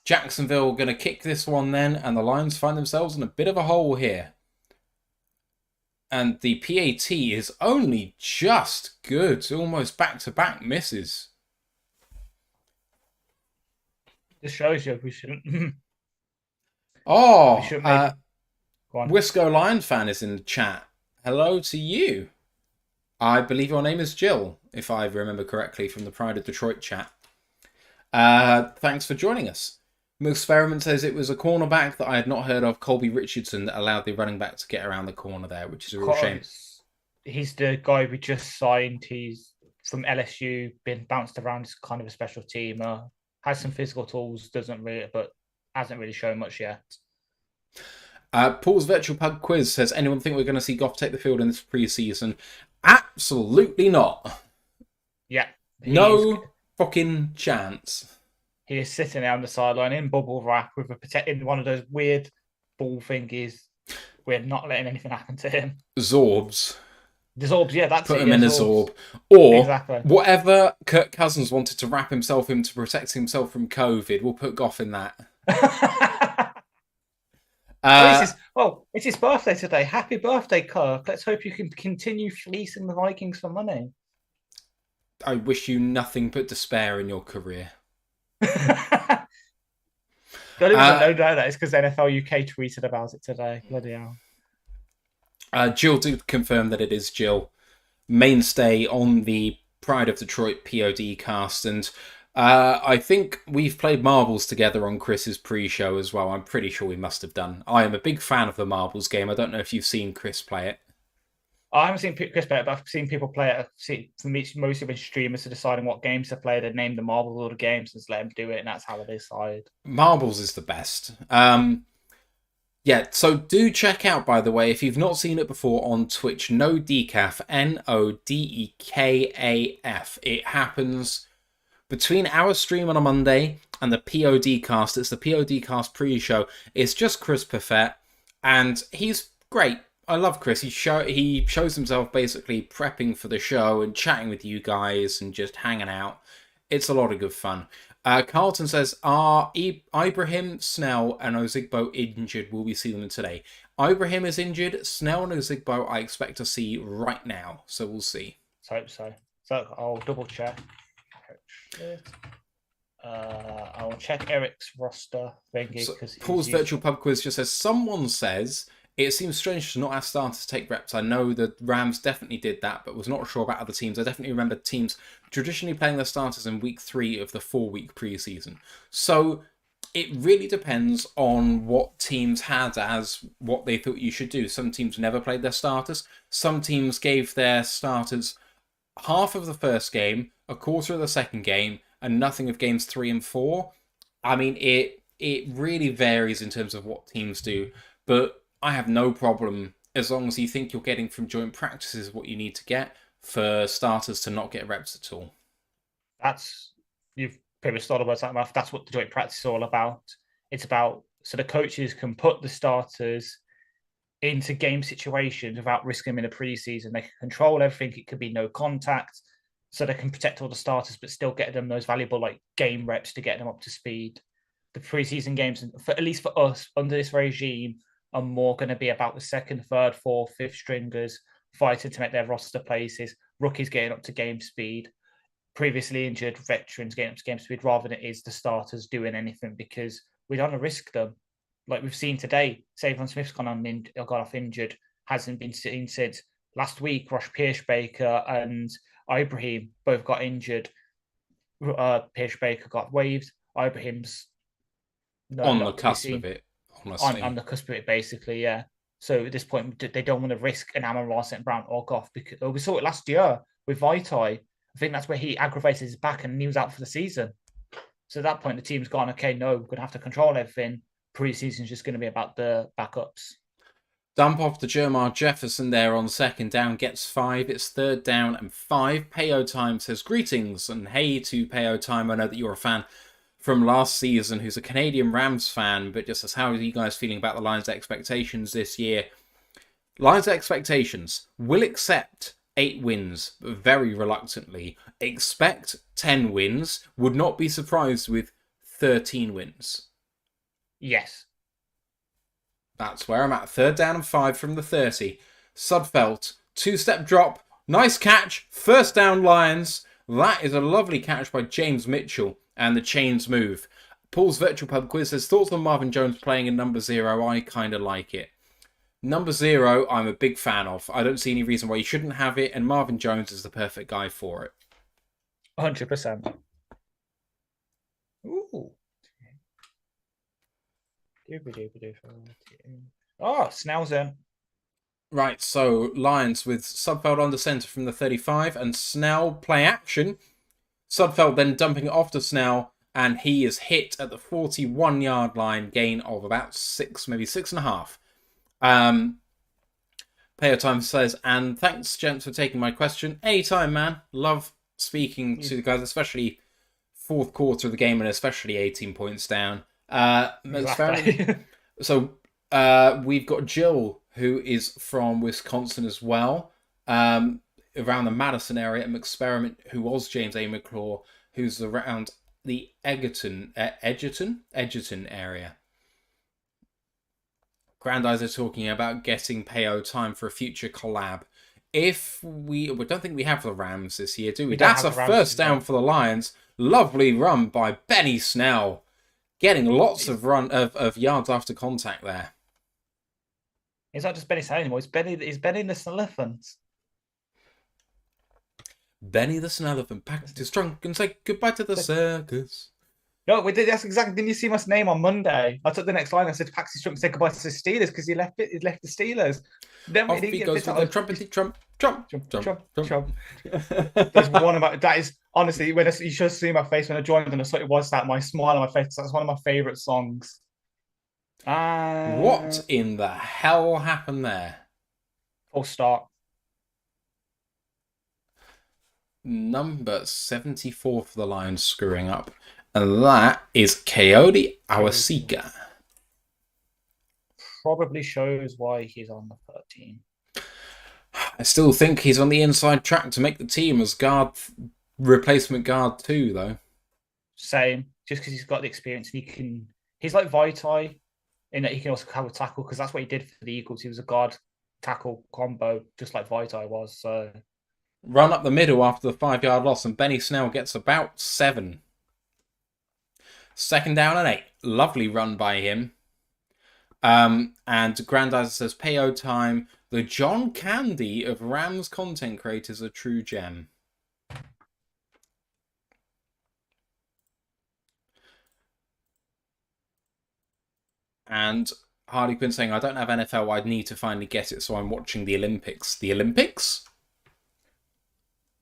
Jacksonville going to kick this one then, and the Lions find themselves in a bit of a hole here. And the PAT is only just good, almost back-to-back misses. This shows you we shouldn't. Oh, we Wisco Lions fan is in the chat. Hello to you. I believe your name is Jill, if I remember correctly from the Pride of Detroit chat. Thanks for joining us. Experiment says it was a cornerback that I had not heard of, Colby Richardson, that allowed the running back to get around the corner there, which is a real shame. He's the guy we just signed. He's from LSU, been bounced around. He's kind of a special teamer. Has some physical tools, but hasn't really shown much yet. Paul's Virtual Pug Quiz says, anyone think we're going to see Goff take the field in this preseason? Absolutely not. Yeah. No fucking chance. He is sitting there on the sideline in bubble wrap with in one of those weird ball thingies. We're not letting anything happen to him. Zorbs. The Zorbs, yeah, that's Put it. him in a Zorb. Or exactly. Whatever Kirk Cousins wanted to wrap himself in to protect himself from COVID, we'll put Goff in that. It's his birthday today. Happy birthday, Kirk. Let's hope you can continue fleecing the Vikings for money. I wish you nothing but despair in your career. Don't even know that. It's because NFL UK tweeted about it today. Bloody hell. Jill did confirm that it is Jill, mainstay on the Pride of Detroit POD cast, and I think we've played marbles together on Chris's pre-show as well. I'm pretty sure we must have done. I am a big fan of the marbles game. I don't know if you've seen Chris play it. I haven't seen Chris play it, but I've seen people play it. Most of the streamers are deciding what games to play. They name the marbles or the games and just let them do it, and that's how they decide. Marbles is the best. Yeah, so do check out, by the way, if you've not seen it before on Twitch, No Decaf, Nodekaf. It happens between our stream on a Monday and the POD cast. It's the POD cast pre-show. It's just Chris Perfett, and he's great. I love Chris. He shows himself basically prepping for the show and chatting with you guys and just hanging out. It's a lot of good fun. Carlton says, are Ibrahim, Snell, and Ozigbo injured? Will we see them today? Ibrahim is injured. Snell and Ozigbo I expect to see right now. So we'll see. I hope so. So I'll double check. I'll check Eric's roster thingy. So Paul's Virtual Pub Quiz just says, someone says It seems strange to not have starters take reps. I know the Rams definitely did that, but was not sure about other teams. I definitely remember teams traditionally playing their starters in week 3 of the 4-week preseason. So it really depends on what teams had as what they thought you should do. Some teams never played their starters. Some teams gave their starters half of the first game, a quarter of the second game, and nothing of games 3 and 4. I mean, it really varies in terms of what teams do, but I have no problem as long as you think you're getting from joint practices what you need to get for starters to not get reps at all. You've pretty much thought about that. That's what the joint practice is all about. It's about so the coaches can put the starters into game situations without risking them in a preseason. They can control everything. It could be no contact, so they can protect all the starters, but still get them those valuable like game reps to get them up to speed. The preseason games, for at least for us under this regime, are more going to be about the second, third, fourth, fifth stringers fighting to make their roster places, rookies getting up to game speed, previously injured veterans getting up to game speed, rather than it is the starters doing anything, because we don't want to risk them. Like we've seen today, Savon Smith's got off injured, hasn't been seen since last week. Rosh Pierce-Baker and Ibrahim both got injured. Pierce-Baker got waived. Ibrahim's on the cusp of it, honestly. On the cusp of it, basically, yeah. So at this point, they don't want to risk an Amon-Ra, St. Brown, or Goff, because we saw it last year with Vaitai. I think that's where he aggravated his back and he was out for the season. So at that point, the team's gone, okay, no, we're going to have to control everything. Preseason is just going to be about the backups. Dump off to Jermar Jefferson there on second down, gets 5. It's 3rd down and 5. Payo Time says greetings and hey to Payo Time. I know that you're a fan from last season who's a Canadian Rams fan, but just as how are you guys feeling about the Lions' expectations this year? Lions' expectations will accept 8 wins, but very reluctantly. Expect 10 wins. Would not be surprised with 13 wins. Yes. That's where I'm at. 3rd down and 5 from the 30. Sudfeld, 2-step drop. Nice catch. 1st down Lions. That is a lovely catch by James Mitchell. And the chains move. Paul's Virtual Pub Quiz says, thoughts on Marvin Jones playing in number 0? I kind of like it. Number 0, I'm a big fan of. I don't see any reason why you shouldn't have it. And Marvin Jones is the perfect guy for it. 100%. Ooh. Oh, Snell's in. Right, so Lions with Sudfeld under centre from the 35 and Snell play action. Sudfeld then dumping it off to Snell and he is hit at the 41-yard line, gain of about 6, maybe 6.5. Payo Time says, and thanks, gents, for taking my question. Anytime, man. Love speaking to the guys, especially 4th quarter of the game and especially 18 points down. Exactly. So we've got Jill, who is from Wisconsin as well, around the Madison area, and Experiment, who was James A. McClaw, who's around the Edgerton area. Grandizer talking about getting Payo Time for a future collab. If we don't think we have the Rams this year, do we? That's a 1st down for the Lions. Lovely run by Benny Snell. Getting lots of yards after contact there. It's not just Benny Snell anymore. It's Benny the Snellelephant. Benny the Snellelephant packed his trunk and said goodbye to the circus. No, we did. That's exactly. Didn't you see my name on Monday? I took the next line. I said, "Pack his trunk and say goodbye to the Steelers," because he left the Steelers. Then off he goes with the trumpety trump. There's one about that is honestly you should see my face when I joined, and I saw it was that my smile on my face. That's one of my favorite songs. What in the hell happened there? Full start. Number 74 for the Lions screwing up. And that is Coyote Awasika. Probably shows why he's on the 13. I still think he's on the inside track to make the team as replacement guard 2, though. Same, just because he's got the experience and he's like Vaitai in that he can also cover tackle, because that's what he did for the Eagles. He was a guard tackle combo, just like Vaitai was. So run up the middle after the 5-yard loss, and Benny Snell gets about 7. 2nd down and 8. Lovely run by him. And Grandizer says, Payo time. The John Candy of Rams content creators, a true gem. And Harley Quinn saying, I don't have NFL, I'd need to finally get it, so I'm watching the Olympics. The Olympics?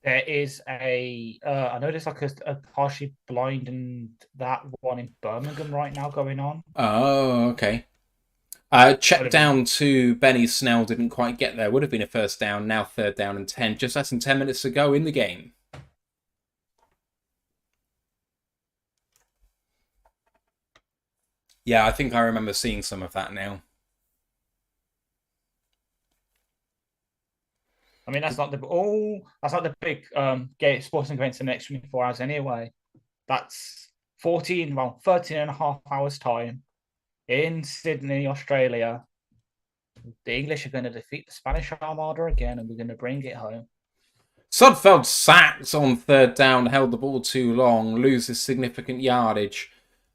There is I know there's like a partially blind and that one in Birmingham right now going on. Oh, okay. Check down to Benny Snell didn't quite get there. Would have been a first down, now third down and 10. Just less than 10 minutes to go in the game. Yeah, I think I remember seeing some of that now. I mean, that's not the big sporting events in the next 24 hours anyway. That's 13 and a half hours time in Sydney, Australia. The English are going to defeat the Spanish Armada again, and we're going to bring it home. Sudfeld sacked on third down, held the ball too long, loses significant yardage,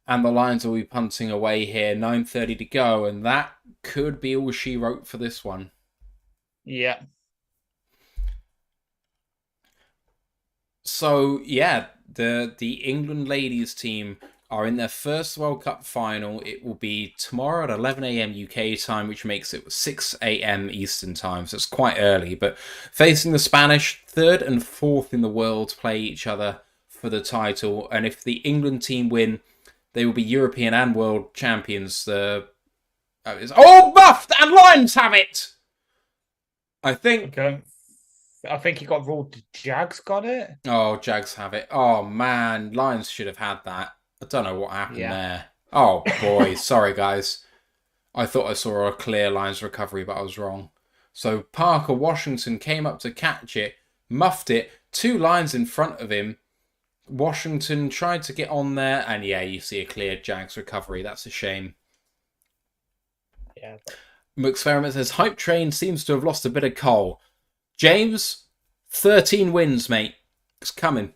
and the Lions will be punting away here. 9:30 to go, and that could be all she wrote for this one. Yeah. So, yeah, the England ladies team are in their first World Cup final. It will be tomorrow at 11 a.m. UK time, which makes it 6 a.m. Eastern time, so it's quite early. But facing the Spanish, third and fourth in the world, to play each other for the title. And if the England team win, they will be European and world champions. Buffed! And Lions have it! I think... Okay. I think he got ruled. Jags got it. Oh, Jags have it. Oh, man. Lions should have had that. I don't know what happened there. Oh, boy. Sorry, guys. I thought I saw a clear Lions recovery, but I was wrong. So Parker Washington came up to catch it, muffed it, 2 Lions in front of him. Washington tried to get on there, and yeah, you see a clear Jags recovery. That's a shame. Yeah. McFerrin says, Hype Train seems to have lost a bit of coal. James, 13 wins, mate. It's coming.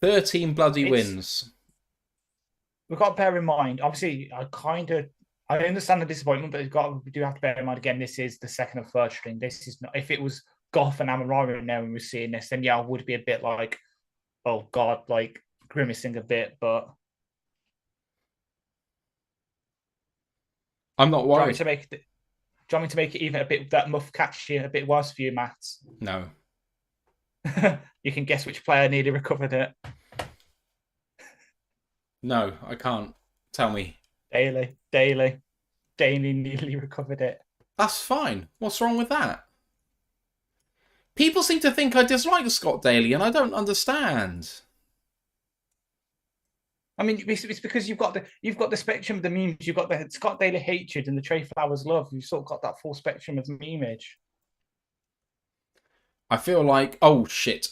13 bloody wins. We've got to bear in mind, obviously, I understand the disappointment, but we do have to bear in mind, again, this is the second and third string. This is not, if it was Goff and Amon-Ra in there and we're seeing this, then yeah, I would be a bit like, oh God, like grimacing a bit, but I'm not worried. Do you want me to make it even a bit that muff catchy, a bit worse for you, Matt? No. You can guess which player nearly recovered it. No, I can't. Tell me. Daly nearly recovered it. That's fine. What's wrong with that? People seem to think I dislike Scott Daly, and I don't understand. I mean, it's because you've got the spectrum of the memes. You've got the Scott Daly hatred and the Trey Flowers love. You've sort of got that full spectrum of memeage. I feel like, oh shit,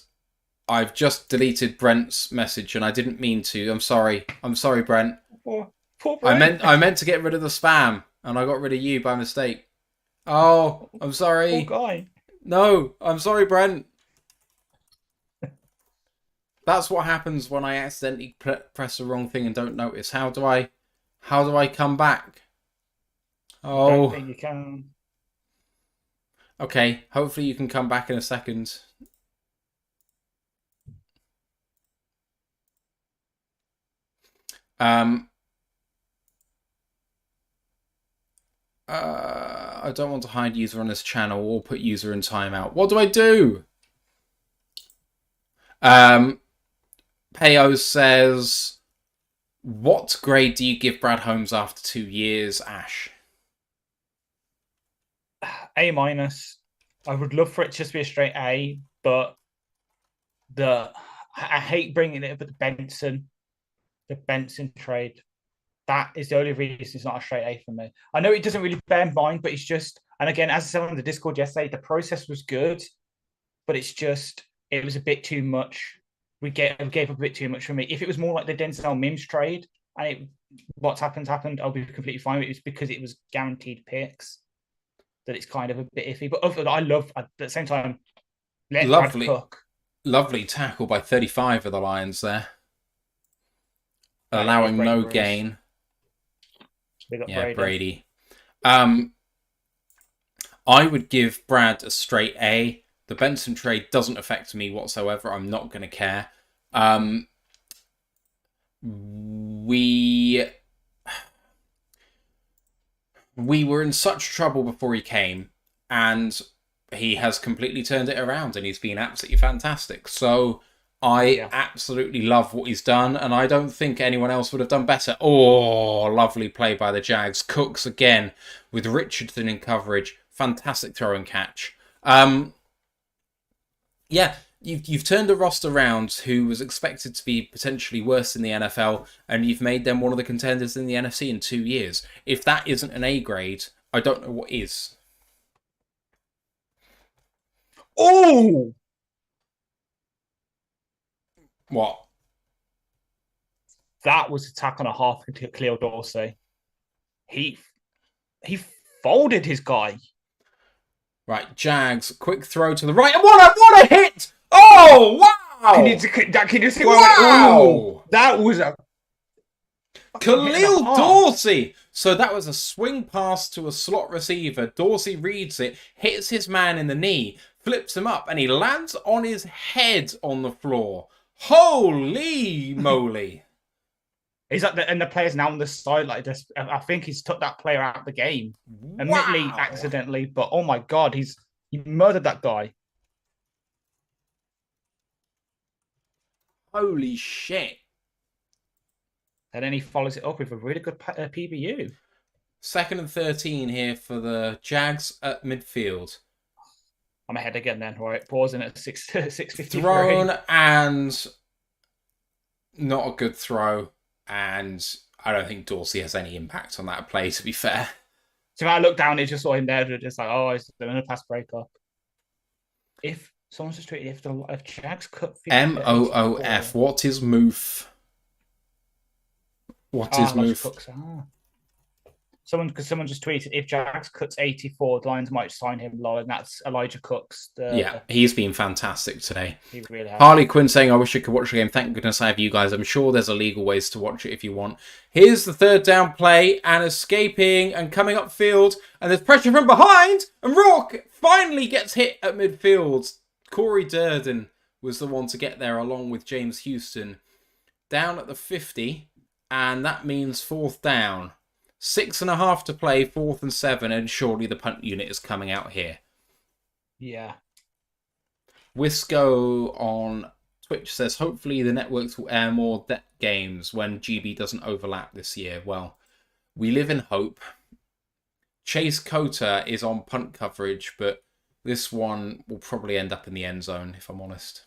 I've just deleted Brent's message and I didn't mean to. I'm sorry. I'm sorry, Brent. Poor Brent. I meant to get rid of the spam and I got rid of you by mistake. Oh, I'm sorry. Poor guy. No, I'm sorry, Brent. That's what happens when I accidentally press the wrong thing and don't notice. How do I come back? Oh, I don't think you can. Okay, hopefully you can come back in a second. I don't want to hide user on this channel or put user in timeout. What do I do? Payo says, what grade do you give Brad Holmes after 2 years, Ash? A-. I would love for it to just be a straight A, but I hate bringing it up at the Benson trade. That is the only reason it's not a straight A for me. I know it doesn't really bear in mind, but it's just, and again, as I said on the Discord yesterday, the process was good, but it was a bit too much. We gave up a bit too much for me. If it was more like the Denzel Mims trade, and what's happened, I'll be completely fine with it. It's because it was guaranteed picks that it's kind of a bit iffy. But I love, at the same time, let Brad cook. Lovely tackle by 35 of the Lions there. Allowing no gain. Yeah, Brady. I would give Brad a straight A. The Benson trade doesn't affect me whatsoever. I'm not going to care. We were in such trouble before he came, and he has completely turned it around, and he's been absolutely fantastic. So I absolutely love what he's done, and I don't think anyone else would have done better. Oh, lovely play by the Jags. Cooks again with Richardson in coverage. Fantastic throw and catch. Yeah, you've turned a roster around who was expected to be potentially worse in the NFL, and you've made them one of the contenders in the NFC in 2 years. If that isn't an A grade, I don't know what is. Oh! What? That was attack on a half into Khalil Dorsey. He folded his guy. Right, Jags, quick throw to the right, and what a hit! Oh, wow! Can you see? Wow! That was a Khalil Dorsey! So that was a swing pass to a slot receiver. Dorsey reads it, hits his man in the knee, flips him up, and he lands on his head on the floor. Holy moly! He's at and the player's now on the side like this. I think he's took that player out of the game, admittedly accidentally, but oh my god, he murdered that guy. Holy shit! And then he follows it up with a really good PBU. 2nd and 13 here for the Jags at midfield. I'm ahead again then, right? Pausing at 6:53. Thrown and not a good throw. And I don't think Dorsey has any impact on that play, to be fair. So when I looked down, I just saw him there, just like, oh, he's doing a pass breakup. If someone's just tweeted, if Jags cut MOOF, what is MOOF? What is MOOF? Someone just tweeted, if Jags cuts 84, the Lions might sign him lower, and that's Elijah Cooks. Yeah, he's been fantastic today. He really has. Harley Quinn saying, I wish I could watch the game. Thank goodness I have you guys. I'm sure there's illegal ways to watch it if you want. Here's the 3rd down play, and escaping and coming upfield, and there's pressure from behind, and Rourke finally gets hit at midfield. Corey Durden was the one to get there along with James Houston. Down at the 50, and that means 4th down. 6.5 to play, 4th and 7, and surely the punt unit is coming out here. Yeah. Wisco on Twitch says, hopefully the networks will air more games when GB doesn't overlap this year. Well, we live in hope. Chase Cota is on punt coverage, but this one will probably end up in the end zone, if I'm honest.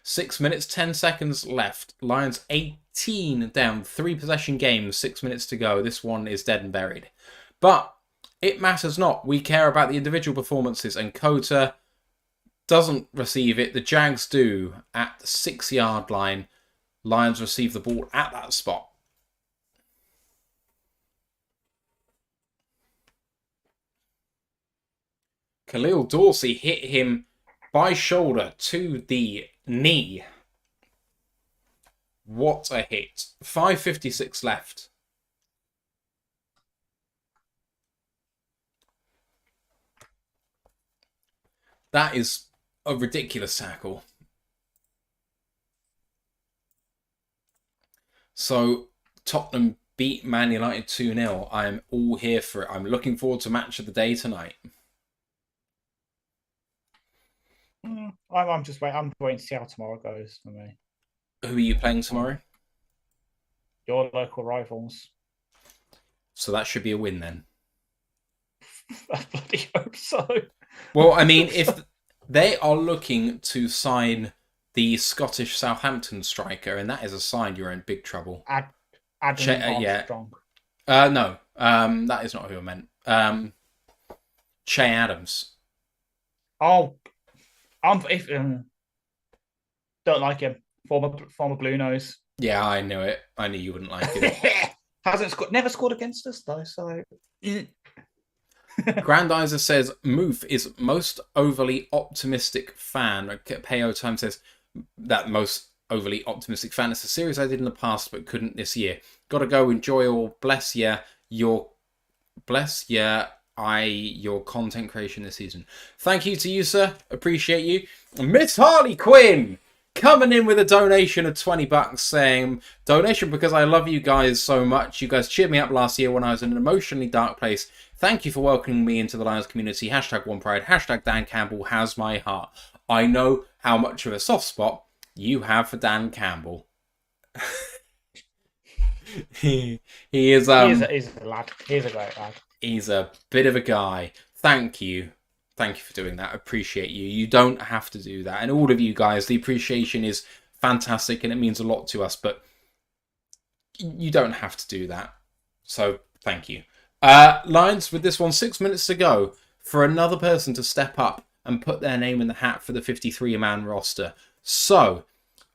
6 minutes, 10 seconds left. Lions 18 down, 3 possession games, 6 minutes to go. This one is dead and buried. But it matters not. We care about the individual performances, and Cota doesn't receive it. The Jags do at the 6-yard line. Lions receive the ball at that spot. Khalil Dorsey hit him by shoulder to the knee. What a hit. 5:56 left. That is a ridiculous tackle. So Tottenham beat Man United 2-0. I'm all here for it. I'm looking forward to match of the day tonight. I'm just waiting. I'm waiting to see how tomorrow goes for me. Who are you playing tomorrow? Your local rivals. So that should be a win then. I bloody hope so. Well, I mean, if they are looking to sign the Scottish Southampton striker, and that is a sign you're in big trouble. Adam Armstrong. No, that is not who I meant. Che Adams. Oh, don't like him. Former Blue Nose. Yeah, I knew it. I knew you wouldn't like it. Never scored against us though. So. Grandizer says Moof is most overly optimistic fan. Payo Time says that most overly optimistic fan. It's a series I did in the past but couldn't this year. Gotta go, enjoy all. Bless ya. Your Bless your content creation this season. Thank you to you, sir. Appreciate you. Miss Harley Quinn coming in with a donation of $20 saying, donation because I love you guys so much. You guys cheered me up last year when I was in an emotionally dark place. Thank you for welcoming me into the Lions community. Hashtag One Pride. Hashtag Dan Campbell has my heart. I know how much of a soft spot you have for Dan Campbell. he is he's a lad. He's a great lad. He's a bit of a guy. Thank you. Thank you for doing that. Appreciate you. You don't have to do that. And all of you guys, the appreciation is fantastic and it means a lot to us, but you don't have to do that. So thank you. Lions, with this one, 6 minutes to go for another person to step up and put their name in the hat for the 53-man roster. So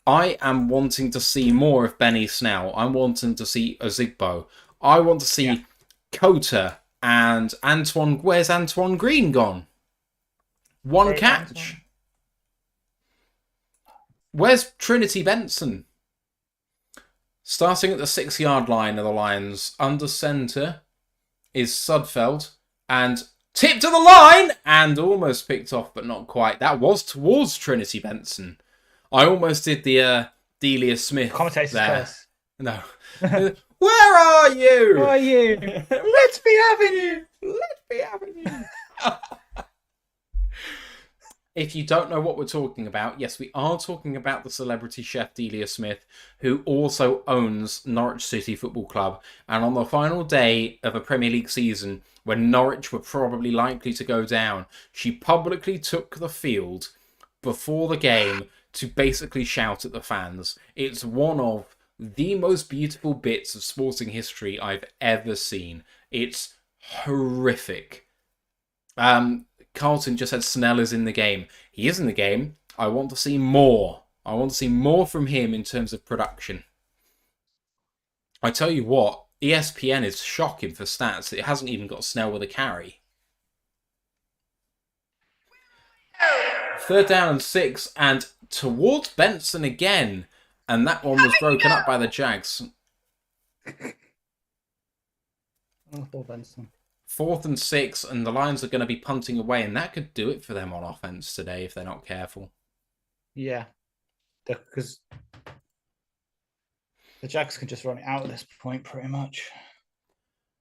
I am wanting to see more of Benny Snell. I'm wanting to see Ozigbo. I want to see Cota and Antoine. Where's Antoine Green gone? One catch. Antoine. Where's Trinity Benson? Starting at the 6-yard line of the Lions, under centre is Sudfeld, and tipped to the line and almost picked off, but not quite. That was towards Trinity Benson. I almost did the Delia Smith commentator's there. Curse. No. Where are you? Where are you? Let's be having you. Let's be having you. If you don't know what we're talking about, yes, we are talking about the celebrity chef Delia Smith, who also owns Norwich City Football Club. And on the final day of a Premier League season, when Norwich were probably likely to go down, she publicly took the field before the game to basically shout at the fans. It's one of the most beautiful bits of sporting history I've ever seen. It's horrific. Carlton just said Snell is in the game. He is in the game. I want to see more. I want to see more from him in terms of production. I tell you what, ESPN is shocking for stats. It hasn't even got Snell with a carry. 3rd down and 6, and towards Benson again. And that one was broken up by the Jags. Oh, poor Benson. 4th and 6, and the Lions are going to be punting away, and that could do it for them on offense today if they're not careful. Yeah, because the Jags can just run it out at this point, pretty much.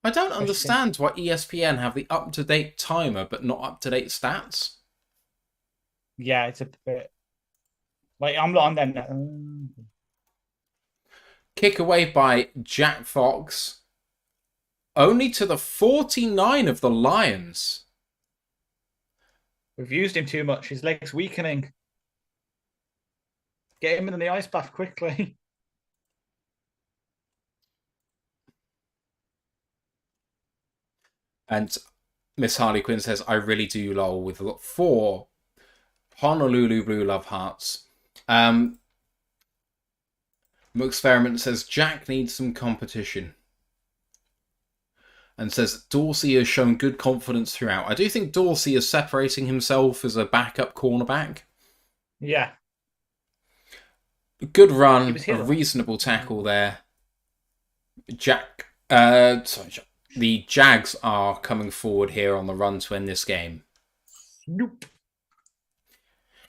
I don't understand why ESPN have the up-to-date timer, but not up-to-date stats. Yeah, it's a bit like I'm not on them. Kick away by Jack Fox. Only to the 49 of the Lions. We've used him too much. His leg's weakening. Get him in the ice bath quickly. And Miss Harley Quinn says, I really do lol with 4 Honolulu Blue Love Hearts. Experiment says, Jack needs some competition. And says, Dorsey has shown good confidence throughout. I do think Dorsey is separating himself as a backup cornerback. Yeah. Good run, a reasonable tackle there. The Jags are coming forward here on the run to end this game. Nope.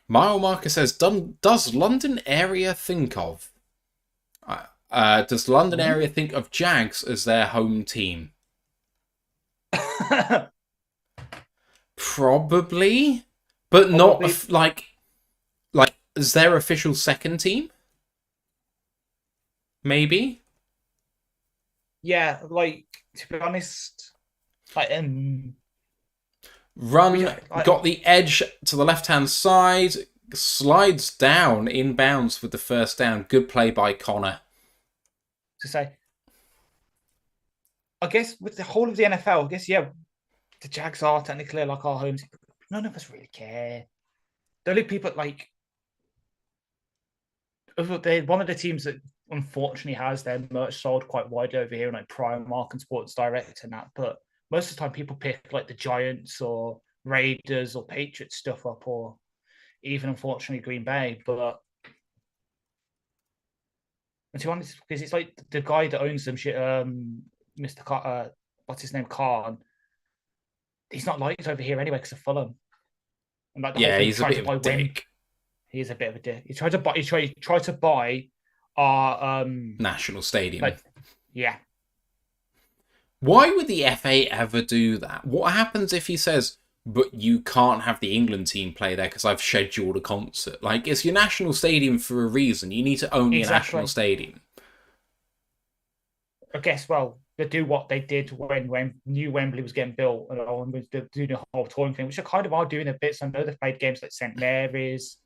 Mile Marker says, does London area think of? Does London area think of Jags as their home team? Probably, but not like is their official second team? Maybe. Yeah, like to be honest, got the edge to the left-hand side, slides down inbounds with the first down. Good play by Connor. To say, I guess with the whole of the NFL, the Jags are technically like our homes. None of us really care. The only people one of the teams that unfortunately has their merch sold quite widely over here, like Primark and Sports Direct and that. But most of the time, people pick like the Giants or Raiders or Patriots stuff up, or even unfortunately Green Bay. But and to be honest, because it's like the guy that owns them, Mr. what's his name, Khan, he's not liked over here anyway because of Fulham. And like the whole Yeah, thing, he's a trying bit to of buy a dick. He is a bit of a dick. He tried to buy. He tried to buy our National Stadium. like, yeah. Why would the FA ever do that? What happens if he says, but you can't have the England team play there because I've scheduled a concert? Like, it's your national stadium for a reason. You need to own your national Exactly. stadium. I guess, well, they do what they did when new Wembley was getting built and all, and was doing the whole touring thing, which I kind of are doing a bit. So I know they've played games like St Mary's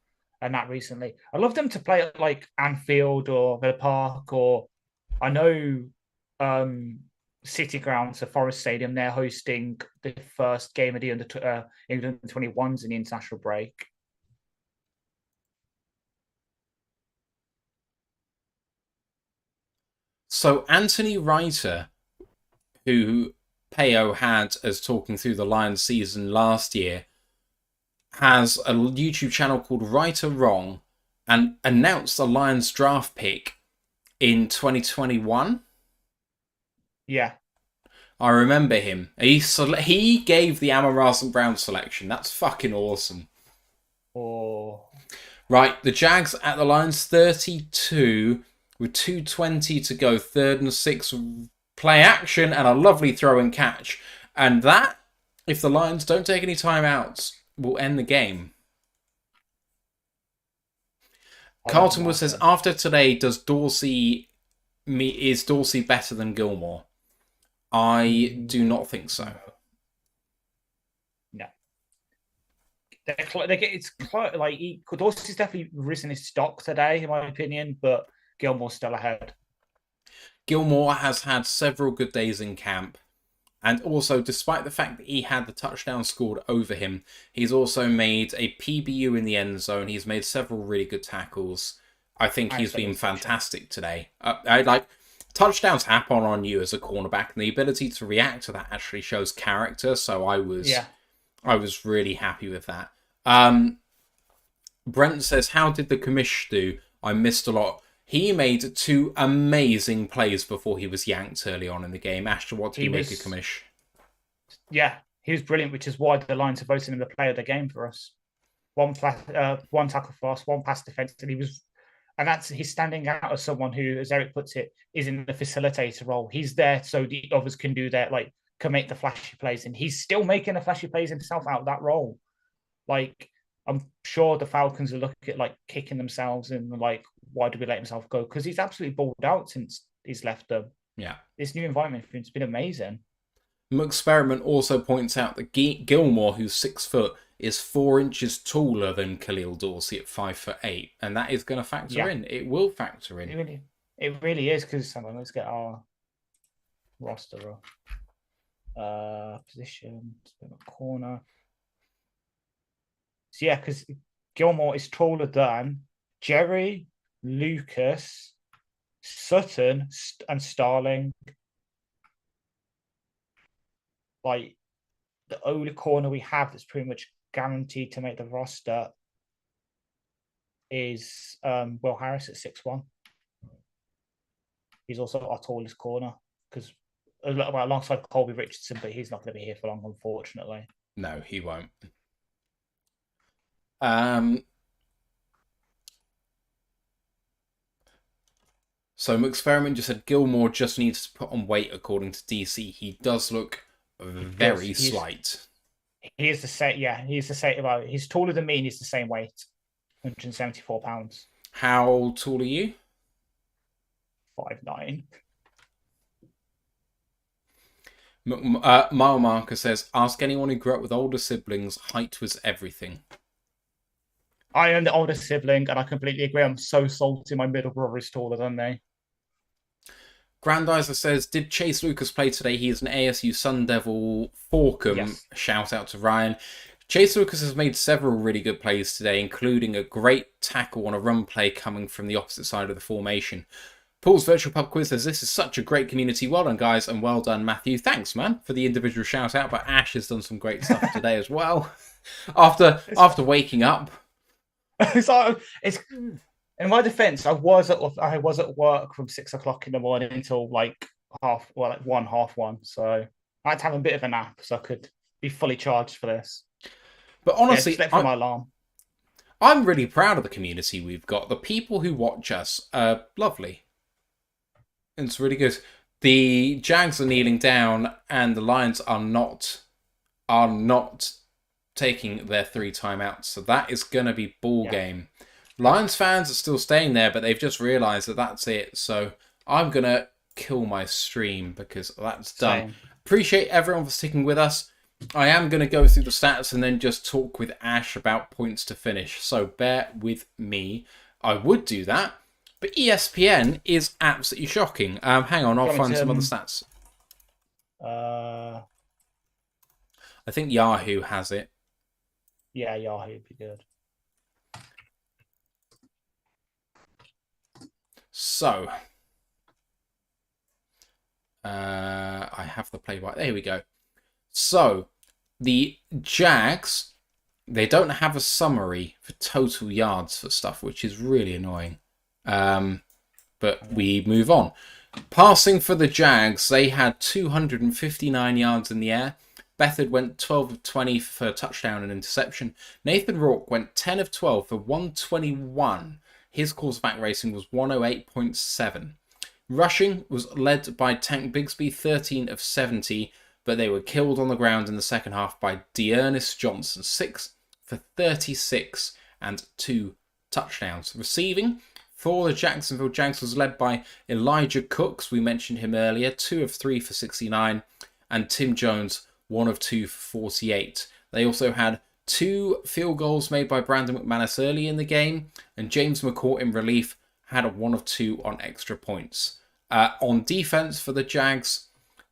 and that recently. I'd love them to play at like Anfield or Villa Park, or I know City Ground, so Forest Stadium, they're hosting the first game of the England 21s in the international break. So Anthony Reiter, who Peo had as talking through the Lions season last year, has a YouTube channel called Right or Wrong and announced the Lions draft pick in 2021. Yeah. I remember him. He gave the Amon-Ra St. Brown selection. That's fucking awesome. Or Right, the Jags at the Lions 32 with 2:20 to go, 3rd and 6, play action and a lovely throw and catch. And that, if the Lions don't take any timeouts, will end the game. Carlton Wood says, after today, is Dorsey better than Gilmore? I do not think so. No. It's like Dorsey's definitely risen his stock today, in my opinion, but Gilmore's still ahead. Gilmore has had several good days in camp. And also, despite the fact that he had the touchdown scored over him, he's also made a PBU in the end zone. He's made several really good tackles. I think he's been fantastic today. Touchdowns happen on you as a cornerback, and the ability to react to that actually shows character. So I was really happy with that. Brent says, how did the commish do? I missed a lot. He made 2 amazing plays before he was yanked early on in the game. Ashton, what did he make of commish? Yeah, he was brilliant, which is why the Lions are voting him the player of the game for us. One tackle for us, 1 pass defense, and he's standing out as someone who, as Eric puts it, is in the facilitator role. He's there so the others can do that, like can make the flashy plays, and he's still making the flashy plays himself out of that role. Like, I'm sure the Falcons are looking at like kicking themselves and like, why did we let himself go? Because he's absolutely balled out since he's left them. Yeah. This new environment for him has been amazing. McSperiment also points out that Gilmore, who's 6 foot, is 4 inches taller than Khalil Dorsey at 5'8", and that is going to factor in. It will factor in. It really is, because let's get our roster position, corner. So yeah, because Gilmore is taller than Jerry, Lucas, Sutton, and Starling. Like, the only corner we have that's pretty much guaranteed to make the roster is Will Harris at 6'1". He's also our tallest corner, because alongside Colby Richardson, but he's not going to be here for long, unfortunately. No, he won't. So McSperiment just said Gilmore just needs to put on weight according to DC. He does look very slight. He is the same. Yeah, he's the same. He's taller than me, and he's the same weight, 174 pounds. How tall are you? 5'9". Mile Marker says, ask anyone who grew up with older siblings, height was everything. I am the older sibling, and I completely agree. I'm so salty my middle brother is taller than me. Grandizer says, did Chase Lucas play today? He is an ASU Sun Devil Forkham. Yes. Shout out to Ryan. Chase Lucas has made several really good plays today, including a great tackle on a run play coming from the opposite side of the formation. Paul's Virtual Pub Quiz says, this is such a great community. Well done, guys, and well done, Matthew. Thanks, man, for the individual shout out. But Ash has done some great stuff today as well. After waking up. It's in my defense, I was at work from 6 o'clock in the morning until like half one. So I had to have a bit of a nap so I could be fully charged for this. But Yeah, honestly, slept through my alarm. I'm really proud of the community we've got. The people who watch us are lovely. It's really good. The Jags are kneeling down, and the Lions are not taking their 3 timeouts. So that is going to be ball game. Lions fans are still staying there, but they've just realised that that's it. So I'm going to kill my stream because that's done. Same. Appreciate everyone for sticking with us. I am going to go through the stats and then just talk with Ash about points to finish. So bear with me. I would do that, but ESPN is absolutely shocking. Hang on, I'll find some other stats. I think Yahoo has it. Yeah, Yahoo would be good. So, I have the play-by. There we go. So, the Jags, they don't have a summary for total yards for stuff, which is really annoying. But we move on. Passing for the Jags, they had 259 yards in the air. Bethard went 12 of 20 for a touchdown and interception. Nathan Rourke went 10 of 12 for 121. His quarterback rating was 108.7. Rushing was led by Tank Bigsby, 13 of 70, but they were killed on the ground in the second half by Dearness Johnson, 6 for 36 and 2 touchdowns. Receiving for the Jacksonville Jags was led by Elijah Cooks, we mentioned him earlier, 2 of 3 for 69, and Tim Jones, 1 of 2 for 48. They also had 2 field goals made by Brandon McManus early in the game, and James McCourt in relief had a 1 of 2 on extra points. On defense for the Jags,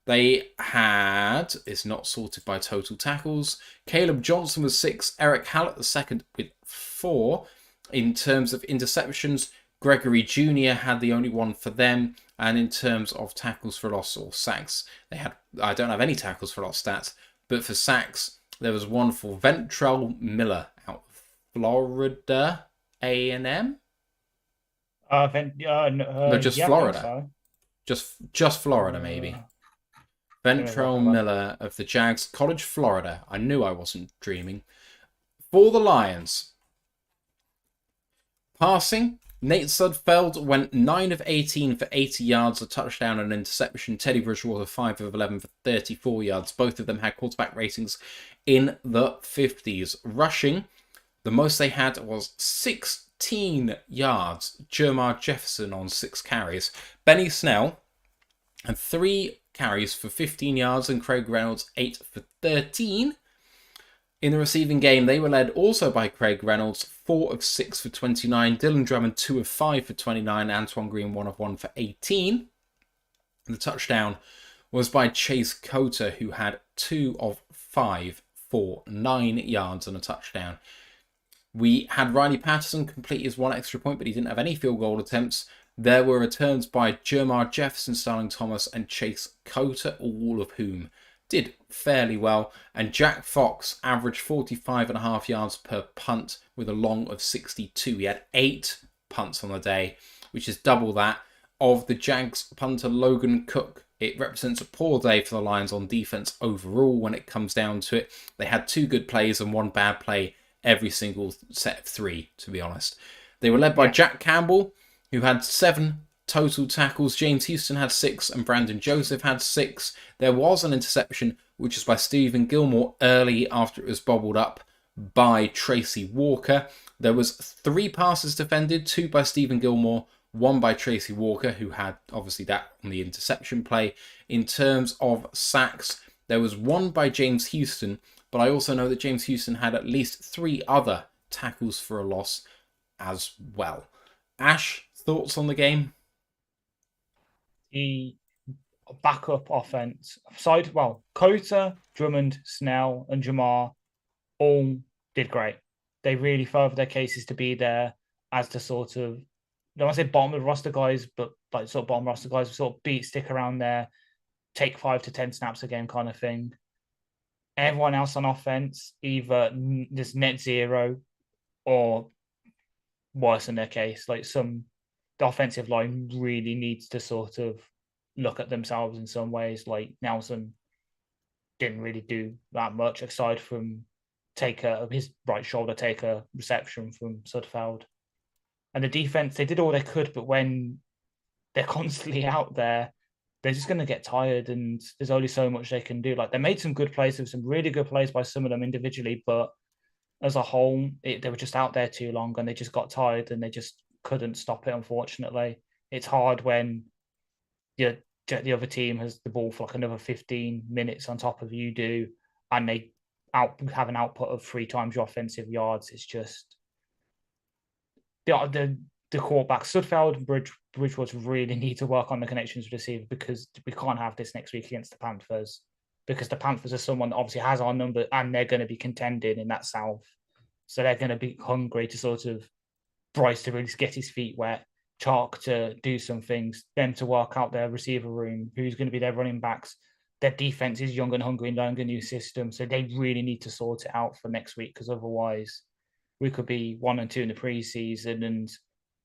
they had, it's not sorted by total tackles, Caleb Johnson was 6, Eric Hallett the second with 4. In terms of interceptions, Gregory Jr. had the only one for them. And in terms of tackles for loss or sacks, they had, I don't have any tackles for loss stats, but for sacks, there was 1 for Ventrell Miller out of Florida A&M? No, just Florida. Just Florida, maybe. Ventrell Miller of the Jags, College, Florida. I knew I wasn't dreaming. For the Lions, passing, Nate Sudfeld went 9 of 18 for 80 yards, a touchdown and an interception. Teddy Bridgewater 5 of 11 for 34 yards. Both of them had quarterback ratings in the 50s. Rushing, the most they had was 16 yards. Jermar Jefferson on 6 carries. Benny Snell had 3 carries for 15 yards and Craig Reynolds 8 for 13. In the receiving game, they were led also by Craig Reynolds, 4 of 6 for 29. Dylan Drummond, 2 of 5 for 29. Antoine Green, 1 of 1 for 18. And the touchdown was by Chase Cota, who had 2 of 5 for 9 yards and a touchdown. We had Riley Patterson complete his 1 extra point, but he didn't have any field goal attempts. There were returns by Jermar Jefferson, Starling Thomas, and Chase Cota, all of whom did fairly well, and Jack Fox averaged 45.5 yards per punt with a long of 62. He had 8 punts on the day, which is double that of the Jags punter Logan Cook. It represents a poor day for the Lions on defense overall when it comes down to it. They had 2 good plays and 1 bad play every single set of 3, to be honest. They were led by Jack Campbell, who had 7 total tackles. James Houston had 6 and Brandon Joseph had 6. There was an interception, which was by Stephen Gilmore early after it was bobbled up by Tracy Walker. There was 3 passes defended, 2 by Stephen Gilmore, 1 by Tracy Walker, who had obviously that on the interception play. In terms of sacks, there was 1 by James Houston, but I also know that James Houston had at least 3 other tackles for a loss as well. Ash, thoughts on the game? The backup offense side, Cota, Drummond, Snell, and Jamar all did great. They really furthered their cases to be there as the sort of, I don't want to say bottom of the roster guys, but like sort of bottom roster guys who sort of stick around there, take 5 to 10 snaps a game kind of thing. Everyone else on offense, either just net zero or worse in their case. Like the offensive line really needs to sort of look at themselves in some ways. Like Nelson didn't really do that much aside from his right shoulder take a reception from Sudfeld. And the defense, they did all they could, but when they're constantly out there, they're just going to get tired, and there's only so much they can do. Like they made some good plays, there were some really good plays by some of them individually, but as a whole, they were just out there too long, and they just got tired, and they just couldn't stop it. Unfortunately, it's hard when the other team has the ball for like another 15 minutes on top of you do, and they have an output of 3 times your offensive yards. It's just the quarterback Sudfeld and Bridgewater really need to work on the connections with the receiver, because we can't have this next week against the Panthers, because the Panthers are someone that obviously has our number, and they're going to be contending in that South, so they're going to be hungry to sort of Bryce to really get his feet wet, Chark to do some things, them to work out their receiver room, who's going to be their running backs. Their defense is young and hungry and learning a new system, so they really need to sort it out for next week, because otherwise we could be 1-2 in the preseason, and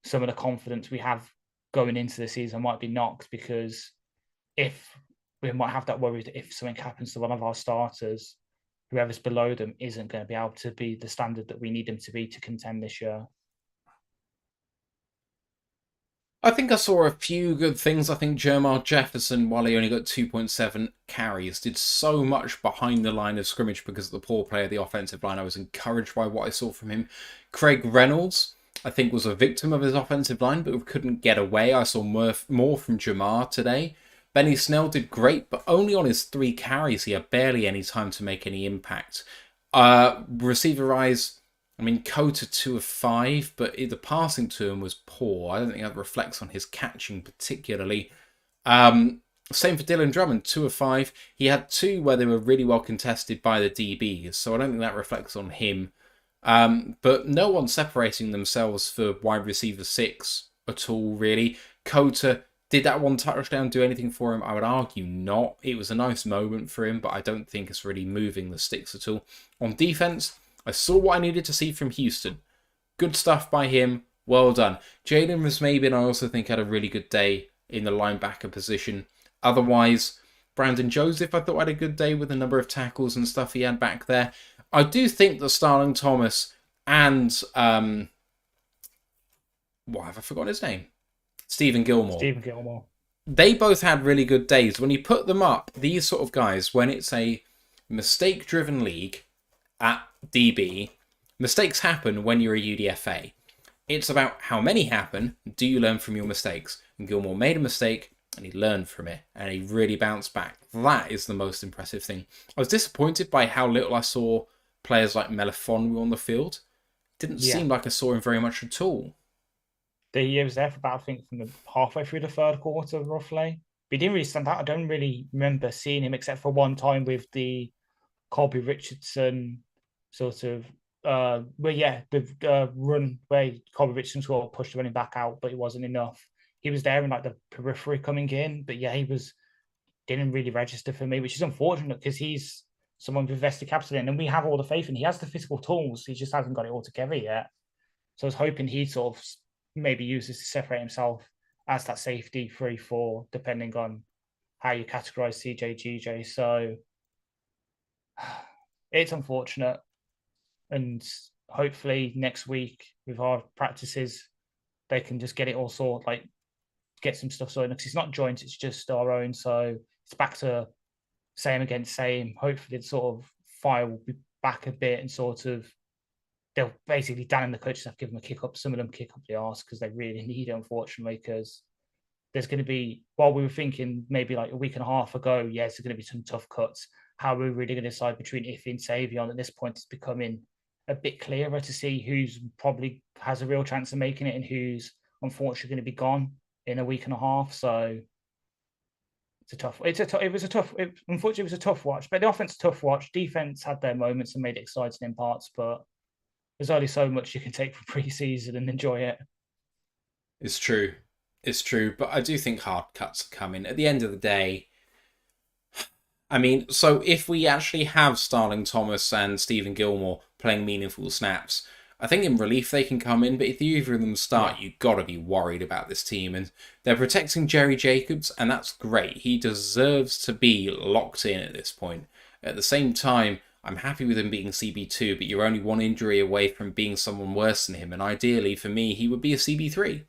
some of the confidence we have going into the season might be knocked, because if we might have that worry that if something happens to one of our starters, whoever's below them isn't going to be able to be the standard that we need them to be to contend this year. I think I saw a few good things. I think Jermar Jefferson, while he only got 2.7 carries, did so much behind the line of scrimmage because of the poor play of the offensive line. I was encouraged by what I saw from him. Craig Reynolds, I think, was a victim of his offensive line, but couldn't get away. I saw more from Jamar today. Benny Snell did great, but only on his 3 carries. He had barely any time to make any impact. Receiver-wise, I mean, Cota 2 of 5, but the passing to him was poor. I don't think that reflects on his catching particularly. Same for Dylan Drummond, 2 of 5. He had 2 where they were really well contested by the DBs, so I don't think that reflects on him. But no one separating themselves for wide receiver 6 at all, really. Cota, did that one touchdown do anything for him? I would argue not. It was a nice moment for him, but I don't think it's really moving the sticks at all. On defense, I saw what I needed to see from Houston. Good stuff by him. Well done. Jalen Rasmabin, I also think, had a really good day in the linebacker position. Otherwise, Brandon Joseph, I thought, had a good day with the number of tackles and stuff he had back there. I do think that Starling Thomas and... what have I forgotten his name? Stephen Gilmore. They both had really good days. When you put them up, these sort of guys, when it's a mistake-driven league at DB, mistakes happen when you're a UDFA. It's about how many happen. Do you learn from your mistakes? And Gilmore made a mistake and he learned from it and he really bounced back. That is the most impressive thing. I was disappointed by how little I saw players like Melifonwu on the field. Didn't seem like I saw him very much at all. He was there for about, I think, from the halfway through the third quarter, roughly. But he didn't really stand out. I don't really remember seeing him except for one time with the Colby Richardson sort of the run where Colby Richardson sort of pushed the running back out, but it wasn't enough. He was there in like the periphery coming in, but yeah, didn't really register for me, which is unfortunate because he's someone with vested capital in, and we have all the faith in. He has the physical tools, he just hasn't got it all together yet. So I was hoping he'd sort of maybe use this to separate himself as that safety 3-4, depending on how you categorize CJ/GJ. So it's unfortunate. And hopefully next week with our practices, they can just get it all sorted, like get some stuff sorted. Because it's not joints, it's just our own. So it's back to same against same. Hopefully the sort of fire will be back a bit and sort of they'll basically, Dan and the coaches have given them a kick up. Some of them kick up the arse because they really need it, unfortunately, because there's going to be, while we were thinking maybe like a week and a half ago, yes, there's going to be some tough cuts. How are we really going to decide between Iffy and Savion? At this point, it's becoming a bit clearer to see who's probably has a real chance of making it and who's unfortunately going to be gone in a week and a half. So unfortunately, it was a tough watch, but the offense, tough watch. Defense had their moments and made it exciting in parts, but there's only so much you can take from preseason and enjoy it. It's true. But I do think hard cuts are coming. At the end of the day, I mean, so if we actually have Starling Thomas and Stephen Gilmore playing meaningful snaps, I think in relief they can come in, but if either of them start, you've got to be worried about this team. And they're protecting Jerry Jacobs, and that's great. He deserves to be locked in at this point. At the same time, I'm happy with him being CB2, but you're only one injury away from being someone worse than him. And ideally, for me, he would be a CB3.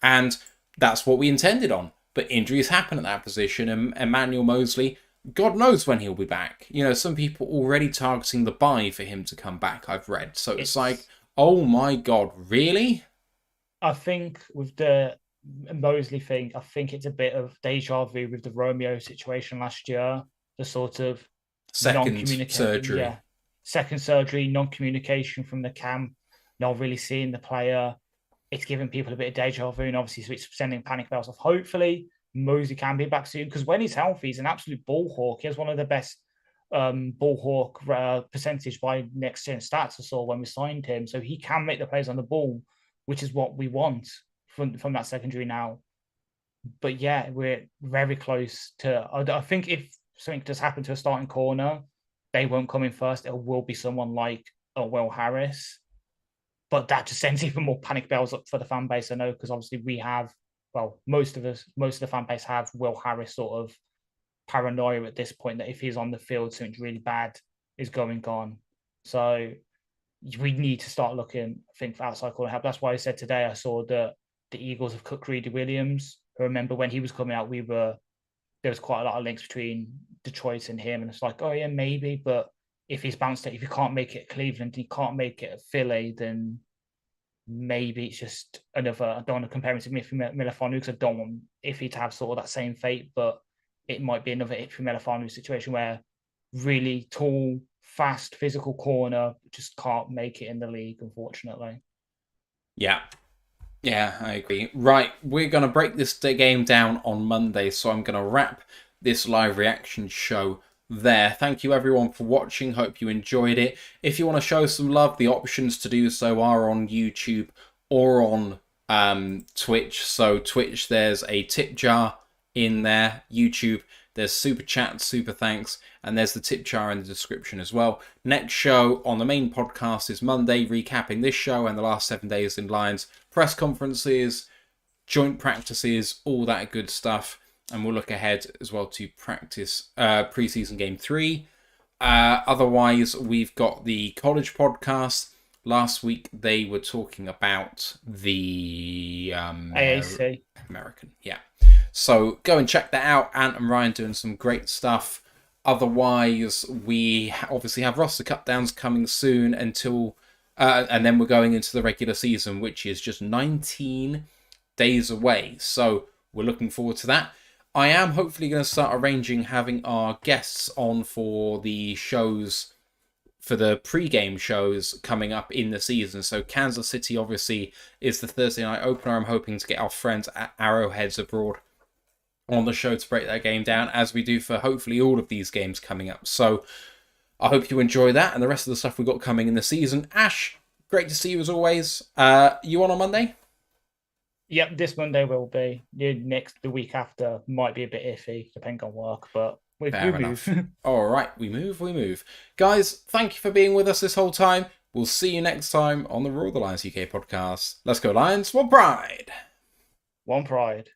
And that's what we intended on. But injuries happen at that position, and Emmanuel Mosley, God knows when he'll be back. Some people already targeting the bye for him to come back, I've read. So it's like, oh my God, really? I think with the Mosley thing, I think it's a bit of deja vu with the Romeo situation last year. The sort of Second surgery. Yeah, second surgery, non-communication from the camp, not really seeing the player. It's giving people a bit of deja vu, and obviously it's sending panic bells off. Hopefully, Mosley can be back soon, because when he's healthy, he's an absolute ball hawk. He has one of the best ball hawk percentage by next gen stats I saw when we signed him. So he can make the plays on the ball, which is what we want from that secondary now. But yeah, we're very close to. I think if something does happen to a starting corner, they won't come in first. It will be someone like Will Harris. But that just sends even more panic bells up for the fan base. I know, because obviously we have, well, most of the fan base have Will Harris sort of paranoia at this point that if he's on the field, something really bad is going on. So we need to start looking, I think, for outside corner help. That's why I said today I saw that the Eagles have cut Greedy Williams. I remember when he was coming out, there was quite a lot of links between Detroit and him, and it's like, oh yeah, maybe, but if he can't make it at Cleveland, he can't make it at Philly, then maybe it's just another. I don't want to compare him to Milifanu, because I don't want Iffy to have sort of that same fate, but it might be another Iffy Milifanu situation where really tall, fast, physical corner just can't make it in the league, unfortunately. Yeah, I agree. Right, we're going to break this game down on Monday, so I'm going to wrap this live reaction show there. Thank you everyone for watching. Hope you enjoyed it. If you want to show some love, the options to do so are on YouTube or on Twitch. So Twitch, there's a tip jar in there. YouTube, there's super chat, super thanks, and there's the tip jar in the description as well. Next show on the main podcast is Monday, recapping this show and the last 7 days in Lions. Press conferences, joint practices, all that good stuff. And we'll look ahead as well to practice preseason game 3. Otherwise, we've got the college podcast. Last week, they were talking about the AAC. American. Yeah. So go and check that out. Ant and Ryan doing some great stuff. Otherwise, we obviously have roster cut downs coming soon until... and then we're going into the regular season, which is just 19 days away. So we're looking forward to that. I am hopefully going to start arranging having our guests on for the shows, for the pre-game shows coming up in the season. So Kansas City obviously is the Thursday night opener. I'm hoping to get our friends at Arrowheads Abroad on the show to break that game down, as we do for hopefully all of these games coming up. So I hope you enjoy that and the rest of the stuff we've got coming in the season. Ash, great to see you as always. You on Monday? Yep, this Monday will be. The week after might be a bit iffy, depending on work, but we move. All right, we move. Guys, thank you for being with us this whole time. We'll see you next time on the ROTL UK podcast. Let's go Lions, one pride. One pride.